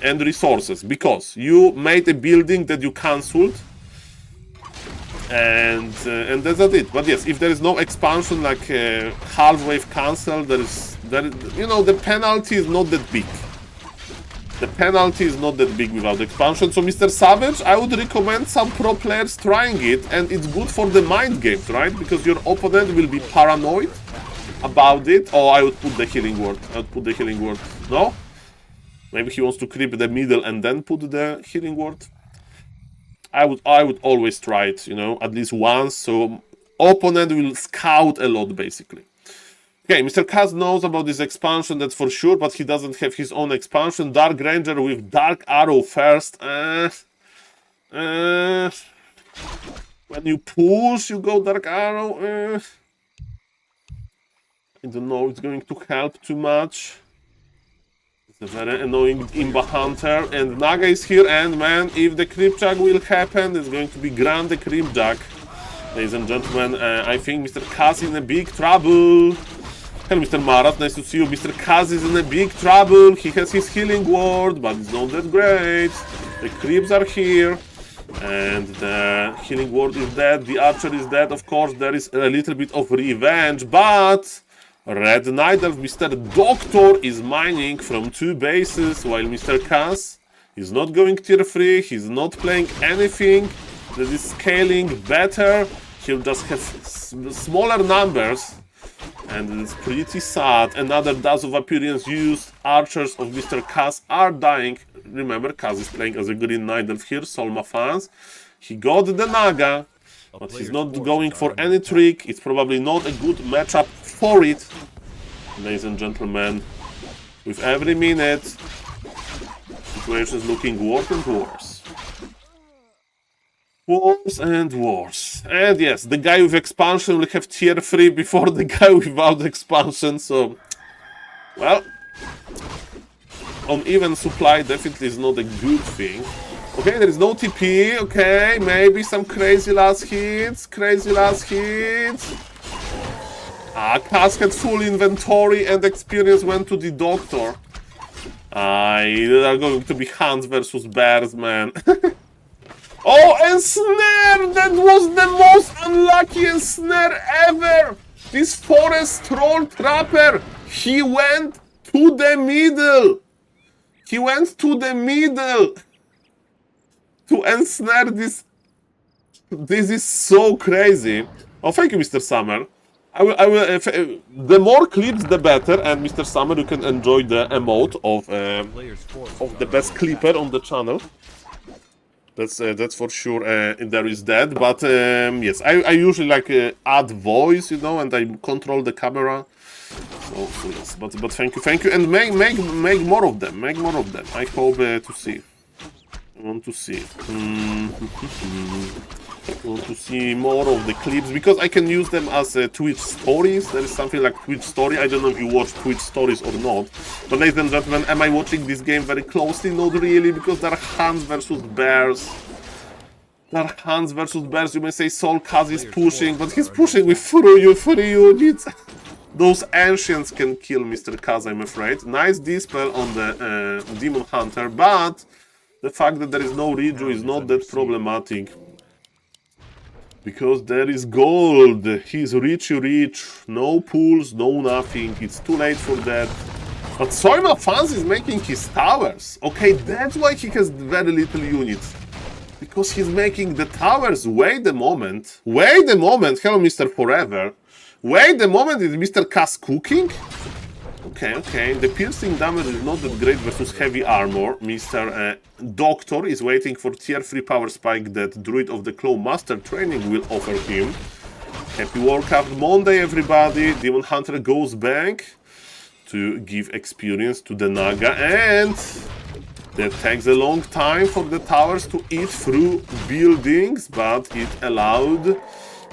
A: And resources, because you made a building that you cancelled, and that's it. But yes, if there is no expansion, like half wave cancel, you know, the penalty is not that big. The penalty is not that big without expansion. So Mr. Savage, I would recommend some pro players trying it, and it's good for the mind games, right? Because your opponent will be paranoid about it. Oh, I would put the healing word. I would put the healing word. No? Maybe he wants to creep the middle and then put the healing word. I would always try it, you know, at least once, so opponent will scout a lot, basically. Okay, Mr. Kaz knows about this expansion, that's for sure, but he doesn't have his own expansion. Dark Ranger with Dark Arrow first. When you push, you go Dark Arrow. I don't know, it's going to help too much. It's a very annoying Imba Hunter, and Naga is here, and man, if the Creepjack will happen, it's going to be Grand the Creepjack. Ladies and gentlemen, I think Mr. Kaz is in a big trouble. Hello, Mr. Marat, nice to see you. Mr. Kaz is in a big trouble. He has his healing ward, but it's not that great. The creeps are here, and the healing ward is dead. The archer is dead. Of course, there is a little bit of revenge, but Red Knight of Mr. Doctor is mining from 2 bases, while Mr. Kaz is not going tier 3. He's not playing anything that is scaling better. He'll just have smaller numbers. And it's pretty sad. Another Dust of Appearance used. Archers of Mr. Kaz are dying. Remember, Kaz is playing as a Green Knight Elf here, Solma fans. He got the Naga, but he's not going for any trick. It's probably not a good matchup for it. Ladies and gentlemen, with every minute, the situation is looking worse and worse. Worse and worse. And yes, the guy with expansion will have tier 3 before the guy without expansion, so... Well... Uneven supply definitely is not a good thing. Okay, there is no TP, okay, maybe some crazy last hits, Kaz had full inventory and experience went to the Doctor. There are going to be Hunts versus Bears, man. Oh, and Snare! That was the most unlucky Snare ever! This Forest Troll Trapper, he went to the middle! to ensnare this. This is so crazy. Oh, thank you, Mr. Summer. The more clips, the better. And Mr. Summer, you can enjoy the emote of the best clipper on the channel. That's for sure. There is that. But yes, I usually like add voice, you know, and I control the camera. So yes, but thank you, and make more of them. Make more of them. I hope to see. I want to see. I want to see more of the clips because I can use them as Twitch stories. There is something like Twitch story. I don't know if you watch Twitch stories or not. But ladies and gentlemen, am I watching this game very closely? Not really, because there are hands versus bears. There are hands versus bears. You may say SaulCast is pushing, but he's pushing with free units. Those ancients can kill Mr. Kaz, I'm afraid. Nice dispel on the Demon Hunter, but the fact that there is no redo is not that problematic. Because there is gold. He's rich, no pools, no nothing. It's too late for that. But SaulApeMan is making his towers. Okay, that's why he has very little units. Because he's making the towers. Wait a moment. Hello, Mr. Forever. Wait a moment, is Mr. Cass cooking? Okay. The piercing damage is not that great versus heavy armor. Mr. Doctor is waiting for tier 3 power spike that Druid of the Claw Master Training will offer him. Happy Warcraft Monday, everybody. Demon Hunter goes back to give experience to the Naga, and that takes a long time for the towers to eat through buildings, but it allowed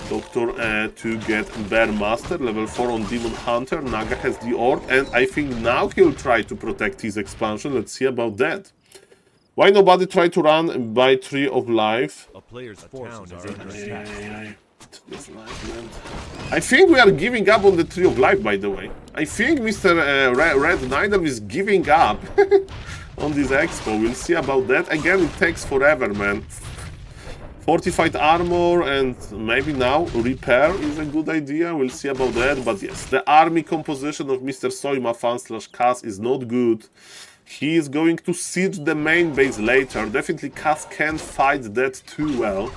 A: Doctor to get Bear Master, level 4 on Demon Hunter. Naga has the Orc, and I think now he'll try to protect his expansion. Let's see about that. Why nobody try to run by Tree of Life?
B: A player's forces are under attack.
A: I think we are giving up on the Tree of Life, by the way. I think Mr. Red Knight is giving up on this expo. We'll see about that. Again, it takes forever, man. Fortified armor and maybe now repair is a good idea. We'll see about that. But yes, the army composition of Mr. SaulApeMan/Cass is not good. He is going to siege the main base later. Definitely Cass can't fight that too well.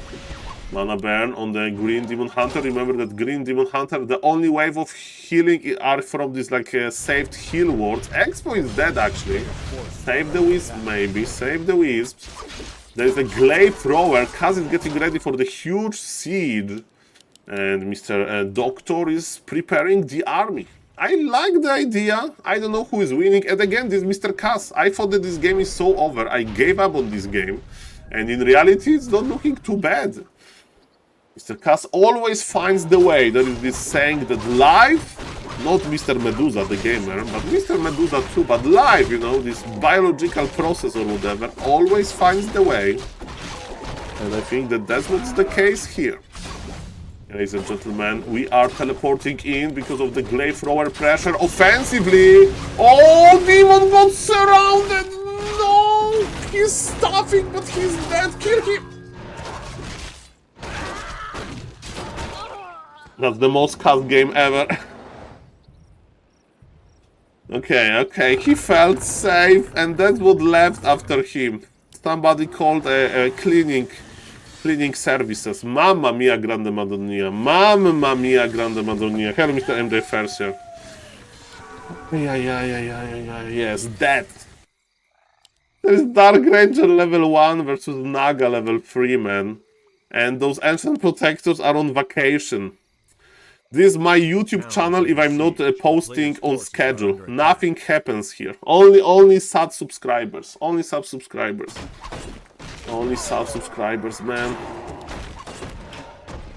A: Mana burn on the Green Demon Hunter. Remember that Green Demon Hunter, the only wave of healing are from this like saved heal wards. Expo is dead actually. Save the Wisp maybe. Save the Wisps. There is a Glaive Thrower. Kaz is getting ready for the huge siege. And Mr. Doctor is preparing the army. I like the idea. I don't know who is winning. And again, this Mr. Kaz. I thought that this game is so over. I gave up on this game. And in reality, it's not looking too bad. Mr. Kaz always finds the way. There is this saying that life, not Mr. Medusa, the gamer, but Mr. Medusa too, but life, you know, this biological process or whatever, always finds the way. And I think that that's what's the case here. Ladies and gentlemen, we are teleporting in because of the Glaive Thrower pressure offensively. Oh, Demon got surrounded! No! He's stuffing, but he's dead. Kill him! That's the most cast game ever. Okay, he felt safe, and that's what left after him. Somebody called cleaning services. Mamma mia, grande Madonna. Mamma mia, grande Madonna. Hello, Mr. MJ Fersier. Yes, that. There is Dark Ranger level 1 versus Naga level 3, man. And those Ancient Protectors are on vacation. This is my YouTube channel if I'm not posting on schedule. Nothing happens here. Only sub subscribers. Only sub subscribers. Only sub subscribers, man.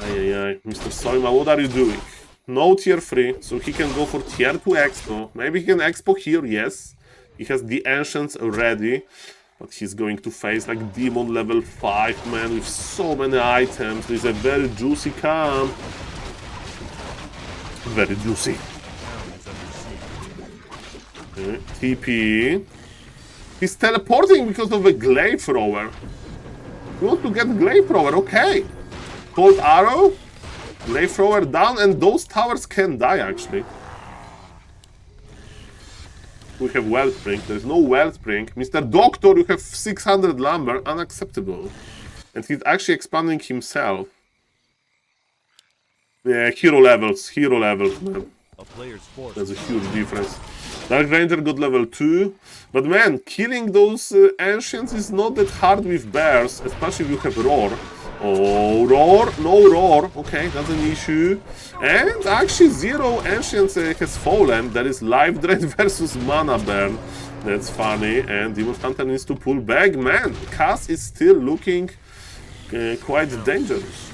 A: Mr. SaulApeMan, what are you doing? No tier 3, so he can go for tier 2 expo. Maybe he can expo here, yes. He has the Ancients ready. But he's going to face like Demon level 5, man, with so many items. There's a very juicy camp. Very juicy. TP. He's teleporting because of a Glaive Thrower. You want to get Glaive Thrower, okay. Cold Arrow, Glaive Thrower down, and those towers can die actually. We have Wellspring. There's no Wellspring. Mr. Doctor, you have 600 lumber. Unacceptable. And he's actually expanding himself. Yeah, hero levels, man. That's a huge difference. Dark Ranger got level 2. But man, killing those ancients is not that hard with bears, especially if you have Roar. Oh, Roar, no Roar. Okay, that's an issue. And actually, 0 ancients has fallen. There is Life Drain versus Mana Burn. That's funny. And Demon Hunter needs to pull back. Man, Cass is still looking quite dangerous.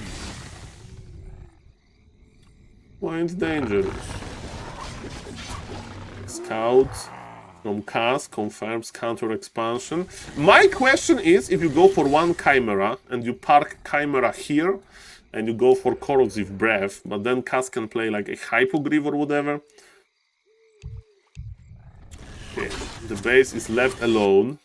A: Quite dangerous. Scout from Cass confirms counter expansion. My question is, if you go for one Chimera and you park Chimera here and you go for Corrosive Breath, but then Cass can play like a Hypogriff or whatever. Okay, the base is left alone.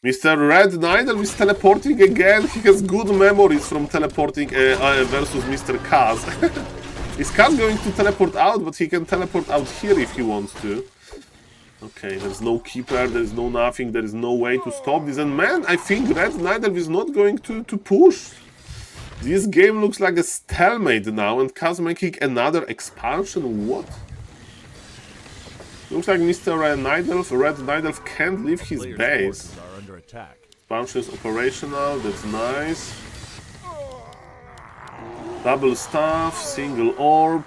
A: Mr. Red Nidal is teleporting again. He has good memories from teleporting versus Mr. Cass. Is Cass going to teleport out? But he can teleport out here if he wants to. Okay, there's no keeper, there's no nothing, there is no way to stop this. And man, I think Red Nidal is not going to push. This game looks like a stalemate now, and Cass making another expansion? What? Looks like Mr. Red Nidal can't leave his base. Expansion is operational, that's nice. Double staff, single orb.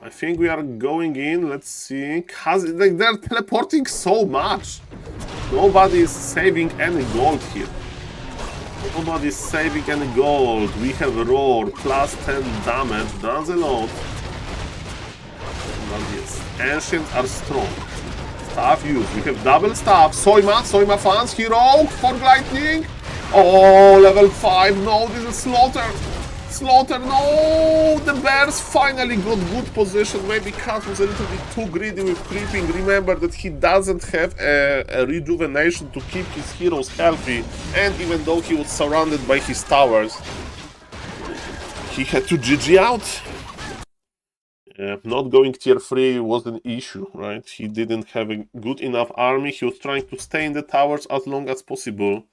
A: I think we are going in, let's see. Like, they're teleporting so much. Nobody is saving any gold here. Nobody is saving any gold. We have Roar, plus 10 damage, does a lot. But yes, Ancients are strong. Staff use, we have double staff. Soima fans, hero, Fog Lightning. Oh, level 5, no, this is Slaughter. Slaughter, no! The bears finally got good position. Maybe Cass was a little bit too greedy with creeping. Remember that he doesn't have a rejuvenation to keep his heroes healthy. And even though he was surrounded by his towers, he had to GG out. Not going tier 3 was an issue, right? He didn't have a good enough army. He was trying to stay in the towers as long as possible.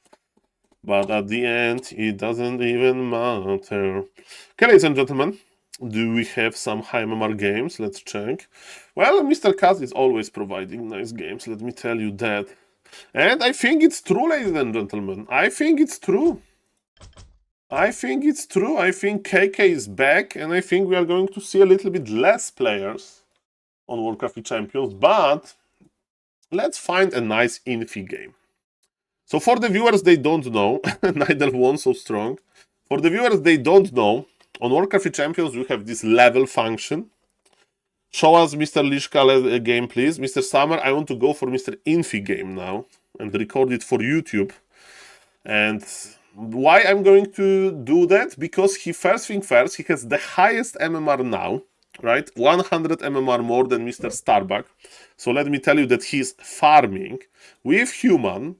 A: But at the end, it doesn't even matter. Okay, ladies and gentlemen, do we have some high MMR games? Let's check. Well, Mr. Cass is always providing nice games, let me tell you that. And I think it's true, ladies and gentlemen. I think it's true. I think it's true. I think KK is back, and I think we are going to see a little bit less players on Warcraft Champions. But let's find a nice Infi game. So for the viewers, they don't know, Nidal won so strong. For the viewers, they don't know, on Warcraft Champions, we have this level function. Show us Mr. Lishka game, please. Mr. Summer, I want to go for Mr. Infi game now and record it for YouTube. And why I'm going to do that? Because first thing first, he has the highest MMR now, right? 100 MMR more than Mr. Starbuck. So let me tell you that he's farming with human.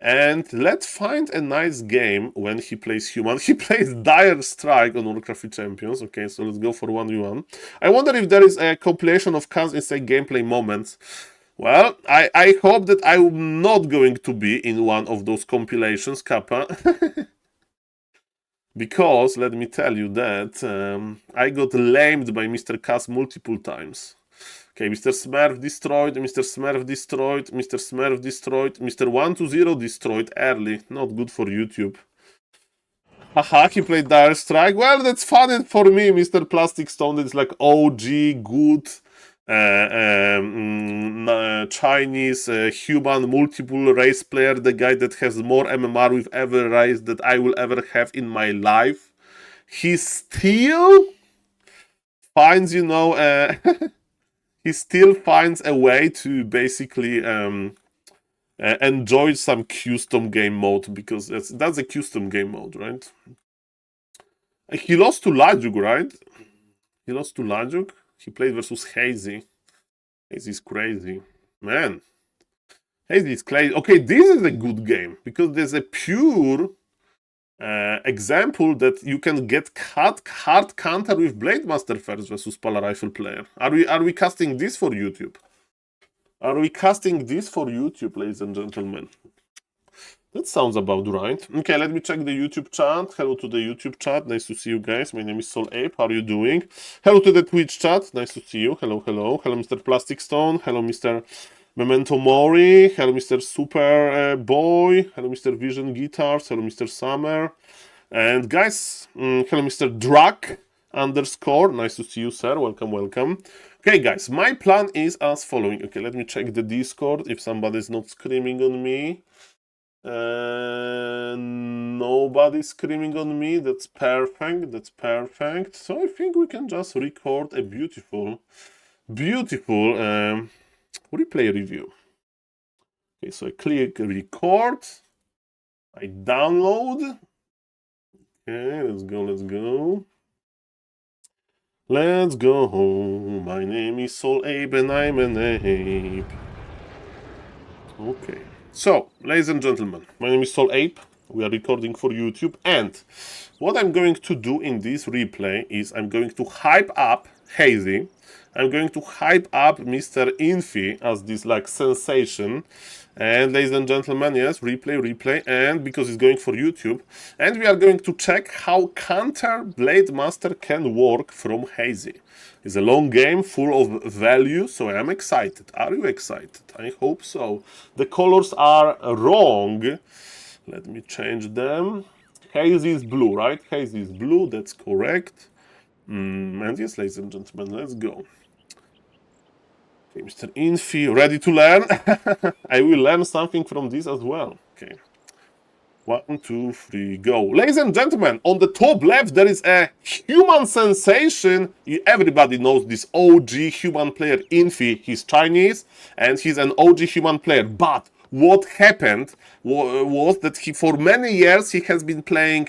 A: And let's find a nice game when he plays human. He plays Dire Strike on Warcraft Champions. Okay, so let's go for 1v1. I wonder if there is a compilation of Cass insane gameplay moments. Well, I hope that I'm not going to be in one of those compilations, Kappa. Because, let me tell you that I got lamed by Mr. Cass multiple times. Okay, Mr. Smurf destroyed, Mr. Smurf destroyed, Mr. Smurf destroyed, Mr. 120 destroyed early. Not good for YouTube. Haha, he played Dire Strike. Well, that's fun for me, Mr. Plastic Stone. It's like OG, good, Chinese, human, multiple race player. The guy that has more MMR with every race that I will ever have in my life. He still finds, you know... He still finds a way to basically enjoy some custom game mode, because that's a custom game mode, right? He lost to Lajuk, right? He lost to Lajuk. He played versus Hazy. Hazy's crazy. Man. Hazy's crazy. Okay, this is a good game, because there's a pure example that you can get hard counter with Blade Master first versus Polar Rifle player. Are we casting this for YouTube? Are we casting this for YouTube, ladies and gentlemen? That sounds about right. Okay, let me check the YouTube chat. Hello to the YouTube chat. Nice to see you guys. My name is SaulApe. How are you doing? Hello to the Twitch chat. Nice to see you. Hello, hello. Hello, Mr. Plastic Stone. Hello, Mr. Memento Mori. Hello, Mr. Super Boy. Hello, Mr. Vision Guitars. Hello, Mr. Summer. And guys, hello, Mr. Drak _ Nice to see you, sir. Welcome, welcome. Okay, guys, my plan is as following. Okay, let me check the Discord if somebody's not screaming on me. Nobody's screaming on me. That's perfect. That's perfect. So I think we can just record a beautiful replay review. Okay, so I click record. I download. Okay, let's go. Let's go. My name is SaulApe and I'm an ape. Okay. So, ladies and gentlemen, my name is SaulApe. We are recording for YouTube, and what I'm going to do in this replay is I'm going to hype up Hazy. I'm going to hype up Mr. Infi as this like sensation. And ladies and gentlemen, yes, replay, and because it's going for YouTube, and we are going to check how Counter Blade Master can work from Hazy. It's a long game full of value, so I am excited. Are you excited? I hope so. The colors are wrong. Let me change them. Hazy is blue, right? Hazy is blue, that's correct. And yes, ladies and gentlemen, let's go. Okay, Mr. Infi, ready to learn? I will learn something from this as well. Okay. 1, 2, 3, go. Ladies and gentlemen, on the top left there is a human sensation. Everybody knows this OG human player Infi. He's Chinese and he's an OG human player. But what happened was that for many years he had been playing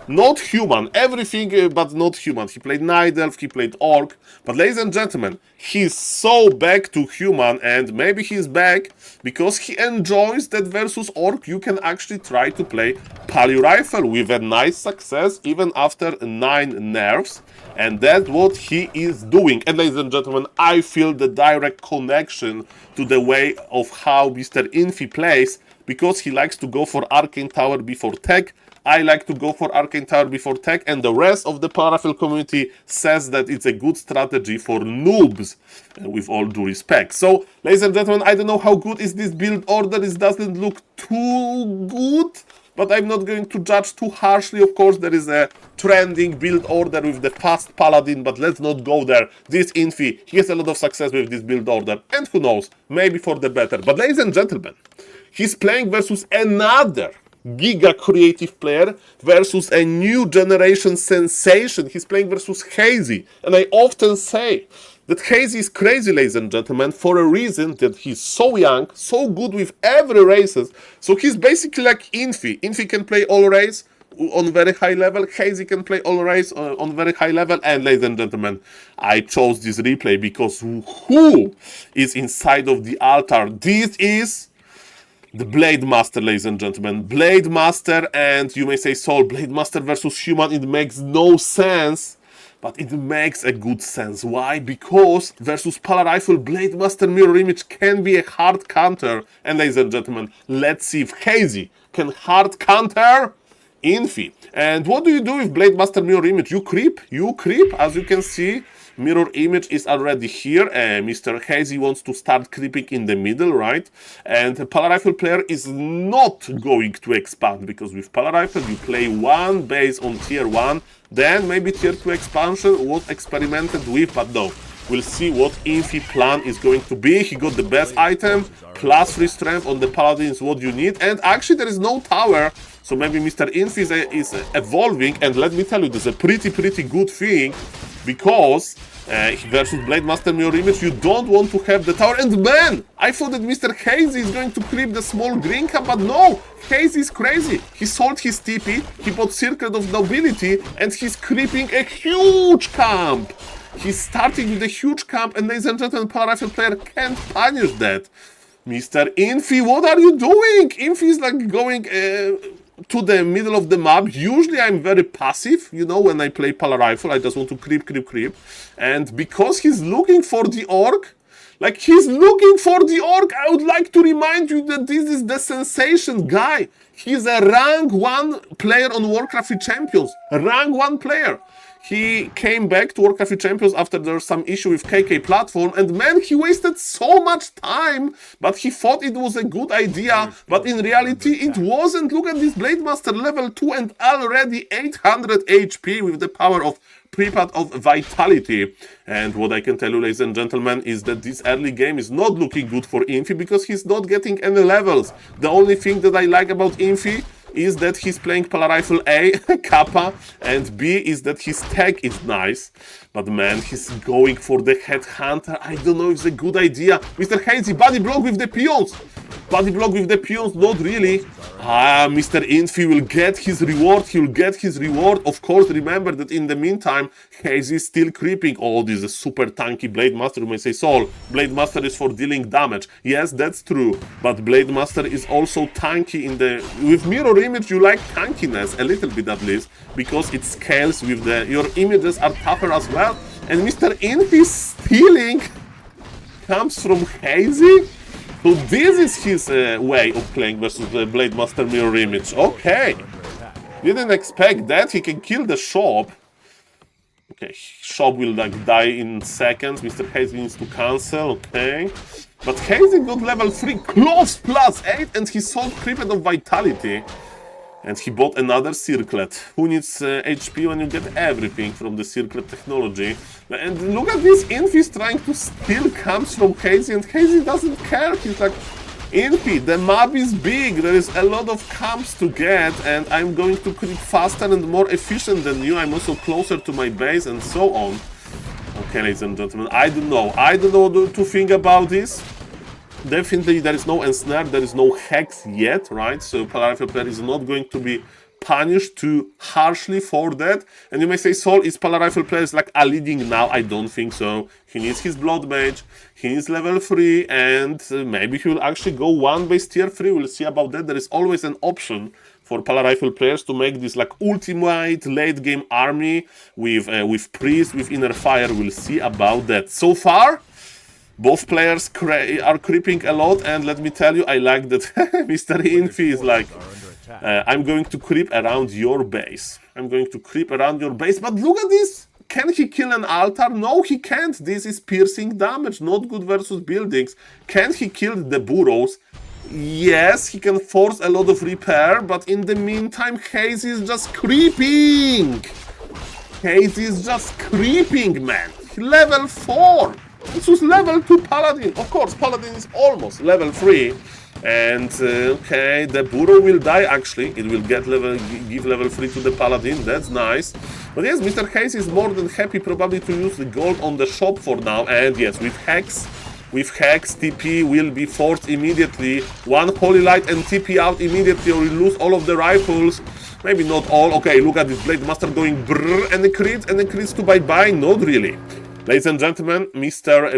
A: not human, everything but not human. He played Night Elf, he played Orc, but ladies and gentlemen, he's so back to human, and maybe he's back because he enjoys that versus Orc you can actually try to play Poly Rifle with a nice success even after 9 nerfs. And that's what he is doing. And ladies and gentlemen, I feel the direct connection to the way of how Mr. Infi plays, because he likes to go for Arcane Tower before tech. I like to go for Arcane Tower before tech, and the rest of the Powerful community says that it's a good strategy for noobs, with all due respect. So, ladies and gentlemen, I don't know how good is this build order. It doesn't look too good, but I'm not going to judge too harshly. Of course, there is a trending build order with the fast Paladin, but let's not go there. This Infi, he has a lot of success with this build order, and who knows, maybe for the better. But ladies and gentlemen, he's playing versus another Giga creative player, versus a new generation sensation. He's playing versus Hazy, and I often say that Hazy is crazy, ladies and gentlemen, for a reason that he's so young, so good with every races. So he's basically like Infi. Infi can play all race on very high level. Hazy can play all race on very high level. And ladies and gentlemen, I chose this replay because who is inside of the altar? This is the Blade Master, ladies and gentlemen. Blade Master, and you may say, Saul, Blade Master versus human, it makes no sense. But it makes a good sense. Why? Because versus Polar Rifle, Blade Master Mirror Image can be a hard counter. And ladies and gentlemen, let's see if Hazy can hard counter Infi. And what do you do with Blade Master Mirror Image? You creep. As you can see, Mirror Image is already here. Mr. Hazy wants to start creeping in the middle, right? And the Polar Rifle player is not going to expand, because with Polar Rifle you play one base on tier 1, then maybe tier 2 expansion was experimented with, but no. We'll see what Infi plan is going to be. He got the best item, plus 3 strength on the Paladin is what you need, and actually there is no tower, so maybe Mr. Infi is evolving, and let me tell you, this is a pretty good thing, because versus Blade Master Mirror Image, you don't want to have the tower. And man, I thought that Mr. Hazy is going to creep the small green camp, but no, Hazy is crazy. He sold his TP, he bought Circle of Nobility, and he's creeping a huge camp. He's starting with a huge camp, and ladies and gentlemen, Polar Rifle player can't punish that. Mr. Infi, what are you doing? Infi is like going to the middle of the map. Usually I'm very passive, you know, when I play Polar Rifle. I just want to creep. And because he's looking for the Orc, Like, he's looking for the orc. I would like to remind you that this is the sensation guy. He's a rank 1 player on Warcraft Champions. Rank 1 player. He came back to Warcraft Champions after there was some issue with KK platform, and man, he wasted so much time, but he thought it was a good idea, but in reality it wasn't. Look at this Blade Master level 2 and already 800 HP with the power of Prepad of Vitality. And what I can tell you, ladies and gentlemen, is that this early game is not looking good for Infi because he's not getting any levels. The only thing that I like about Infi is that he's playing Pala Rifle A, Kappa, and B is that his tech is nice. But man, he's going for the Headhunter. I don't know if it's a good idea. Mr. Hazy, body block with the peons. Body block with the peons, not really. Mr. Infi will get his reward. He will get his reward. Of course, remember that in the meantime, Hazy is still creeping. Oh, this is a super tanky Blade Master. You may say, Saul, Blade Master is for dealing damage. Yes, that's true. But Blade Master is also tanky in the... With mirror image, you like tankiness, a little bit at least, because it scales with the... Your images are tougher as well. And Mr. Infi stealing comes from Hazy. So this is his way of playing versus the Blade Master mirror image. Okay. Didn't expect that. He can kill the shop. Okay, shop will like die in seconds. Mr. Hazy needs to cancel. Okay. But Hazy got level 3 close +8 and he sold Prepad of Vitality. And he bought another circlet. Who needs HP when you get everything from the circlet technology? And look at this, Infi trying to steal camps from Hazy, and Hazy doesn't care. He's like, Infi, the map is big, there is a lot of camps to get, and I'm going to creep faster and more efficient than you. I'm also closer to my base, and so on. Okay, ladies and gentlemen, I don't know what to think about this. Definitely there is no ensnare, there is no hex yet, right? So Pala Rifle player is not going to be punished too harshly for that. And you may say, Saul, is Pala Rifle player like a leading now? I don't think so. He needs his Blood Mage, he needs level 3, and maybe he will actually go 1 base tier 3. We'll see about that. There is always an option for Pala Rifle players to make this like ultimate late game army with Priest, with Inner Fire. We'll see about that. So far, both players are creeping a lot, and let me tell you, I like that Mr. Infi is like, I'm going to creep around your base. I'm going to creep around your base, but look at this! Can he kill an altar? No, he can't. This is piercing damage, not good versus buildings. Can he kill the burrows? Yes, he can force a lot of repair, but in the meantime, Hazy is just creeping! Hazy is just creeping, man! Level 4! This was level 2 Paladin. Of course, Paladin is almost level 3. And, okay, the Burrow will die, actually. It will give level 3 to the Paladin. That's nice. But yes, Mr. Hazy is more than happy probably to use the gold on the shop for now. And yes, with Hex, TP will be forced immediately. 1 Holy Light and TP out immediately, or you lose all of the rifles. Maybe not all. Okay, look at this Blade Master going brrr, and the crits to bye-bye. Not really. Ladies and gentlemen, Mr.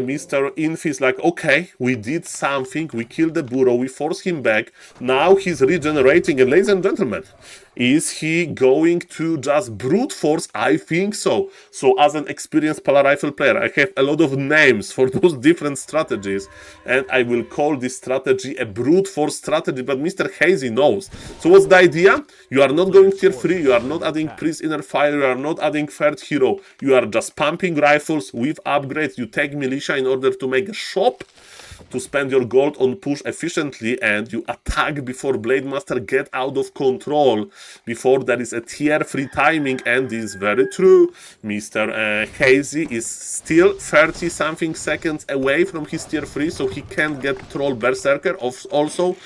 A: Infi is like, okay, we did something, we killed the Burrow, we forced him back, now he's regenerating, and ladies and gentlemen, is he going to just brute force? I think so. So as an experienced Pala Rifle player, I have a lot of names for those different strategies, and I will call this strategy a brute force strategy, but Mr. Hazy knows. So what's the idea? You are not going tier 3, you are not adding Priest Inner Fire, you are not adding third hero, you are just pumping rifles with upgrades, you take militia in order to make a shop, to spend your gold on push efficiently, and you attack before Blade Master get out of control, before there is a tier 3 timing. And this is very true. Mr. Hazy is still 30 something seconds away from his tier 3, so he can't get Troll Berserker. Also,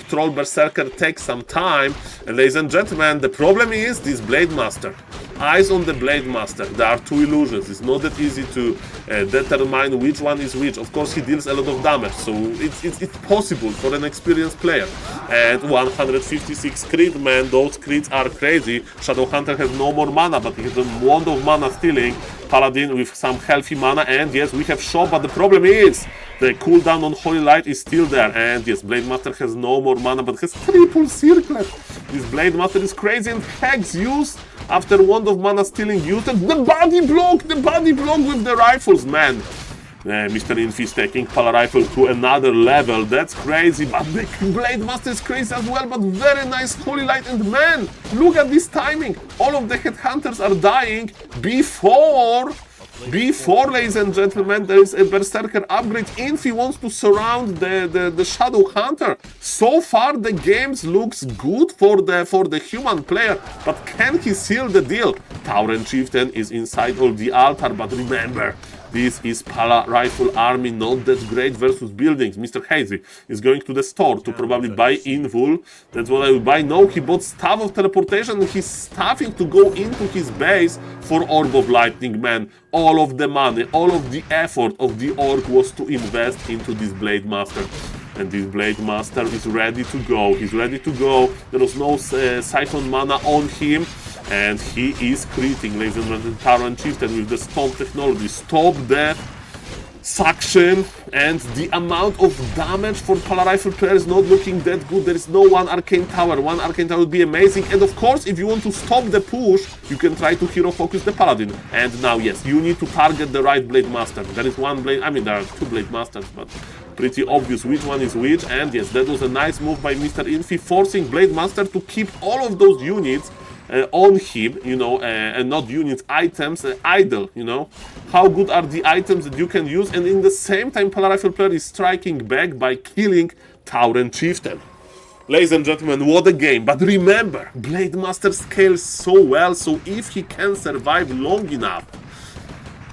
A: Troll Berserker takes some time, and ladies and gentlemen, the problem is this Blade Master. Eyes on the Blade Master. There are 2 illusions. It's not that easy to determine which one is which. Of course, he deals a lot of damage, so it's possible for an experienced player. And 156 crit, man, those crits are crazy. Shadowhunter has no more mana, but he has a wand of mana stealing. Paladin with some healthy mana, and yes, we have shop, but the problem is the cooldown on Holy Light is still there. And yes, Blade Master has no more mana, but has triple circlet. This Blade Master is crazy, and Hex used after Wand of Mana stealing used, and the body block with the rifles, man. Mr. Infi is taking Pala Rifle to another level. That's crazy, but the Blade Master is crazy as well, but very nice Holy Light. And man, look at this timing. All of the Headhunters are dying before, ladies and gentlemen, there is a Berserker upgrade. Infi wants to surround the Shadow Hunter. So far, the game looks good for the human player, but can he seal the deal? Tauren Chieftain is inside of the altar, but remember, this is Pala Rifle army, not that great versus buildings. Mr. Hazy is going to the store to probably buy Invul. That's what I will buy. No, he bought Staff of Teleportation and he's staffing to go into his base for Orb of Lightning, man. All of the money, all of the effort of the Orc was to invest into this Blade Master. And this Blade Master is ready to go. He's ready to go. There was no Siphon mana on him. And he is critting, ladies and gentlemen, Tauren Chieftain with the Stomp technology. Stop that suction, and the amount of damage for Pala Rifle player is not looking that good. There is no one Arcane Tower. One Arcane Tower would be amazing. And of course, if you want to stop the push, you can try to hero focus the Paladin. And now, yes, you need to target the right Blade Master. There is one Blade, I mean, there are two Blade Masters, but pretty obvious which one is which. And yes, that was a nice move by Mr. Infi, forcing Blade Master to keep all of those units on him, you know, and not units, items, idle, you know. How good are the items that you can use? And in the same time, Pala Rifle player is striking back by killing Tauren Chieftain. Ladies and gentlemen, what a game. But remember, Blade Master scales so well, so if he can survive long enough,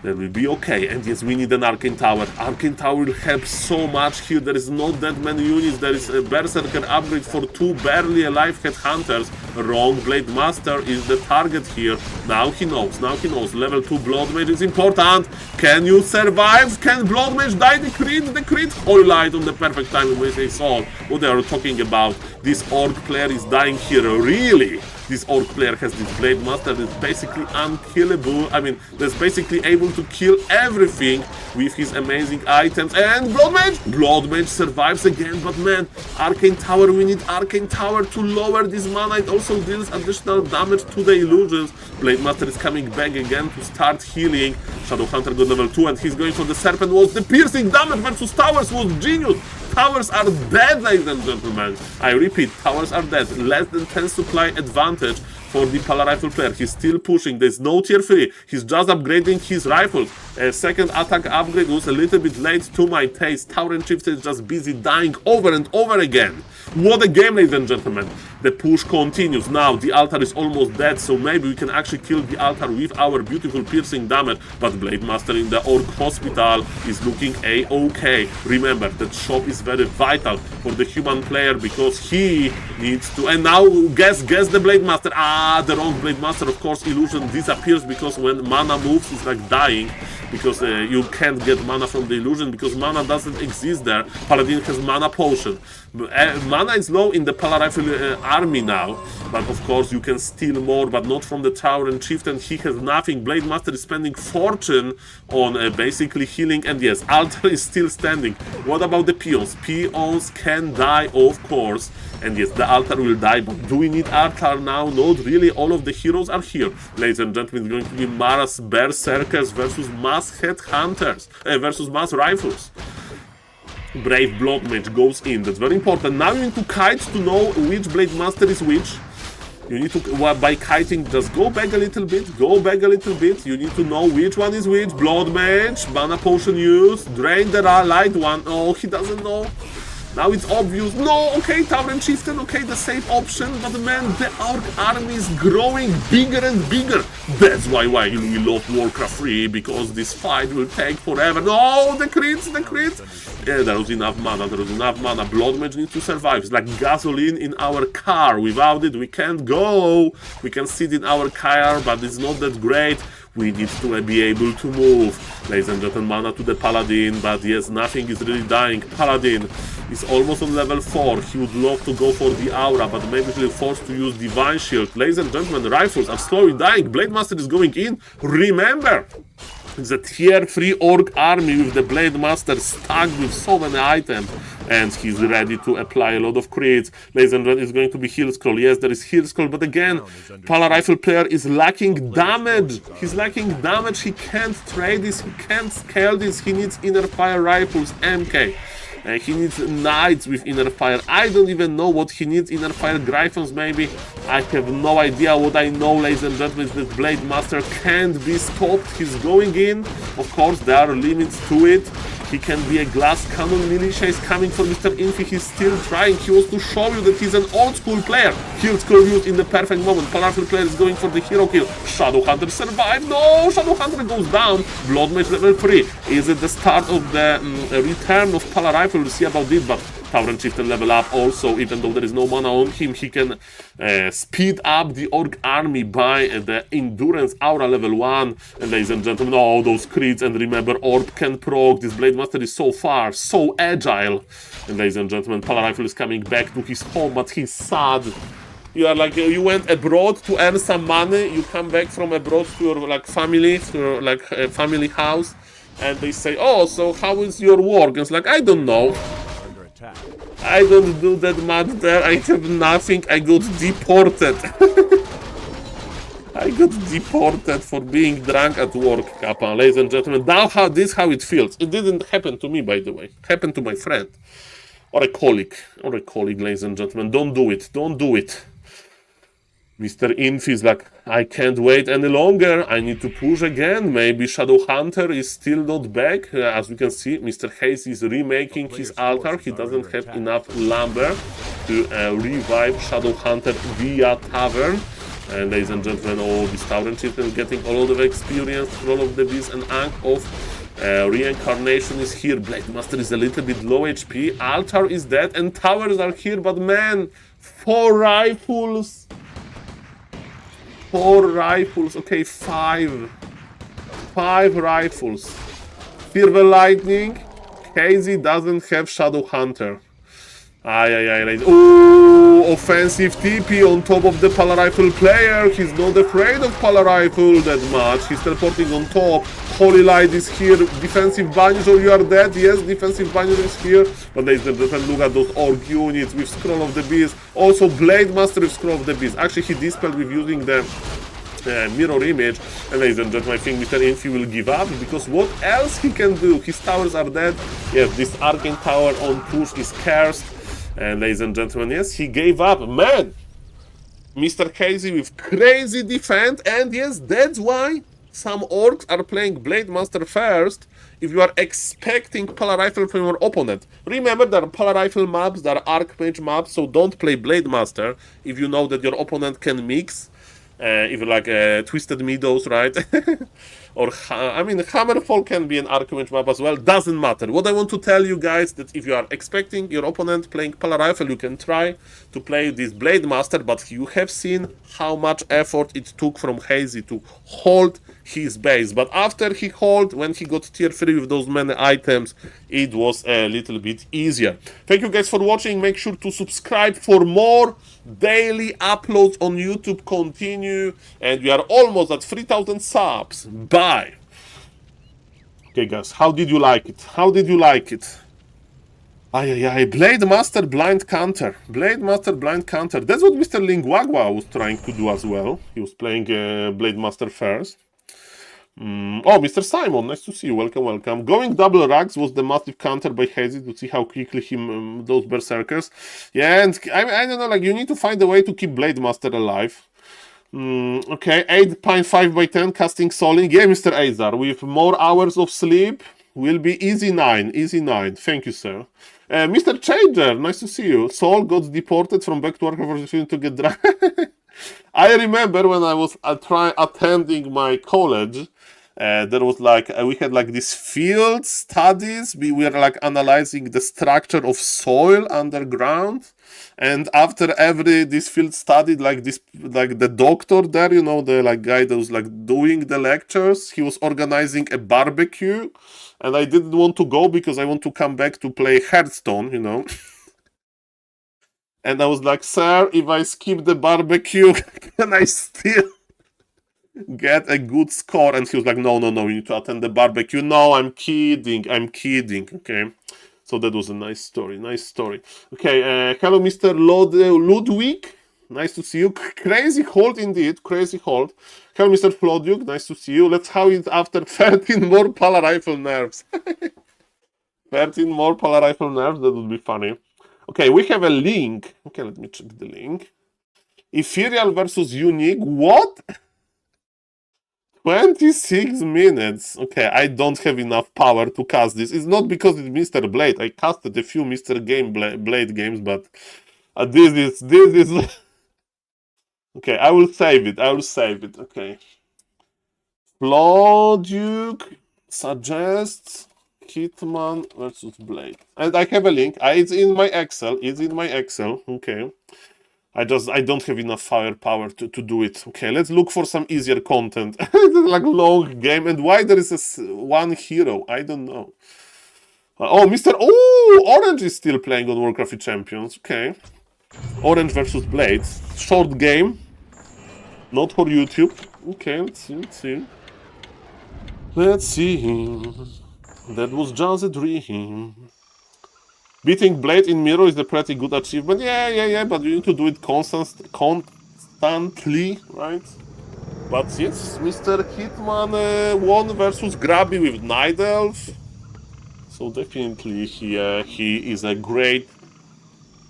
A: that will be okay. And yes, we need an Arcane Tower. Arcane Tower will help so much here. There is not that many units. There is a Berserker upgrade for two barely alive Headhunters. Wrong. Blade Master is the target here. Now he knows. Now he knows. Level 2 Blood Mage is important. Can you survive? Can Blood Mage die? The crit. The crit. Holy Light on the perfect time when we say Saul. What they are talking about. This Orc player is dying here. Really? This Orc player has this Blade Master that's basically unkillable. I mean, that's basically able to kill everything with his amazing items. And Blood Mage! Blood Mage survives again, but man, Arcane Tower, we need Arcane Tower to lower this mana. It also deals additional damage to the illusions. Blade Master is coming back again to start healing. Shadow Hunter got level 2 and he's going for the Serpent Walls. The piercing damage versus towers was genius. Towers are dead, ladies and gentlemen. I repeat, towers are dead. Less than 10 supply advantage for the Pala Rifle player. He's still pushing. There's no tier 3. He's just upgrading his rifles. A second attack upgrade was a little bit late to my taste. Tauren Chieftain is just busy dying over and over again. What a game, ladies and gentlemen. The push continues. Now the altar is almost dead, so maybe we can actually kill the altar with our beautiful piercing damage. But Blade Master in the Orc Hospital is looking a-okay. Remember, that shop is very vital for the human player because he needs to... And now, guess the Blade Master. Ah, the wrong Blade Master. Of course, illusion disappears because when mana moves, it's like dying. Because you can't get mana from the illusion because mana doesn't exist there. Paladin has mana potion. Mana is low in the Pala Rifle army now, but of course you can steal more, but not from the Tauren Chieftain. He has nothing. Blade Master is spending fortune on basically healing, and yes, altar is still standing. What about the peons? Peons can die, of course, and yes, the altar will die, but do we need altar now? Not really. All of the heroes are here. Ladies and gentlemen, it's going to be Mara's Berserkers versus Mass Headhunters, versus Mass Rifles. Brave Blood Mage goes in. That's very important. Now you need to kite to know which Blade Master is which. You need to, by kiting, just go back a little bit. Go back a little bit. You need to know which one is which. Blood Mage, mana potion use, drain the light one. Oh, he doesn't know. Now it's obvious. No, okay, Tauren Chieftain, okay, the safe option, but man, the Orc army is growing bigger and bigger. That's why we love Warcraft 3, because this fight will take forever. No, the crits, the crits. Yeah, there was enough mana, there was enough mana. Blood Mage needs to survive. It's like gasoline in our car. Without it, we can't go. We can sit in our car, but it's not that great. We need to be able to move. Ladies and gentlemen, mana to the Paladin, but yes, nothing is really dying. Paladin is almost on level 4. He would love to go for the Aura, but maybe he'll be forced to use Divine Shield. Ladies and gentlemen, rifles are slowly dying. Blade Master is going in. Remember, it's a tier 3 Orc army with the Blade Master stacked with so many items. and he's ready to apply a lot of crits. Ladies and gentlemen, it's going to be heal scroll. Yes, there is heal scroll, but again, Pala Rifle player is lacking damage. He's lacking damage. He can't trade this. He can't scale this. He needs inner fire rifles, MK. He needs knights with inner fire. I don't even know what he needs. Inner fire Gryphons, maybe. I have no idea. What I know, ladies and gentlemen, is that Blade Master can't be stopped. He's going in. Of course, there are limits to it. He can be a glass cannon. Militia is coming for Mr. Infi. He's still trying. He wants to show you that he's an old school player. Heal scroll used in the perfect moment. Powerful player is going for the hero kill. Shadow Hunter survived. No! Shadow Hunter goes down. Blood Mage level 3. Is it the start of the return of Pala Rifle? We'll see about it, but Tower and Chieftain level up also. Even though there is no mana on him, he can speed up the Orc army by the Endurance Aura level 1. And ladies and gentlemen, oh, those crits. And remember, Orb can proc. This Blade Master is so far, so agile. And ladies and gentlemen, Pala Rifle is coming back to his home, but he's sad. You are like, you went abroad to earn some money, you come back from abroad to your like family, to your like family house, and they say, oh, so how is your work? And it's like, I don't know. I don't do that much there, I have nothing, I got deported. I got deported for being drunk at work, Kappa. Ladies and gentlemen, now this is how it feels. It didn't happen to me, by the way. It happened to my friend. Or a colleague, ladies and gentlemen. Don't do it, don't do it. Mr. Inf is like, I can't wait any longer, I need to push again. Maybe Shadow Hunter is still not back. As we can see, Mr. Hayes is remaking his altar. He doesn't have enough lumber to revive Shadow Hunter via Tavern. And ladies and gentlemen, all these Tavern Chieftains getting a lot of experience, Roll of the Beast and Ankh of Reincarnation is here. Blade Master is a little bit low HP. Altar is dead and towers are here, but man, 4 rifles. 4 rifles, okay, 5 rifles. Silver Lightning, Casey doesn't have Shadow Hunter. Ooh, offensive TP on top of the Pala Rifle player. He's not afraid of Pala Rifle that much. He's teleporting on top. Holy Light is here. Defensive Banish, or you are dead. Yes, defensive Banish is here. But ladies and gentlemen, look at those Orc units with Scroll of the Beast. Also, Blade Master with Scroll of the Beast. Actually, he dispelled with using the mirror image. And ladies and gentlemen, I think Mr. Infi will give up, because what else he can do? His towers are dead. Yes, this Arcane Tower on push is cursed. And ladies and gentlemen, yes, he gave up. Man, Mr. Casey with crazy defense. And yes, that's why some orcs are playing Blade Master first. If you are expecting Pala Rifle from your opponent. Remember, there are Pala Rifle maps, there are Archmage maps, so don't play Blade Master if you know that your opponent can mix. If you like Twisted Meadows, right? Or, I mean, Hammerfall can be an Archmage map as well. Doesn't matter. What I want to tell you guys, that if you are expecting your opponent playing Pala Rifle, you can try to play this Blade Master, but you have seen how much effort it took from Hazy to hold his base. But after he hold, when he got tier 3 with those many items, it was a little bit easier. Thank you guys for watching. Make sure to subscribe for more daily uploads on YouTube. Continue, and we are almost at 3,000 subs. Bye. Okay guys, how did you like it? How did you like it? Blade Master blind counter. Blade Master blind counter. That's what Mr. Lingwagwa was trying to do as well. He was playing Blade Master first. Oh, Mr. Simon, nice to see you. Welcome, welcome. Going double rags was the massive counter by Hazy to see how quickly those berserkers. Yeah, and I don't know, like, you need to find a way to keep Blade Master alive. Okay, 8.5 by 10 casting Soling. Yeah, Mr. Azar, with more hours of sleep, will be easy 9. Easy 9. Thank you, sir. Mr. Changer, nice to see you. Saul got deported from back to Warcraft to get drunk. I remember when I was attending my college, there was like, we had like these field studies. We were like analyzing the structure of soil underground. And after this field study, like the doctor there, you know, the like guy that was like doing the lectures, he was organizing a barbecue. And I didn't want to go because I want to come back to play Hearthstone, you know. And I was like, sir, if I skip the barbecue, can I still get a good score? And he was like, no, you need to attend the barbecue. No, I'm kidding, okay? So that was a nice story, nice story. Okay, hello, Mr. Ludwig. Nice to see you. Crazy hold indeed, crazy hold. Hello, Mr. Floduk. Nice to see you. Let's have it after 13 more Pala Rifle nerfs. 13 more Pala Rifle nerfs, that would be funny. Okay, we have a link. Okay, let me check the link. Ethereal versus Unique. What? 26 minutes. Okay, I don't have enough power to cast this. It's not because it's Mr. Blade. I casted a few Mr. Blade games, but this is okay, I will save it. I will save it. Okay. Floduk suggests Hitman versus Blade. And I have a link. It's in my Excel. It's in my Excel. Okay. I don't have enough firepower to do it. Okay, let's look for some easier content. It's like a long game. And why there is one hero? I don't know. Oh, Orange is still playing on Warcraft Champions. Okay. Orange versus Blade. Short game. Not for YouTube. Okay, let's see. Let's see. That was just a dream. Beating Blade in Mirror is a pretty good achievement. Yeah, but you need to do it constantly, right? But yes, Mr. Hitman won versus Grabby with Night Elf. So definitely he is a great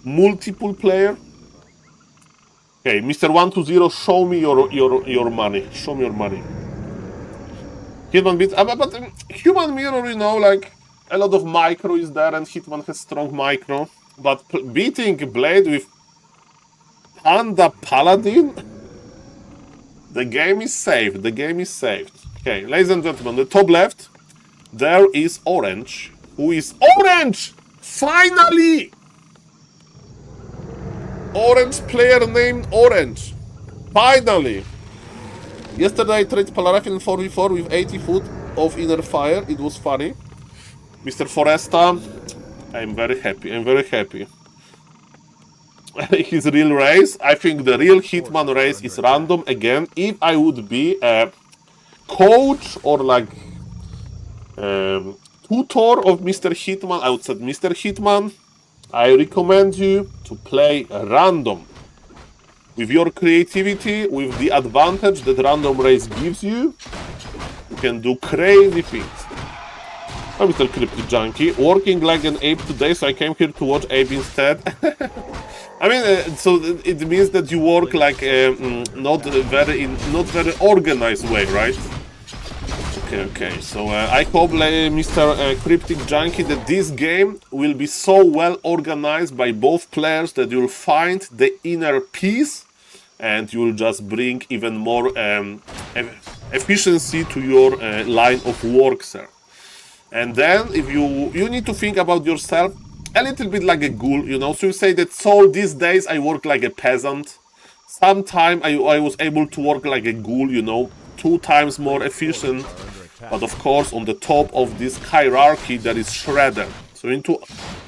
A: multiple player. Okay, Mr. 120, show me your money. Show me your money. Hitman beats, but Human Mirror, you know, like a lot of micro is there, and Hitman has strong micro. But beating Blade with Panda Paladin, the game is saved. The game is saved. Okay, ladies and gentlemen, the top left, there is Orange. Who is Orange? Finally! Orange player named Orange. Finally! Yesterday I tried Palarafin in 4v4 with 80 foot of inner fire. It was funny. Mr. Foresta, I'm very happy. I'm very happy. His real race, I think the real Hitman race is random again. If I would be a coach or like tutor of Mr. Hitman, I would say, Mr. Hitman, I recommend you to play random. With your creativity, with the advantage that random race gives you, you can do crazy things. I'm Mr. Cryptic Junkie, working like an ape today, so I came here to watch Ape instead. I mean, so it means that you work like not very organized way, right? Okay. So I hope, Mr. Cryptic Junkie, that this game will be so well organized by both players that you'll find the inner peace, and you will just bring even more efficiency to your line of work, sir. And then, if you need to think about yourself a little bit like a ghoul, you know. So you say that, Saul, these days I work like a peasant. Sometime I was able to work like a ghoul, you know, 2 times more efficient. But of course, on the top of this hierarchy, there is Shredder. So you need to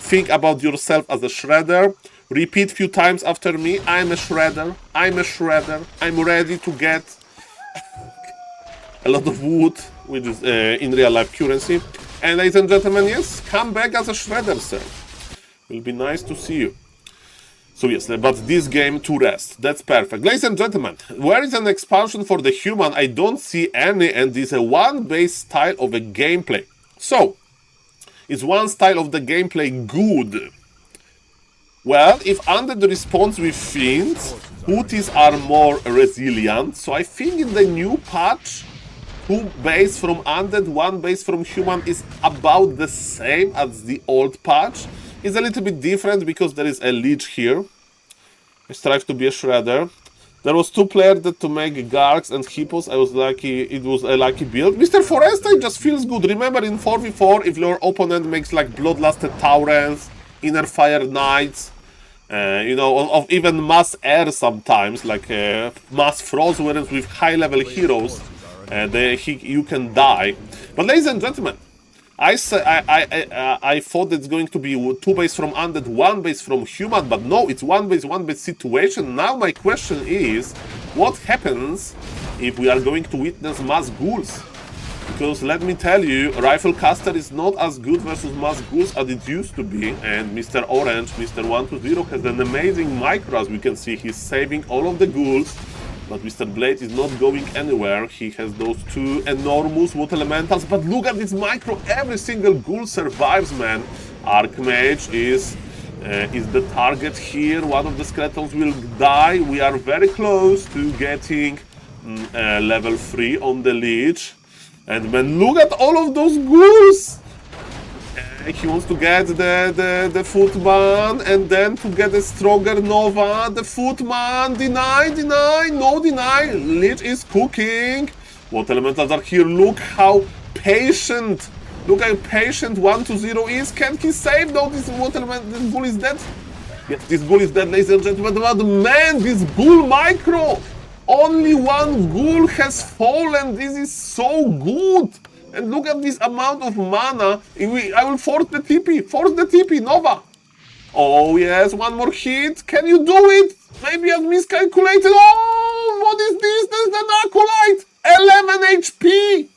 A: think about yourself as a Shredder. Repeat few times after me. I'm a Shredder. I'm a Shredder. I'm ready to get a lot of wood, which is in real life currency. And ladies and gentlemen, yes, come back as a Shredder, sir. It'll be nice to see you. So yes, but this game to rest. That's perfect. Ladies and gentlemen, where is an expansion for the human? I don't see any, and this is a one base style of a gameplay. So, is one style of the gameplay good? Well, if Undead responds with Fiends, Hooties are more resilient. So I think in the new patch, 2 base from Undead, 1 base from Human is about the same as the old patch. It's a little bit different because there is a Leech here. I strive to be a Shredder. There was 2 players that to make Gargs and Hippos. I was lucky, it was a lucky build. Mr. Foresta just feels good. Remember, in 4v4, if your opponent makes like Bloodlusted Taurens, Inner Fire Knights, you know, of even Mass Air sometimes, like Mass Frost weapons with high-level heroes, you can die. But ladies and gentlemen, I thought it's going to be 2 base from Undead, 1 base from Human, but no, it's 1 base situation. Now my question is, what happens if we are going to witness mass ghouls? Because let me tell you, Rifle Caster is not as good versus mass ghouls as it used to be, and Mr. Orange, Mr. 120 has an amazing micro, as we can see. He's saving all of the ghouls, but Mr. Blade is not going anywhere. He has those two enormous water elementals, but look at this micro, every single ghoul survives, man. Archmage is the target here. One of the skeletons will die. We are very close to getting level 3 on the Leech. And man, look at all of those ghouls! He wants to get the Footman, and then to get a stronger Nova. The Footman, deny, no deny. Lich is cooking. What elementals are here? Look how patient 120 is. Can he save? No, this ghoul is dead. Yes, this ghoul is dead, ladies and gentlemen. But man, this ghoul micro! Only one ghoul has fallen. This is so good. And look at this amount of mana. I will force the TP, Nova. Oh yes, one more hit. Can you do it? Maybe I've miscalculated. Oh, what is this? There's an Acolyte. 11 HP.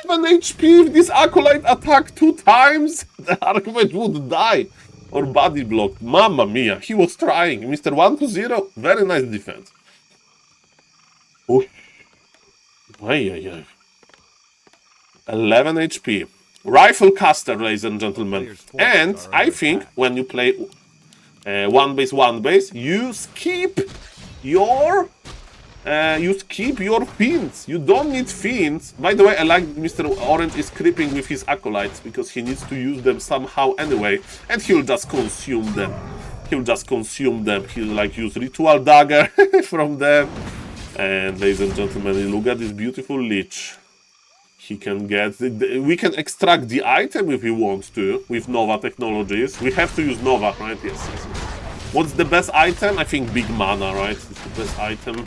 A: 11 HP. If this Acolyte attacked 2 times, the Archmage would die. Or body blocked. Mamma mia, he was trying. Mr. 120, very nice defense. Oh. 11 HP. Rifle Caster, ladies and gentlemen. And I think when you play 1-base, you skip your fiends. You don't need fiends. By the way, I like Mr. Orange is creeping with his acolytes because he needs to use them somehow anyway, and he'll just consume them. He'll like use ritual dagger from them. And ladies and gentlemen, look at this beautiful Lich. He can get we can extract the item if we want to with Nova technologies. We have to use Nova, right? Yes. What's the best item? I think big mana, right? It's the best item.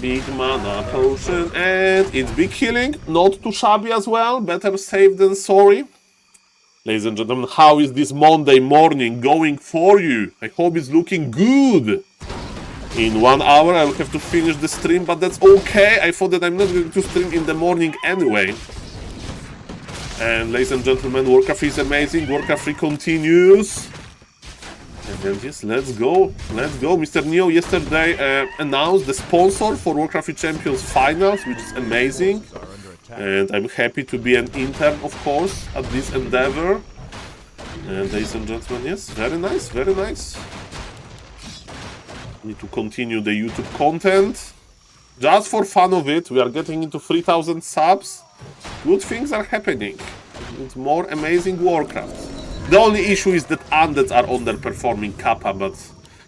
A: Big mana potion, and it's big healing, not too shabby as well. Better safe than sorry. Ladies and gentlemen, how is this Monday morning going for you? I hope it's looking good. In 1 hour I will have to finish the stream, but that's okay. I thought that I'm not going to stream in the morning anyway. And ladies and gentlemen, Warcraft is amazing. Warcraft 3 continues. And then yes, let's go. Mr. Neo yesterday announced the sponsor for Warcraft 3 Champions Finals, which is amazing. And I'm happy to be an intern, of course, at this endeavor. And ladies and gentlemen, yes, very nice. Need to continue the YouTube content. Just for fun of it, we are getting into 3,000 subs. Good things are happening. It's more amazing Warcraft. The only issue is that undeads are underperforming Kappa, but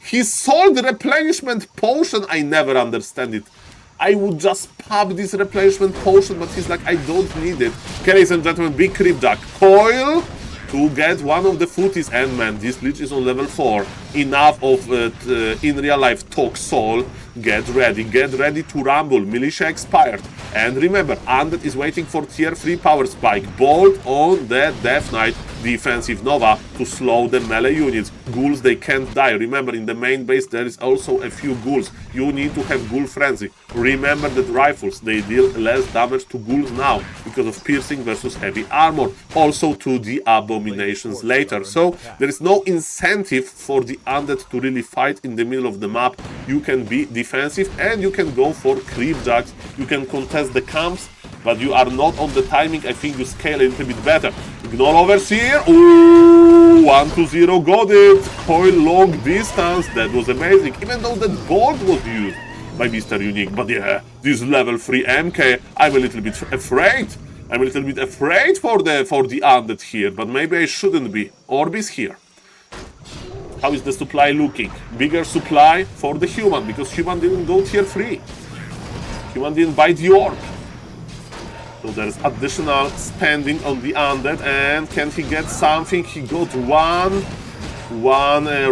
A: he sold the replenishment potion. I never understand it. I would just pop this replenishment potion, but he's like, I don't need it. Okay, ladies and gentlemen, big Creepjack. Coil to get one of the footies, and man, this Lich is on level 4. Enough of in real life talk, Saul. Get ready to rumble. Militia expired. And remember, Undead is waiting for tier 3 power spike. Bolt on the Death Knight defensive Nova to slow the melee units. Ghouls, they can't die. Remember, in the main base there is also a few ghouls. You need to have Ghoul Frenzy. Remember that rifles, they deal less damage to ghouls now because of piercing versus heavy armor. Also to the abominations later. So there is no incentive for the undead to really fight in the middle of the map. You can be defensive and you can go for creepjacks. You can contest the camps, but you are not on the timing. I think you scale a little bit better. Ignore Overseer. Ooh, 120 got it. Coil long distance. That was amazing. Even though that bolt was used by Mr. Unique. But yeah, this level 3 MK, I'm a little bit afraid. For the undead here, but maybe I shouldn't be. Orb is here. How is the supply looking? Bigger supply for the human, because human didn't go tier 3. Human didn't buy the orb. So there's additional spending on the undead, and can he get something? He got one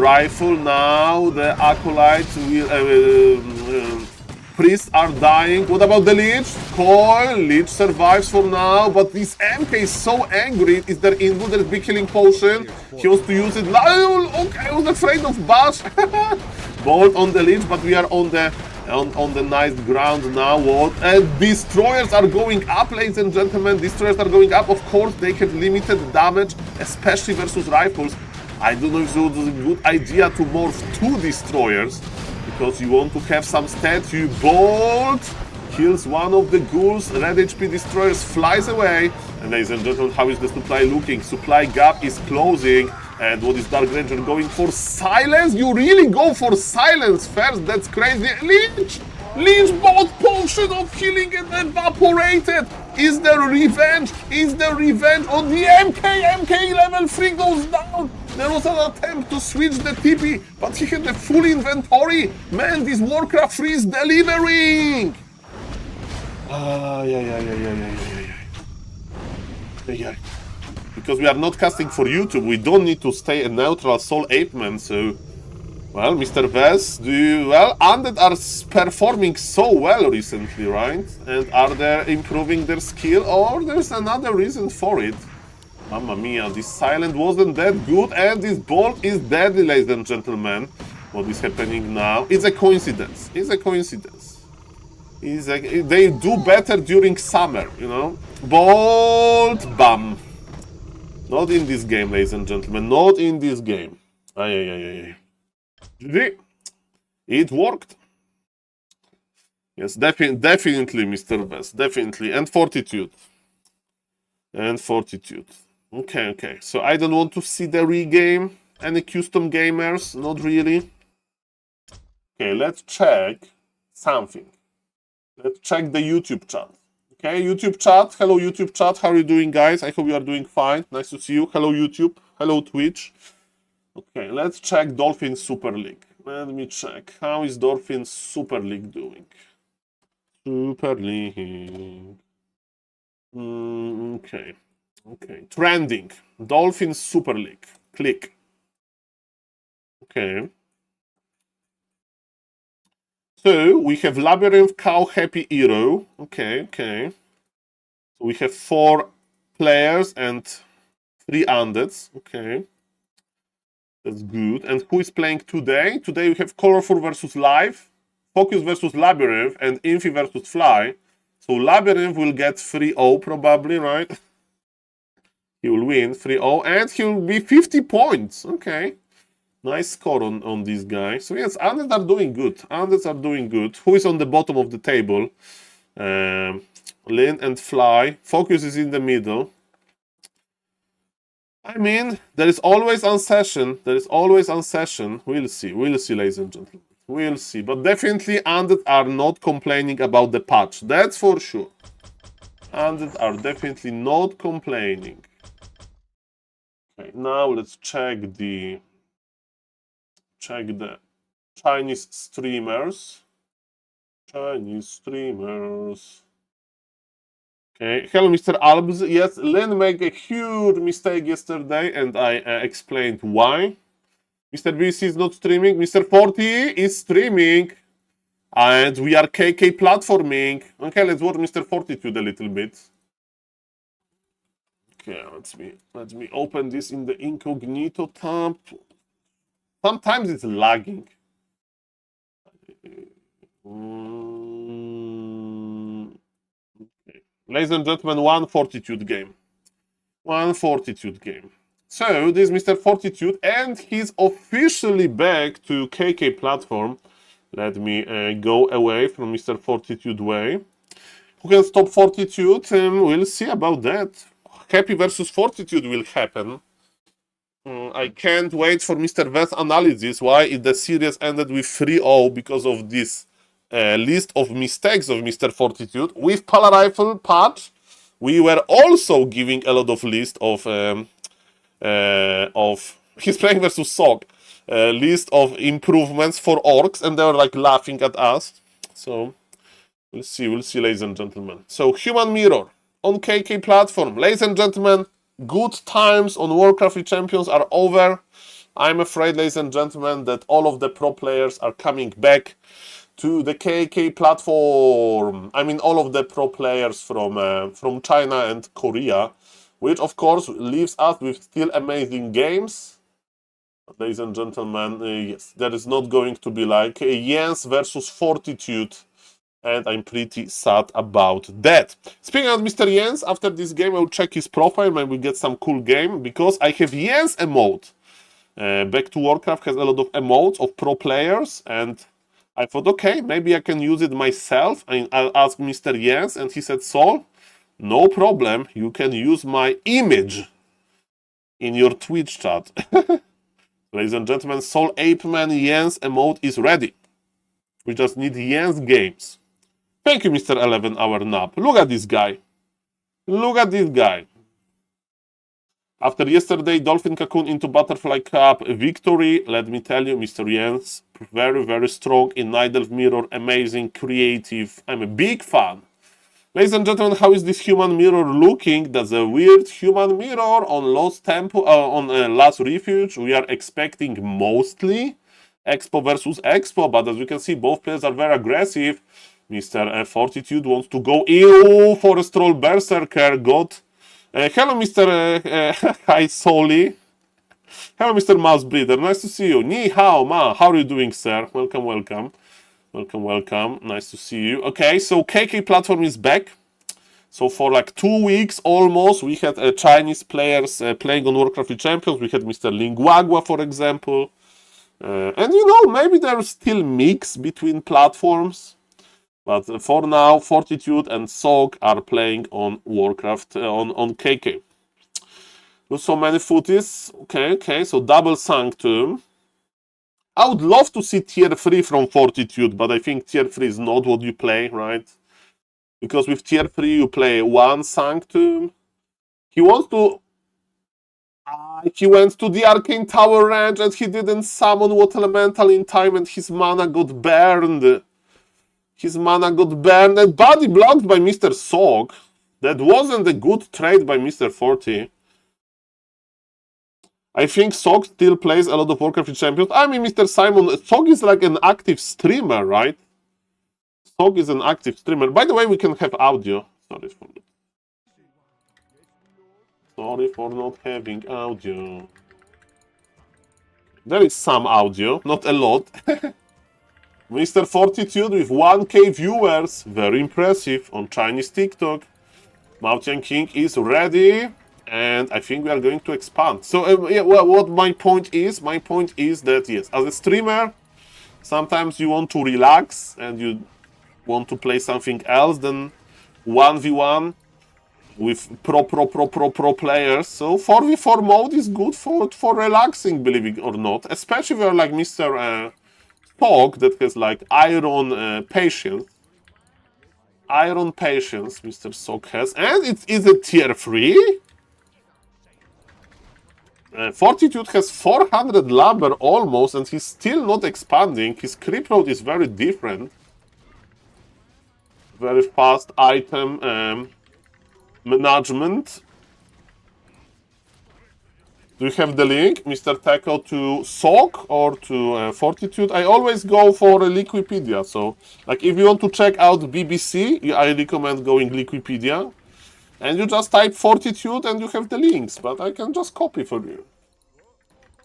A: rifle. Now the acolytes will priests are dying. What about the Lich? Coil, Lich survives for now, but this MK is so angry. Is there input? There is big healing potion. He wants to use it. Okay, I was afraid of Bash. Bolt on the Lich, but we are on the on the nice ground now. What? And destroyers are going up, ladies and gentlemen. Destroyers are going up. Of course, they have limited damage, especially versus rifles. I don't know if it was a good idea to morph 2 destroyers, because you want to have some stats. You bolt kills one of the ghouls. Red HP destroyers flies away. And ladies and gentlemen, how is the supply looking? Supply gap is closing. And what is Dark Ranger going for? Silence? You really go for silence first? That's crazy. Lynch! Lynch bought potion of healing and evaporated. Is there revenge? Is there revenge on the MK? MK level 3 goes down. There was an attempt to switch the TP, but he had a full inventory. Man, this Warcraft 3 is delivering. Yeah. Because we are not casting for YouTube, we don't need to stay a neutral SaulApeMan, so... Well, Mr. Vess, well, Undead are performing so well recently, right? And are they improving their skill, or there's another reason for it? Mamma mia, this silent wasn't that good, and this bolt is deadly, ladies and gentlemen. What is happening now? It's a coincidence. It's a coincidence. They do better during summer, you know? Bolt, bam. Not in this game, ladies and gentlemen. Not in this game. It worked. Yes, definitely, Mr. Best. Definitely. And fortitude. Okay. So I don't want to see the regame. Any custom gamers? Not really. Okay, let's check something. Let's check the YouTube chat. Okay, YouTube chat. Hello, YouTube chat. How are you doing, guys? I hope you are doing fine. Nice to see you. Hello, YouTube. Hello, Twitch. Okay, let's check Dolphin Super League. Let me check. How is Dolphin Super League doing? Super League. Okay. Trending. Dolphin Super League. Click. Okay. So we have Labyrinth, Cow, Happy Hero. Okay. So we have 4 players and 3 undeads. Okay. That's good. And who is playing today? Today we have Colorful versus Live, Focus versus Labyrinth, and Infi versus Fly. So Labyrinth will get 3-0 probably, right? He will win 3-0 and he will be 50 points. Okay. Nice score on this guy. So yes, Undeads are doing good. Who is on the bottom of the table? Lin and Fly. Focus is in the middle. I mean, there is always unsession. We'll see, ladies and gentlemen. We'll see. But definitely Undead are not complaining about the patch. That's for sure. Undead are definitely not complaining. Okay, now let's check the Chinese streamers. Okay, hello, Mr. Albs. Yes, Lynn made a huge mistake yesterday, and I explained why. Mr. BC is not streaming. Mr. 40 is streaming, and we are KK platforming. Okay, let's watch Mr. Fortitude a little bit. Okay, let me open this in the incognito tab. Sometimes it's lagging. Okay. Ladies and gentlemen, one Fortitude game. So, this is Mr. Fortitude, and he's officially back to KK platform. Let me go away from Mr. Fortitude way. Who can stop Fortitude? We'll see about that. Happy versus Fortitude will happen. I can't wait for Mr. V's analysis why the series ended with 3-0 because of this list of mistakes of Mr. Fortitude. With Pala Rifle patch, we were also giving a lot of list of he's playing versus Sok, list of improvements for orcs, and they were like laughing at us. So we'll see, ladies and gentlemen. So Human Mirror on KK platform, ladies and gentlemen. Good times on Warcraft Champions are over. I'm afraid, ladies and gentlemen, that all of the pro players are coming back to the KK platform. I mean, all of the pro players from China and Korea, which of course leaves us with still amazing games. Ladies and gentlemen, yes, there is not going to be like Jens versus Fortitude, and I'm pretty sad about that. Speaking of Mr. Jens, after this game I'll check his profile, maybe we get some cool game, because I have Jens emote. Back to Warcraft has a lot of emotes of pro players, and I thought, okay, maybe I can use it myself. I'll ask Mr. Jens, and he said, Saul, no problem, you can use my image in your Twitch chat. Ladies and gentlemen, SaulApeMan Jens emote is ready. We just need Jens games. Thank you, Mr. 11-hour nap. Look at this guy. Look at this guy. After yesterday, Dolphin Cocoon into Butterfly Cup victory, let me tell you, Mr. Jens, very, very strong in Night Mirror, amazing, creative. I'm a big fan. Ladies and gentlemen, how is this human mirror looking? That's a weird human mirror on Lost Temple, on Last Refuge. We are expecting mostly Expo versus Expo, but as you can see, both players are very aggressive. Mr. Fortitude wants to go for a Stroll Berserker. Hello, Mr. Hi, Soli. Hello, Mr. Mouse Breeder. Nice to see you. Ni hao, ma. How are you doing, sir? Welcome, welcome. Welcome, welcome. Nice to see you. Okay, so KK platform is back. So for like 2 weeks almost, we had Chinese players playing on Warcraft Champions. We had Mr. Linguagua, for example. And you know, maybe there's still mix between platforms. But for now, Fortitude and SaulC are playing on Warcraft, on KK. With so many footies. Okay, so double Sanctum. I would love to see tier 3 from Fortitude, but I think tier 3 is not what you play, right? Because with tier 3 you play 1 Sanctum. He went to the Arcane Tower range and he didn't summon Water Elemental in time and his mana got burned. And body blocked by Mr. SaulC. That wasn't a good trade by Mr. Forty. I think SaulC still plays a lot of Warcraft Champions. I mean, Mr. Simon, SaulC is like an active streamer, right? SaulC is an active streamer. By the way, we can have audio. Sorry for not having audio. There is some audio, not a lot. Mr. Fortitude with 1K viewers. Very impressive on Chinese TikTok. Mountain King is ready. And I think we are going to expand. So, yeah, well, what my point is that, yes, as a streamer, sometimes you want to relax and you want to play something else than 1v1 with pro players. So 4v4 mode is good for relaxing, believe it or not. Especially if you're like Mr. SaulC that has like iron patience. Iron patience, Mr. SaulC has. And it is a tier 3. Fortitude has 400 lumber almost, and he's still not expanding. His creep road is very different. Very fast item management. Do you have the link, Mr. Techo, to SaulC or to Fortitude? I always go for Liquipedia. So, like, if you want to check out BBC, I recommend going Liquipedia. And you just type Fortitude and you have the links, but I can just copy for you.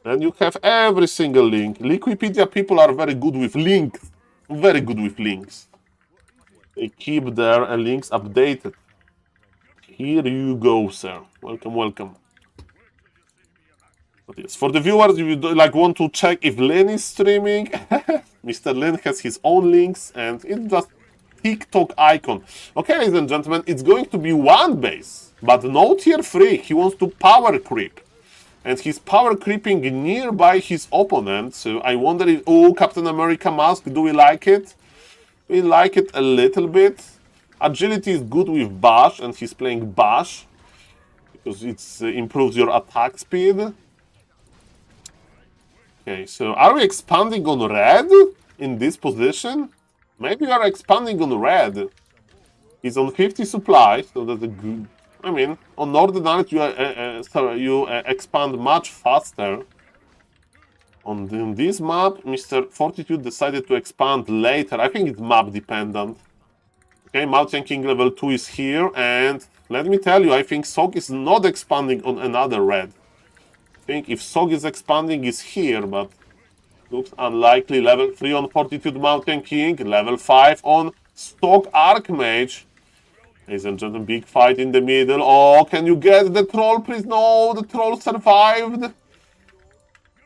A: And you have every single link. Liquipedia people are very good with links. Very good with links. They keep their links updated. Here you go, sir. Welcome, welcome. But yes, for the viewers, if you want to check if Lin is streaming, Mr. Lin has his own links and it's just TikTok icon. Okay, ladies and gentlemen, it's going to be one base, but no tier 3. He wants to power creep. And he's power creeping nearby his opponent. So I wonder if, oh, Captain America mask, do we like it? We like it a little bit. Agility is good with Bash, and he's playing Bash. Because it improves your attack speed. Okay, so are we expanding on red in this position? Maybe we are expanding on red. He's on 50 supply, so that's a good... I mean, on Northern Island you expand much faster. On this map, Mr. Fortitude decided to expand later. I think it's map dependent. Okay, Mountain King level 2 is here, and let me tell you, I think SaulC is not expanding on another red. think if SaulC is expanding, is here, but looks unlikely. Level 3 on Fortitude Mountain King, level 5 on Stock Archmage. Ladies and gentlemen, big fight in the middle. Oh, can you get the troll, please? No, the troll survived.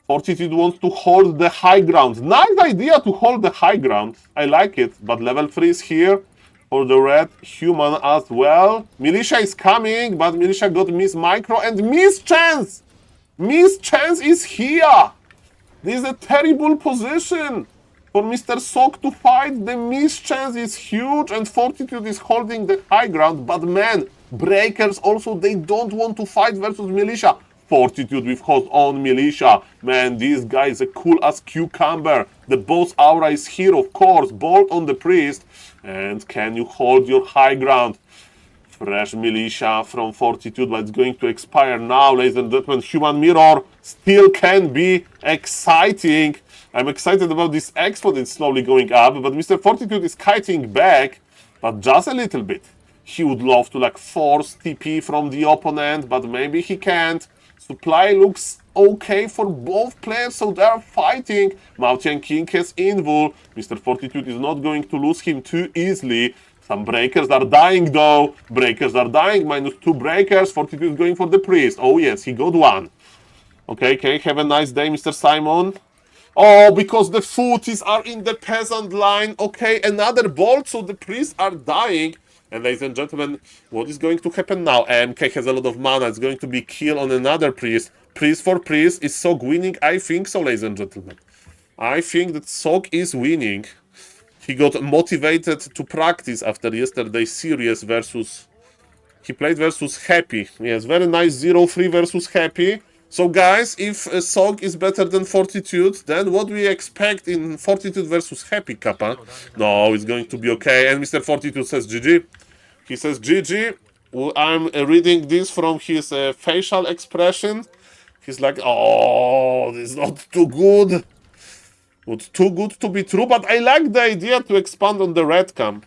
A: Fortitude wants to hold the high ground. Nice idea to hold the high ground. I like it, but level 3 is here for the red human as well. Militia is coming, but Militia got Miss Micro and Miss Chance. Miss Chance is here. This is a terrible position for Mr. SaulC to fight. The Miss Chance is huge and Fortitude is holding the high ground. But man, Breakers also, they don't want to fight versus Militia. Fortitude with his own Militia. Man, this guy is a cool as cucumber. The boss aura is here, of course. Bolt on the priest. And can you hold your high ground? Fresh Militia from Fortitude, but it's going to expire now, ladies and gentlemen. Human Mirror still can be exciting. I'm excited about this expo that's slowly going up, but Mr. Fortitude is kiting back, but just a little bit. He would love to like force TP from the opponent, but maybe he can't. Supply looks okay for both players, so they are fighting. Mountain King has Invul. Mr. Fortitude is not going to lose him too easily. Some breakers are dying though. Breakers are dying. -2 breakers. Fortitude is going for the priest. Oh yes, he got one. Okay, have a nice day, Mr. Simon. Oh, because the footies are in the peasant line. Okay, another bolt, so the priests are dying. And ladies and gentlemen, what is going to happen now? MK has a lot of mana. It's going to be kill on another priest. Priest for priest. Is SaulC winning? I think so, ladies and gentlemen. I think that SaulC is winning. He got motivated to practice after yesterday's series versus... He played versus Happy. Yes, very nice 0-3 versus Happy. So guys, if SaulC is better than Fortitude, then what do we expect in Fortitude versus Happy, Kappa? No, it's going to be okay. And Mr. Fortitude says GG. He says GG. Well, I'm reading this from his facial expression. He's like, oh, this is not too good. It's too good to be true, but I like the idea to expand on the red camp.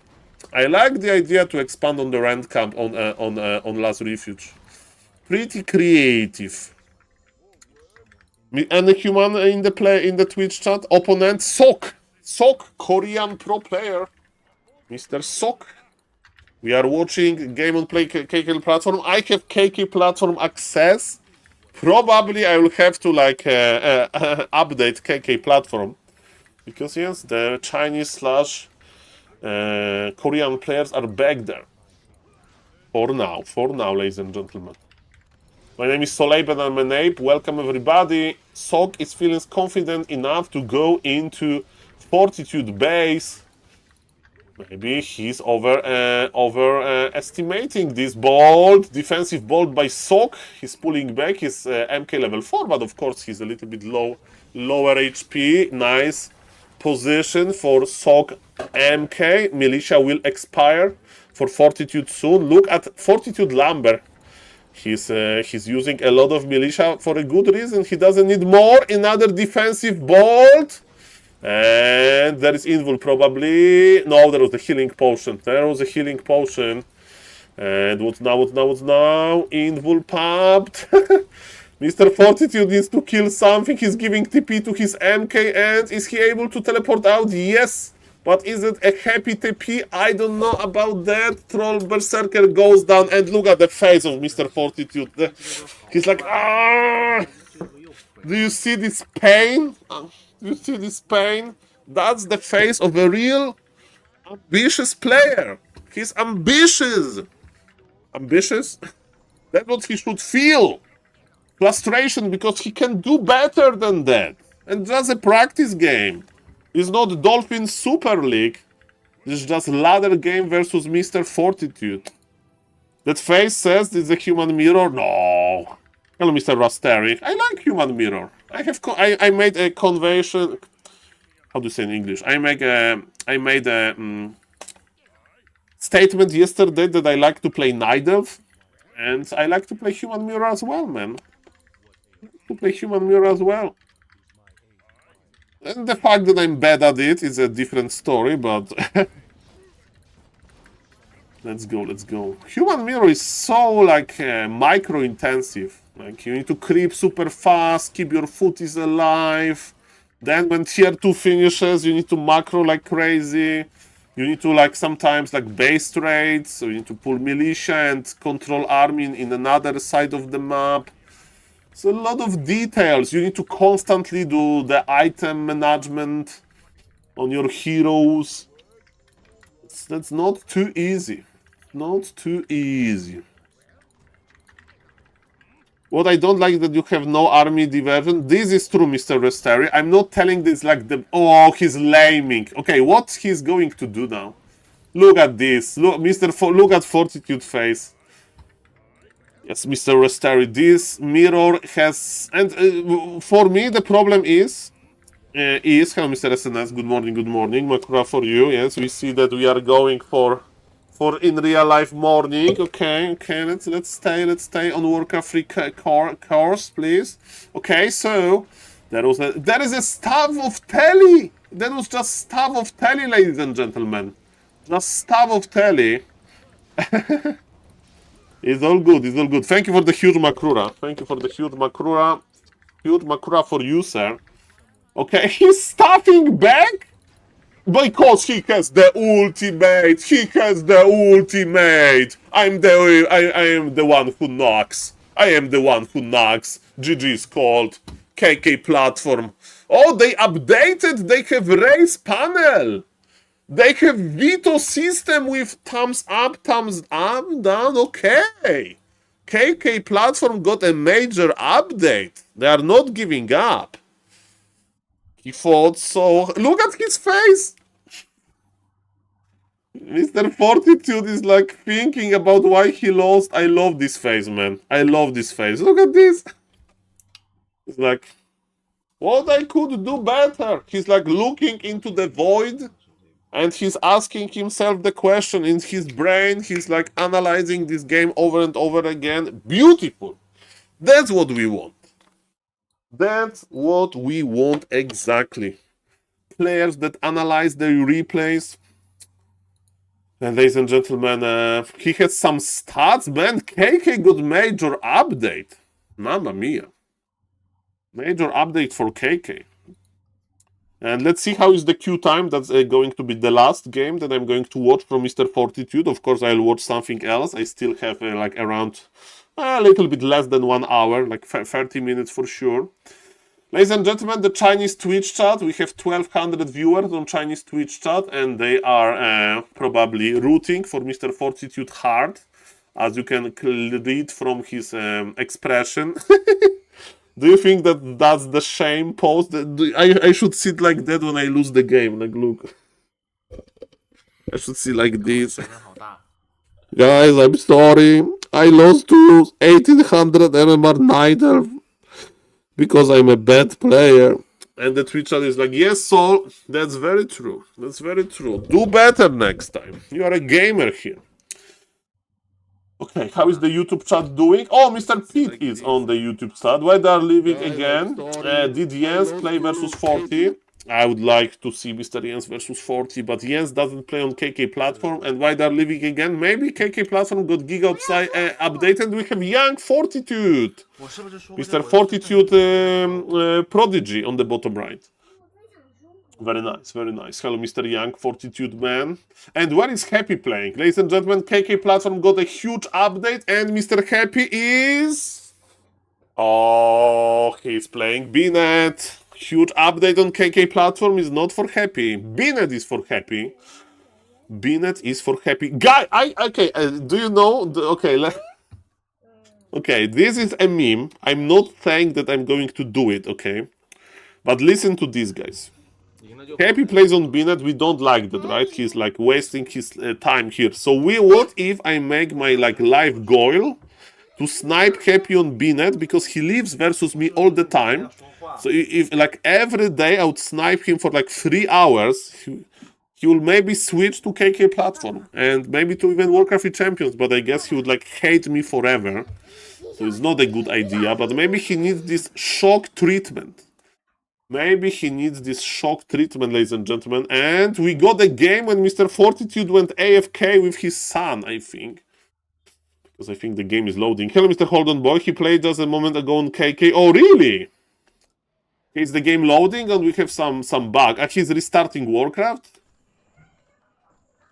A: I like the idea to expand on the red camp on Last Refuge. Pretty creative. Any human in the Twitch chat? Opponent SaulC. SaulC, Korean pro player. Mr. SaulC. We are watching Game on Play KK platform. I have KK platform access. Probably I will have to like update KK platform. Because yes, the Chinese slash Korean players are back there. For now, ladies and gentlemen. My name is SaulApeMan and SaulCasterMan. Welcome everybody. SaulC is feeling confident enough to go into Fortitude base. Maybe he's overestimating this bolt, defensive bolt by SaulC. He's pulling back his MK level 4, but of course he's a little bit lower HP. Nice position for SaulC MK. Militia will expire for Fortitude soon. Look at Fortitude Lumber. He's using a lot of Militia for a good reason. He doesn't need more. Another defensive bolt. And there is Invul probably. No, there was a healing potion. There was a healing potion. And what's now? Invul popped. Mr. Fortitude needs to kill something. He's giving TP to his MK. And is he able to teleport out? Yes. But is it a happy TP? I don't know about that. Troll Berserker goes down. And look at the face of Mr. Fortitude. He's like, ah! Do you see this pain? You see this pain? That's the face of a real ambitious player. He's ambitious. Ambitious? That's what he should feel. Frustration because he can do better than that. And that's a practice game. It's not Dolphin Super League. It's just ladder game versus Mr. Fortitude. That face says it's a human mirror. No. Hello, Mr. Rasteri. I like human mirror. I made a convention. How do you say in English? I made a statement yesterday that I like to play Night Elf, and I like to play human mirror as well, man. To play human mirror as well. And the fact that I'm bad at it is a different story, but let's go. Human mirror is so like micro intensive. Like, you need to creep super fast, keep your footies alive. Then when tier 2 finishes, you need to macro like crazy. You need to, like, sometimes, like, base trades. So you need to pull militia and control army in another side of the map. It's a lot of details. You need to constantly do the item management on your heroes. That's not too easy. Not too easy. What I don't like is that you have no army diversion. This is true, Mr. Restari. I'm not telling this like the... Oh, he's laming. Okay, what he's going to do now? Look at this. Look, look at Fortitude face. Yes, Mr. Restari. This mirror has... And for me, the problem is... Hello, Mr. SNS. Good morning, good morning. Makura for you. Yes, we see that we are going for in real life morning. Okay, let's stay on Warcraft free course, please. Okay, so there is a staff of telly. That was just staff of telly, ladies and gentlemen. Just staff of telly. It's all good. It's all good. Thank you for the huge Makrura. Thank you for the huge Makrura. Huge Makrura for you, sir. Okay, he's staffing back. Because he has the ultimate. He has the ultimate. I am the one who knocks. I am the one who knocks. GG is called. KK platform. Oh, they updated. They have race panel. They have veto system with thumbs up, down. Okay. KK platform got a major update. They are not giving up. He fought so... Look at his face! Mr. Fortitude is like thinking about why he lost. I love this face, man. I love this face. Look at this! It's like... What I could do better? He's like looking into the void and he's asking himself the question in his brain. He's like analyzing this game over and over again. Beautiful! That's what we want. That's what we want exactly. Players that analyze their replays. And ladies and gentlemen, he has some stats, man. KK got major update. Mamma mia. Major update for KK. And let's see how is the queue time. That's going to be the last game that I'm going to watch from Mr. Fortitude. Of course, I'll watch something else. I still have like around a little bit less than 1 hour, like 30 minutes for sure. Ladies and gentlemen, the Chinese Twitch chat, we have 1,200 viewers on Chinese Twitch chat, and they are probably rooting for Mr. Fortitude hard, as you can read from his expression. Do you think that that's the shame post? I should sit like that when I lose the game, like look. I should sit like this. Guys, I'm sorry. I lost to 1800 MMR Nighter because I'm a bad player. And the Twitch chat is like, yes, Saul, that's very true. That's very true. Do better next time. You are a gamer here. Okay, how is the YouTube chat doing? Oh, Mr. Pete is on the YouTube chat. Why they are leaving again? Did Jens play versus 40? I would like to see Mr. Jens versus 40, but Jens doesn't play on KK platform. And why they're leaving again? Maybe KK platform got Giga updated. We have young Fortitude. Mr. Fortitude Prodigy on the bottom right. Very nice, very nice. Hello, Mr. Young Fortitude Man. And where is Happy playing? Ladies and gentlemen, KK platform got a huge update, and Mr. Happy is... Oh, he's playing Bnet. Huge update on KK platform is not for Happy. Bnet is for Happy. Bnet is for Happy. Guy, okay, do you know? Okay, this is a meme. I'm not saying that I'm going to do it, okay? But listen to these guys. Happy plays on Bnet, we don't like that, right? He's like wasting his time here. So what if I make my like live goal to snipe Happy on Bnet because he lives versus me all the time. So if like every day I would snipe him for like 3 hours, he will maybe switch to KK platform and maybe to even Warcraft Champions, but I guess he would like hate me forever. So it's not a good idea, but maybe he needs this shock treatment. Maybe he needs this shock treatment, ladies and gentlemen. And we got a game when Mr. Fortitude went AFK with his son, I think. Because I think the game is loading. Hello, Mr. Holden Boy. He played just a moment ago on KK. Oh, really? Is the game loading and we have some bug? Actually, it's restarting Warcraft.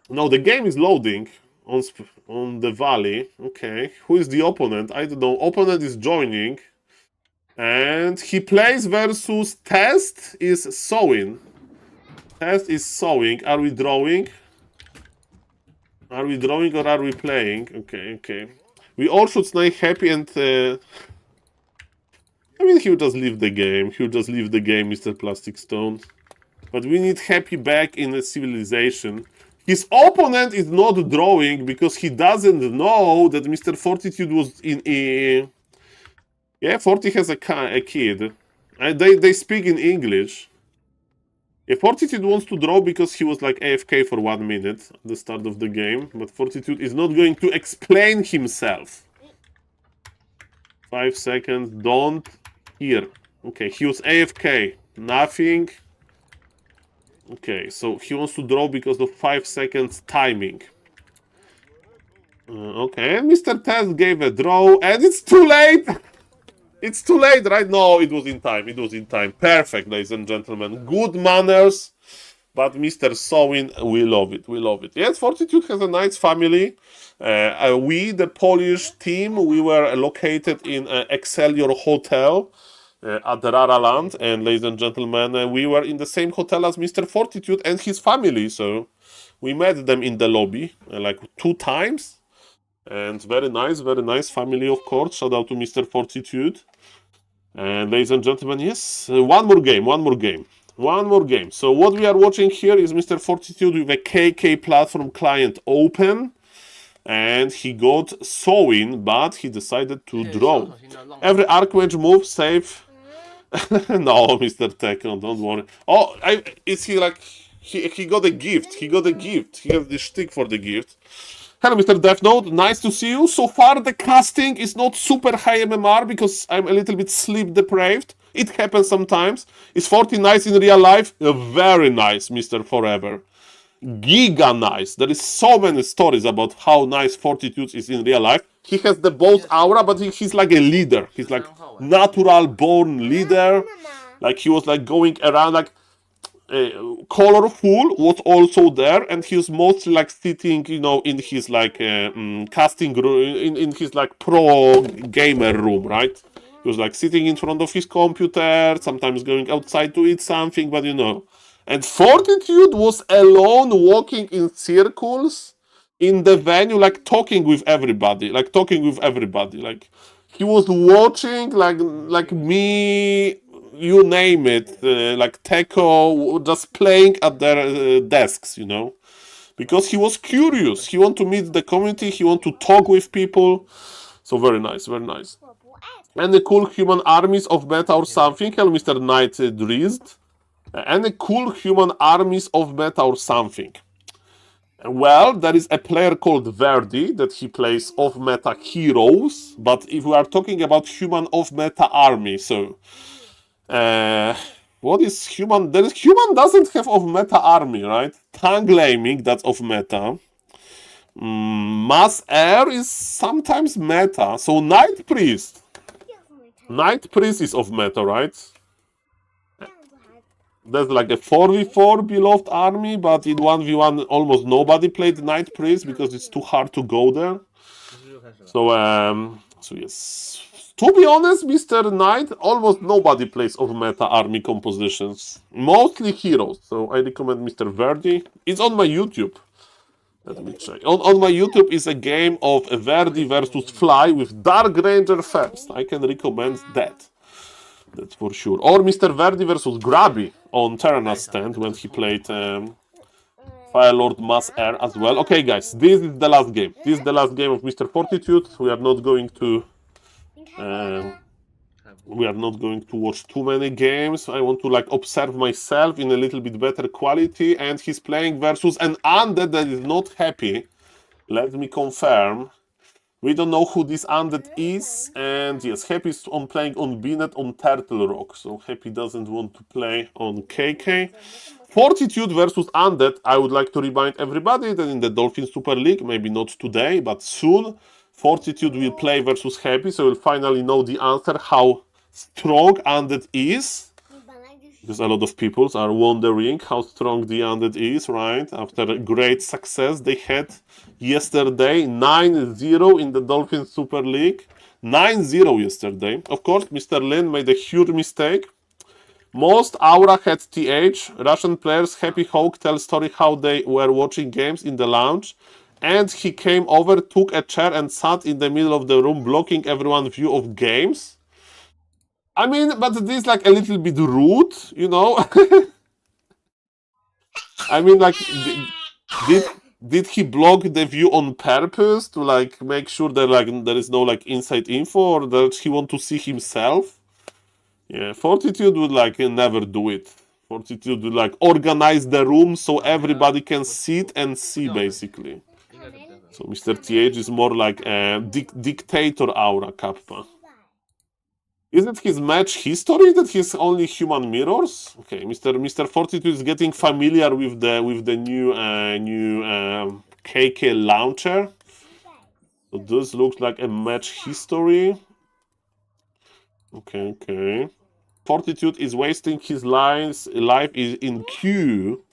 A: No, the game is loading on the valley. Okay. Who is the opponent? I don't know. Opponent is joining. And he plays versus Test is sowing. Test is sowing. Are we drawing? Are we drawing or are we playing? Okay, okay. We all should stay happy and... I mean, he'll just leave the game. He'll just leave the game, Mr. Plastic Stone. But we need happy back in a civilization. His opponent is not drawing because he doesn't know that Mr. Fortitude was in a... Yeah, Forty has a kid. They speak in English. Yeah, Fortitude wants to draw because he was like AFK for 1 minute at the start of the game. But Fortitude is not going to explain himself. 5 seconds, don't hear. Okay, he was AFK. Nothing. Okay, so he wants to draw because of 5 seconds timing. Okay, and Mr. Test gave a draw, and it's too late! It's too late, right? No, it was in time. It was in time. Perfect, ladies and gentlemen. Good manners. But Mr. Sowin, we love it. We love it. Yes, Fortitude has a nice family. We, the Polish team, we were located in Excelsior Hotel at Raraland. And ladies and gentlemen, we were in the same hotel as Mr. Fortitude and his family. So we met them in the lobby like 2 times. And very nice family, of course. Shout out to Mr. Fortitude. And ladies and gentlemen, yes, one more game. So what we are watching here is Mr. Fortitude with a KK platform client open. And he got sowing, but he decided to draw. Every Archmage move, save. No, Mr. Tekno, don't worry. Oh, is he like... He got a gift. He got a gift. He has the shtick for the gift. Hello, Mr. Death Note. Nice to see you. So far, the casting is not super high MMR because I'm a little bit sleep deprived. It happens sometimes. Is 40 nice in real life? Very nice, Mr. Forever. Giga nice. There is so many stories about how nice Fortitude is in real life. He has the boss aura, but he's like a leader. He's like natural born leader. Like he was like going around like... Colorful was also there, and he was mostly like sitting, you know, in his like casting room, in his like pro gamer room, right? He was like sitting in front of his computer, sometimes going outside to eat something, but you know. And Fortitude was alone, walking in circles in the venue, like talking with everybody, like he was watching, like me. You name it, like Teco, just playing at their desks, you know, because he was curious. He wanted to meet the community. He wanted to talk with people. So very nice, very nice. And the cool human armies of meta or something. Hello, Mr. Knight Drizzt. And the cool human armies of meta or something. Well, there is a player called Verde that he plays off-meta heroes. But if we are talking about human off-meta army, so... what is human? Human doesn't have of meta army, right? Tongue Laming, that's of meta. Mass Air is sometimes meta. So Night Priest. Night Priest is of meta, right? There's like a 4v4 beloved army, but in 1v1 almost nobody played Night Priest because it's too hard to go there. So yes. To be honest, Mr. Knight, almost nobody plays of meta army compositions. Mostly heroes. So I recommend Mr. Verde. It's on my YouTube. Let me check. On my YouTube is a game of Verde versus Fly with Dark Ranger first. I can recommend that. That's for sure. Or Mr. Verde versus Grabby on Terranas stand when he played Firelord Mass Air as well. Okay, guys, this is the last game. This is the last game of Mr. Fortitude. We are not going to watch too many games. I want to like observe myself in a little bit better quality. And he's playing versus an undead that is not happy. Let me confirm. We don't know who this undead is. And yes, Happy is on playing on Binet on Turtle Rock. So Happy doesn't want to play on KK. Fortitude versus undead. I would like to remind everybody that in the Dolphin Super League, maybe not today, but soon, Fortitude will play versus Happy, so we'll finally know the answer how strong Undead is. Because a lot of people are wondering how strong the Undead is, right? After a great success they had yesterday, 9-0 in the Dolphin Super League. 9-0 yesterday. Of course, Mr. Lin made a huge mistake. Most Aura had TH. Russian players Happy Hawk tell story how they were watching games in the lounge. And he came over, took a chair and sat in the middle of the room, blocking everyone's view of games. I mean, but this is like a little bit rude, you know? I mean, like, did he block the view on purpose to like make sure that like there is no like inside info, or that he want to see himself? Yeah, Fortitude would like never do it. Fortitude would like organize the room so everybody can sit and see basically. So Mr. TH is more like a dictator aura Kappa. Is it his match history that he's only human mirrors? Okay, Mr. Fortitude is getting familiar with the new KK launcher. So this looks like a match history. Okay. Fortitude is wasting his life is in queue.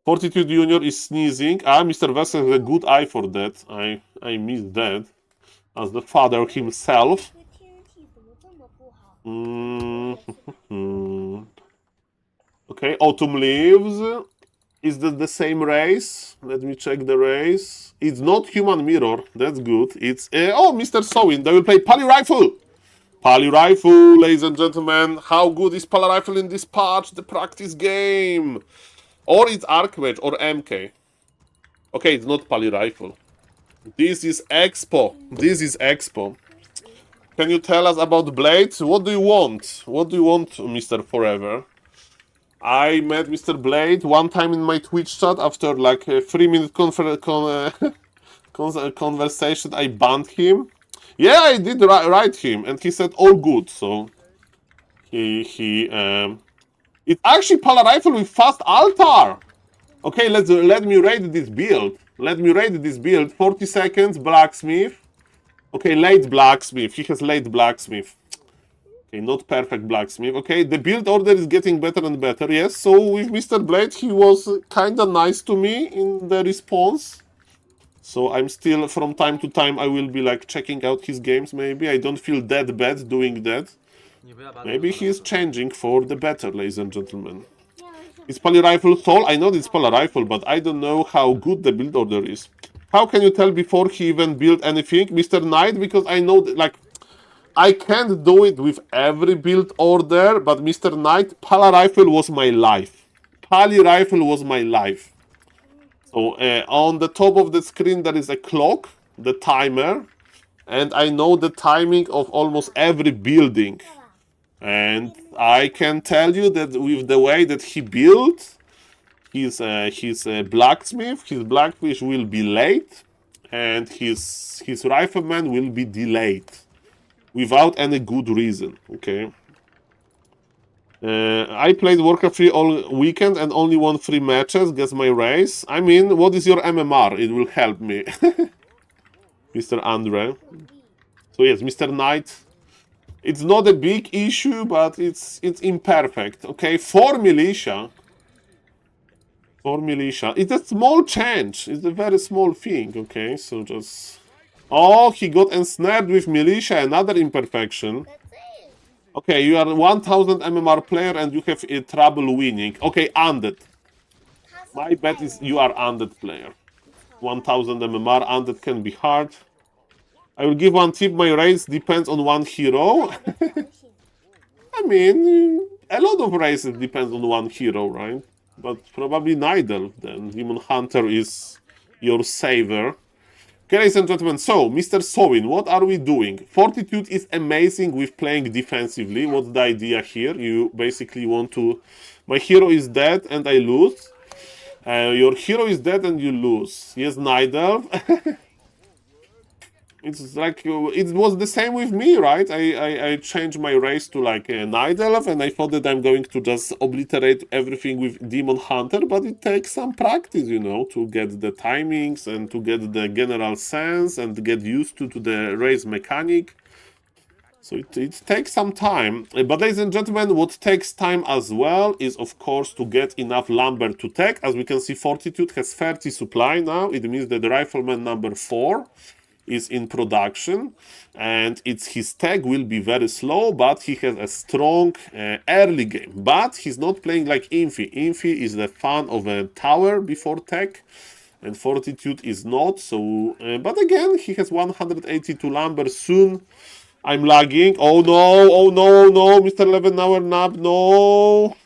A: Fortitude Junior is sneezing. Mr. Vessel has a good eye for that. I missed that. As the father himself. Okay, Autumn Leaves. Is that the same race? Let me check the race. It's not Human Mirror. That's good. It's... Mr. Sowin. They will play Pally Rifle. Pally Rifle, ladies and gentlemen. How good is Pally Rifle in this patch? The practice game. Or it's Archmage or MK. Okay, it's not Pally Rifle. This is Expo. Can you tell us about Blades? What do you want? What do you want, Mr. Forever? I met Mr. Blade one time in my Twitch chat after like a 3-minute conversation. I banned him. Yeah, I did write him, and he said all good. So it's actually Pala Rifle with fast altar. Okay, let me raid this build. 40 seconds, blacksmith. Okay, late blacksmith. He has late blacksmith. Okay, not perfect blacksmith. Okay, the build order is getting better and better. Yes, so with Mr. Blade, he was kinda nice to me in the response. So I'm still, from time to time, I will be like checking out his games maybe. I don't feel that bad doing that. Maybe he is changing for the better, ladies and gentlemen. Is Pally Rifle Soul? I know it's Pally Rifle, but I don't know how good the build order is. How can you tell before he even built anything? Mr. Knight, because I know that, like, I can't do it with every build order, but Mr. Knight, Pally Rifle was my life. Pally Rifle was my life. So on the top of the screen there is a clock, the timer, and I know the timing of almost every building. And I can tell you that with the way that he built his blacksmith will be late, and his rifleman will be delayed without any good reason. Okay. I played Warcraft 3 all weekend and only won 3 matches. Guess my race. I mean, what is your MMR? It will help me. Mr. Andre. So yes, Mr. Knight. It's not a big issue, but it's imperfect. Okay, for militia. It's a small change. It's a very small thing. Okay, so just... Oh, he got ensnared with militia. Another imperfection. Okay, you are 1000 MMR player and you have trouble winning. Okay, undead. My bet is you are undead player. 1000 MMR, undead can be hard. I will give one tip, my race depends on one hero. I mean, a lot of races depends on one hero, right? But probably Nidal, then. Demon Hunter is your saver. Okay, ladies and gentlemen, so, Mr. Sowin, what are we doing? Fortitude is amazing with playing defensively. What's the idea here? You basically want to... My hero is dead and I lose. Your hero is dead and you lose. Yes, Nidal. It's like it was the same with me, right? I changed my race to like a night elf, and I thought that I'm going to just obliterate everything with demon hunter, but it takes some practice, you know, to get the timings and to get the general sense and get used to the race mechanic. So it takes some time. But ladies and gentlemen, what takes time as well is, of course, to get enough lumber to tech. As we can see, Fortitude has 30 supply now. It means that the Rifleman number 4 is in production, and his tech will be very slow, but he has a strong early game. But he's not playing like Infi. Infi is the fan of a tower before tech, and Fortitude is not. So, but again, he has 182 lumber soon. I'm lagging. Oh no, oh no, no, Mr. 11-hour nap, no.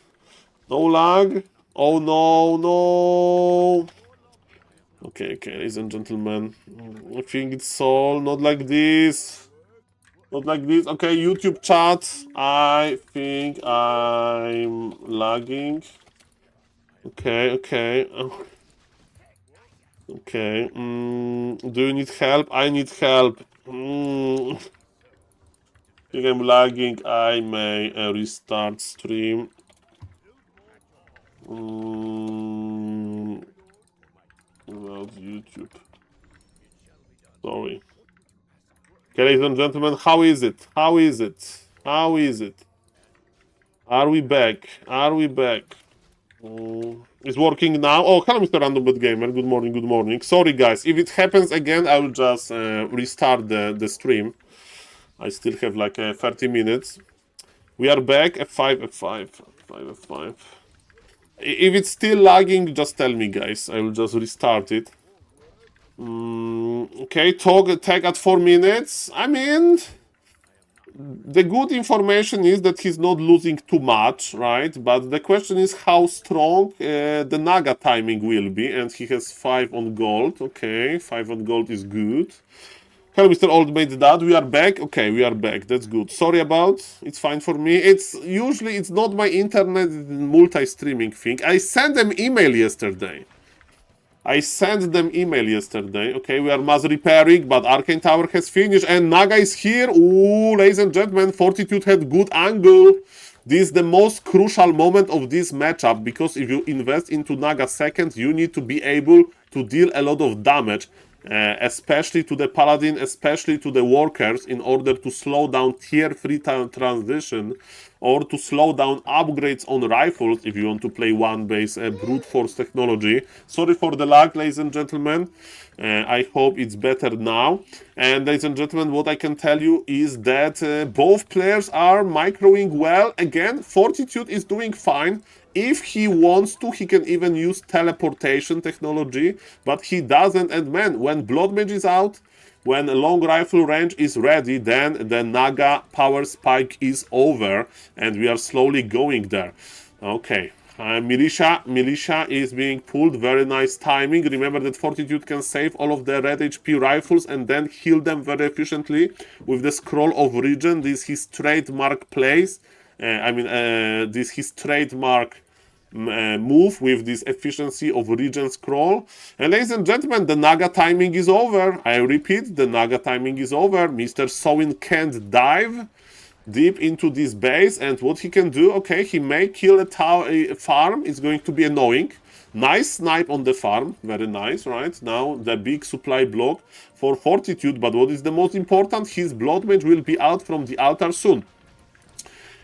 A: No lag. Oh no, no. Okay, ladies and gentlemen. I think it's Saul, not like this. Not like this. Okay, YouTube chat. I think I'm lagging. Okay. Okay. Do you need help? I need help. I think I'm lagging. I may restart stream. About YouTube. Sorry. Okay, ladies and gentlemen, how is it? How is it? How is it? Are we back? Are we back? It's working now. Oh, hello, Mr. Random Bad Gamer. Good morning, good morning. Sorry, guys. If it happens again, I will just restart the stream. I still have like 30 minutes. We are back. F5, F5, F5, F5. If it's still lagging, just tell me, guys. I will just restart it. Okay, tag at 4 minutes. I mean, the good information is that he's not losing too much, right? But the question is how strong the Naga timing will be. And he has 5 on gold. Okay, 5 on gold is good. Hello, Mr. Oldmate Dad. We are back. Okay, we are back. That's good. Sorry about. It's fine for me. It's not my internet multi-streaming thing. I sent them email yesterday. Okay, we are mass repairing, but Arcane Tower has finished, and Naga is here. Ooh, ladies and gentlemen, Fortitude had good angle. This is the most crucial moment of this matchup, because if you invest into Naga second, you need to be able to deal a lot of damage, especially to the Paladin, especially to the workers, in order to slow down tier 3 transition, or to slow down upgrades on rifles if you want to play one base brute force technology. Sorry for the lag, ladies and gentlemen. I hope it's better now. And ladies and gentlemen, what I can tell you is that both players are microing well. Again, Fortitude is doing fine. If he wants to, he can even use teleportation technology, but he doesn't. And man, when Blood Mage is out, when a long rifle range is ready, then the Naga power spike is over, and we are slowly going there. Okay, Militia is being pulled. Very nice timing. Remember that Fortitude can save all of the red HP rifles and then heal them very efficiently with the Scroll of Regen. This is his trademark plays. This is his trademark move with this efficiency of Regen Scroll. And ladies and gentlemen, the Naga timing is over. I repeat, the Naga timing is over. Mr. Sowin can't dive deep into this base, and what he can do, okay, he may kill a farm. It's going to be annoying. Nice snipe on the farm, very nice, right? Now the big supply block for Fortitude, but what is the most important, his Blood Mage will be out from the altar soon.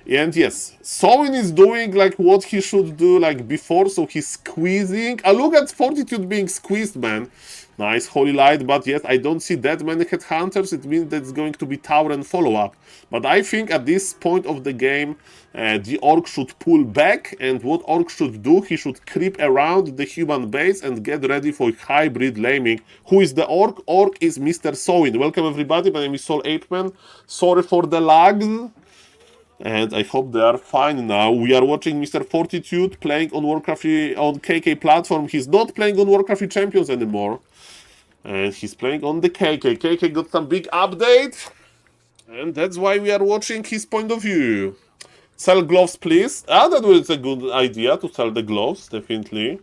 A: And yes, Sowin is doing like what he should do like before, so he's squeezing. Look at Fortitude being squeezed, man. Nice Holy Light, but yet I don't see that many headhunters. It means that it's going to be tower and follow-up. But I think at this point of the game, the Orc should pull back, and what Orc should do, he should creep around the human base and get ready for hybrid laming. Who is the Orc? Orc is Mr. Sowin. Welcome everybody, my name is SaulApeMan. Sorry for the lag. And I hope they are fine now. We are watching Mr. Fortitude playing on Warcraft on KK platform. He's not playing on Warcraft Champions anymore. And he's playing on the KK. KK got some big update. And that's why we are watching his point of view. Sell gloves, please. That was a good idea to sell the gloves, definitely.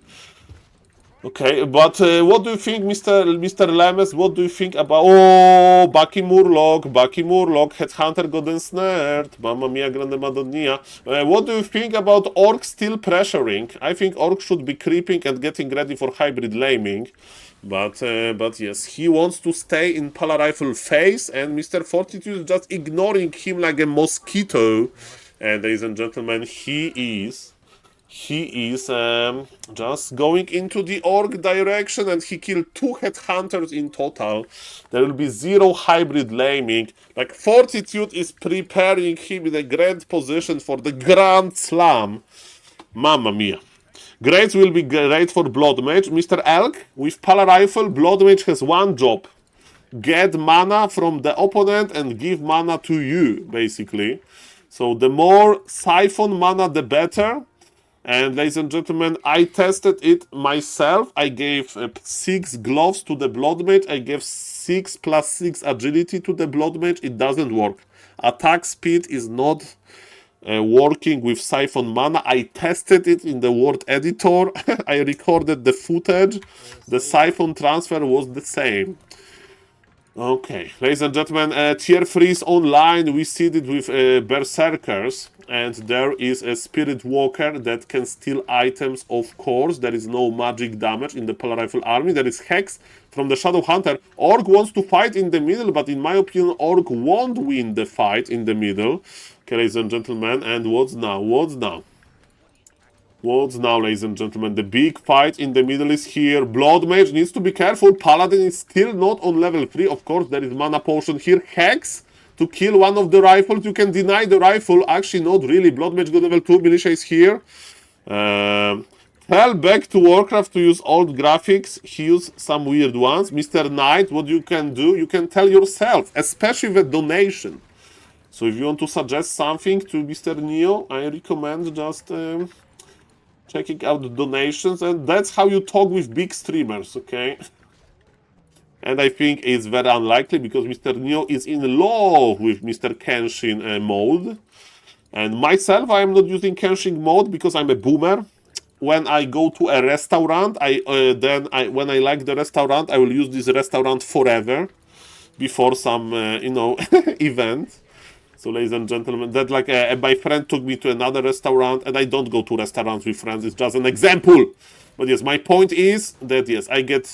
A: Okay, but what do you think, Mr. Lemes? What do you think about... Oh, Bucky Murloc, Headhunter got ensnared. Mamma mia, grande madonna. What do you think about Orc still pressuring? I think Orc should be creeping and getting ready for hybrid laming. But yes, he wants to stay in Pala Rifle phase, and Mr. Fortitude is just ignoring him like a mosquito. And ladies and gentlemen, he is just going into the Orc direction, and he killed 2 headhunters in total. There will be 0 hybrid laming. Like, Fortitude is preparing him in a great position for the Grand Slam. Mamma mia. Grades will be great for Blood Mage. Mr. Elk, with Pala Rifle, Blood Mage has one job. Get mana from the opponent and give mana to you, basically. So the more siphon mana, the better. And ladies and gentlemen, I tested it myself. I gave 6 gloves to the Blood Mage. I gave 6 plus 6 agility to the Blood Mage. It doesn't work. Attack speed is not working with siphon mana. I tested it in the word editor. I recorded the footage. The siphon transfer was the same. Okay, ladies and gentlemen, tier 3 is online. We see it with Berserkers, and there is a Spirit Walker that can steal items, of course. There is no magic damage in the Pala Rifle army. There is Hex from the Shadow Hunter. Orc wants to fight in the middle, but in my opinion, Orc won't win the fight in the middle. Okay, ladies and gentlemen, and what's now? What's now, ladies and gentlemen? The big fight in the middle is here. Blood Mage needs to be careful. Paladin is still not on level 3. Of course, there is mana potion here. Hex to kill one of the rifles. You can deny the rifle. Actually, not really. Blood Mage got level 2. Militia is here. Tell back to Warcraft to use old graphics. He used some weird ones. Mr. Knight, what you can do, you can tell yourself, especially with donation. So if you want to suggest something to Mr. Neo, I recommend just... checking out the donations, and that's how you talk with big streamers, okay? And I think it's very unlikely because Mr. Neo is in love with Mr. Kenshin mode. And myself, I am not using Kenshin mode because I'm a boomer. When I go to a restaurant, when I like the restaurant, I will use this restaurant forever before some, event. So, ladies and gentlemen, that like my friend took me to another restaurant, and I don't go to restaurants with friends. It's just an example. But yes, my point is that yes, I get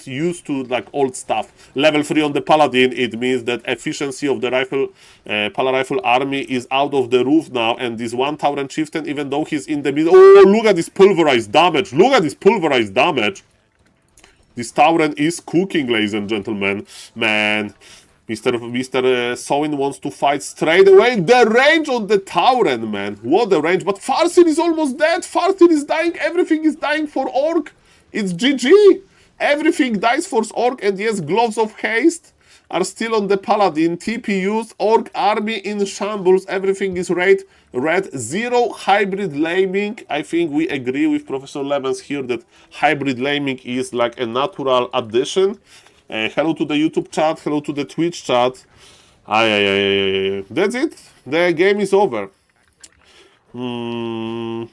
A: used to like old stuff. Level 3 on the Paladin, it means that efficiency of the Pala Rifle army is out of the roof now, and this one Tauren Chieftain, even though he's in the middle, oh, look at this pulverized damage! Look at this pulverized damage! This Tauren is cooking, ladies and gentlemen. Man. Mr. Soin wants to fight straight away. The range on the Tauren, man. What a range. But Farsil is almost dead. Farsil is dying. Everything is dying for Orc. It's GG. Everything dies for Orc. And yes, Gloves of Haste are still on the Paladin. TP used. Orc army in shambles. Everything is red. 0 hybrid laming. I think we agree with Professor Lemons here that hybrid laming is like a natural addition. Hello to the YouTube chat, hello to the Twitch chat. That's it. The game is over. Well,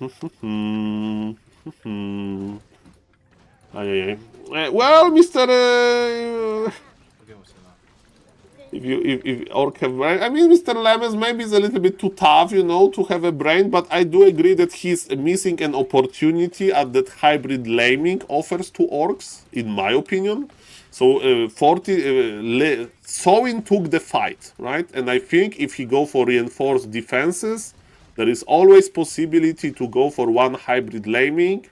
A: Mr. If Orc have brain, I mean, Mr. Lemons maybe is a little bit too tough, to have a brain, but I do agree that he's missing an opportunity at that hybrid laming offers to Orcs, in my opinion. So Soin took the fight, right? And I think if he go for reinforced defenses, there is always possibility to go for one hybrid laming.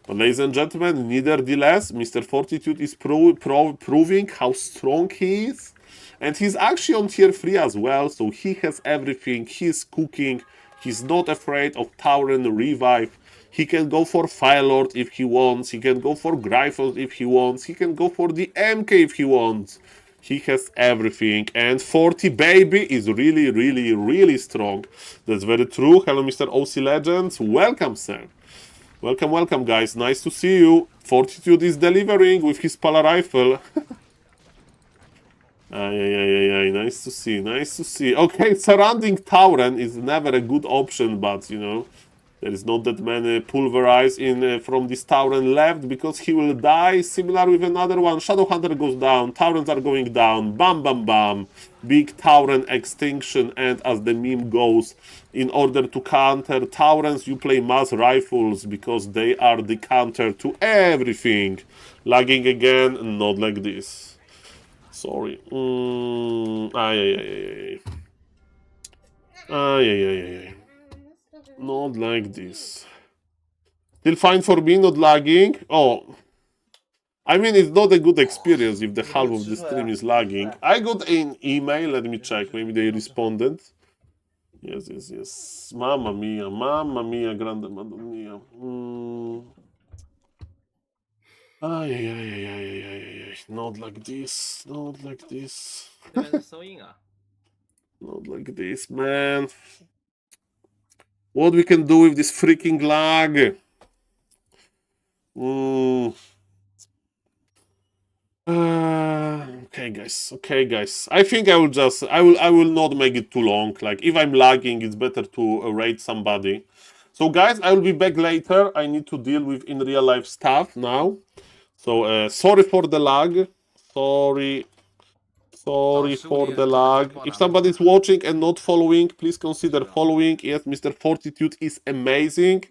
A: But ladies and gentlemen, nevertheless, Mr. Fortitude is proving how strong he is. And he's actually on tier 3 as well, so he has everything. He's cooking. He's not afraid of Tauren revive. He can go for Firelord if he wants. He can go for Gryphons if he wants. He can go for the MK if he wants. He has everything. And 40 baby is really, really, really strong. That's very true. Hello, Mr. OC Legends. Welcome, sir. Welcome, welcome, guys. Nice to see you. Fortitude is delivering with his Pala Rifle. Nice to see. Okay, surrounding Tauren is never a good option, but, There is not that many pulverize in from this Tauren left because he will die. Similar with another one. Shadowhunter goes down. Taurens are going down. Bam, bam, bam. Big Tauren extinction. And as the meme goes, in order to counter Taurens, you play mass rifles because they are the counter to everything. Lagging again. Not like this. Sorry. Not like this. Still fine for me, not lagging. Oh, I mean, it's not a good experience if the half of the stream is lagging. I got an email, let me check, maybe they responded. Yes. Mamma mia, grande madonna mia. Not like this, not like this. Not like this, man. What we can do with this freaking lag? Okay, guys. I think I will not make it too long. Like, if I'm lagging, it's better to raid somebody. So, guys, I will be back later. I need to deal with in real life stuff now. So, sorry for the lag. Sorry for the lag. If somebody is watching and not following, please consider following. Yes, Mr. Fortitude is amazing.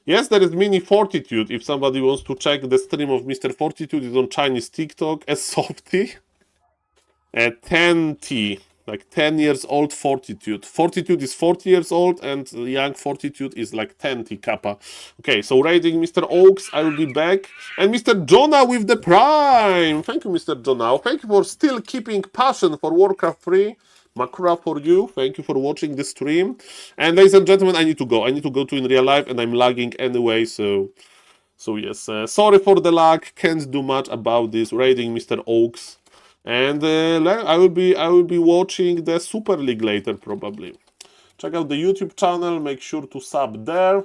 A: Yes, there is mini Fortitude. If somebody wants to check the stream of Mr. Fortitude, it's on Chinese TikTok as Softy. 10T, like 10 years old Fortitude. Fortitude is 40 years old and young Fortitude is like 10T kappa. Okay, so raiding Mr. Oaks, I will be back. And Mr. Jonah with the Prime. Thank you, Mr. Jonah. Thank you for still keeping passion for Warcraft 3. Makura for you. Thank you for watching the stream. And ladies and gentlemen, I need to go. I need to go to in real life and I'm lagging anyway, so yes. Sorry for the lag. Can't do much about this. Raiding Mr. Oaks. And I will be watching the Super League later probably. Check out the YouTube channel. Make sure to sub there.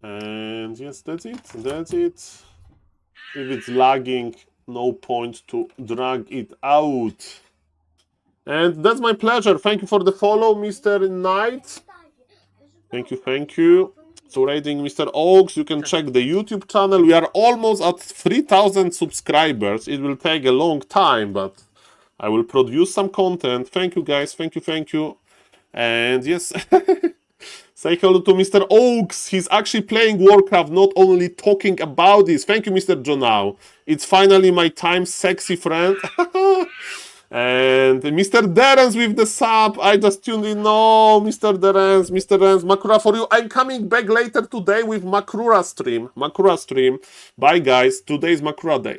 A: And yes, that's it. If it's lagging, no point to drag it out. And that's my pleasure. Thank you for the follow, Mr. Knight. Thank you. So raiding Mr. Oaks, you can check the YouTube channel. We are almost at 3,000 subscribers. It will take a long time, but I will produce some content. Thank you, guys. Thank you. And yes, say hello to Mr. Oaks. He's actually playing Warcraft, not only talking about this. Thank you, Mr. Jonau. It's finally my time, sexy friend. And Mr. Derens with the sub. I just tuned in. No, Mr. Derens, Makura for you. I'm coming back later today with Makura stream. Bye, guys. Today's Makura days.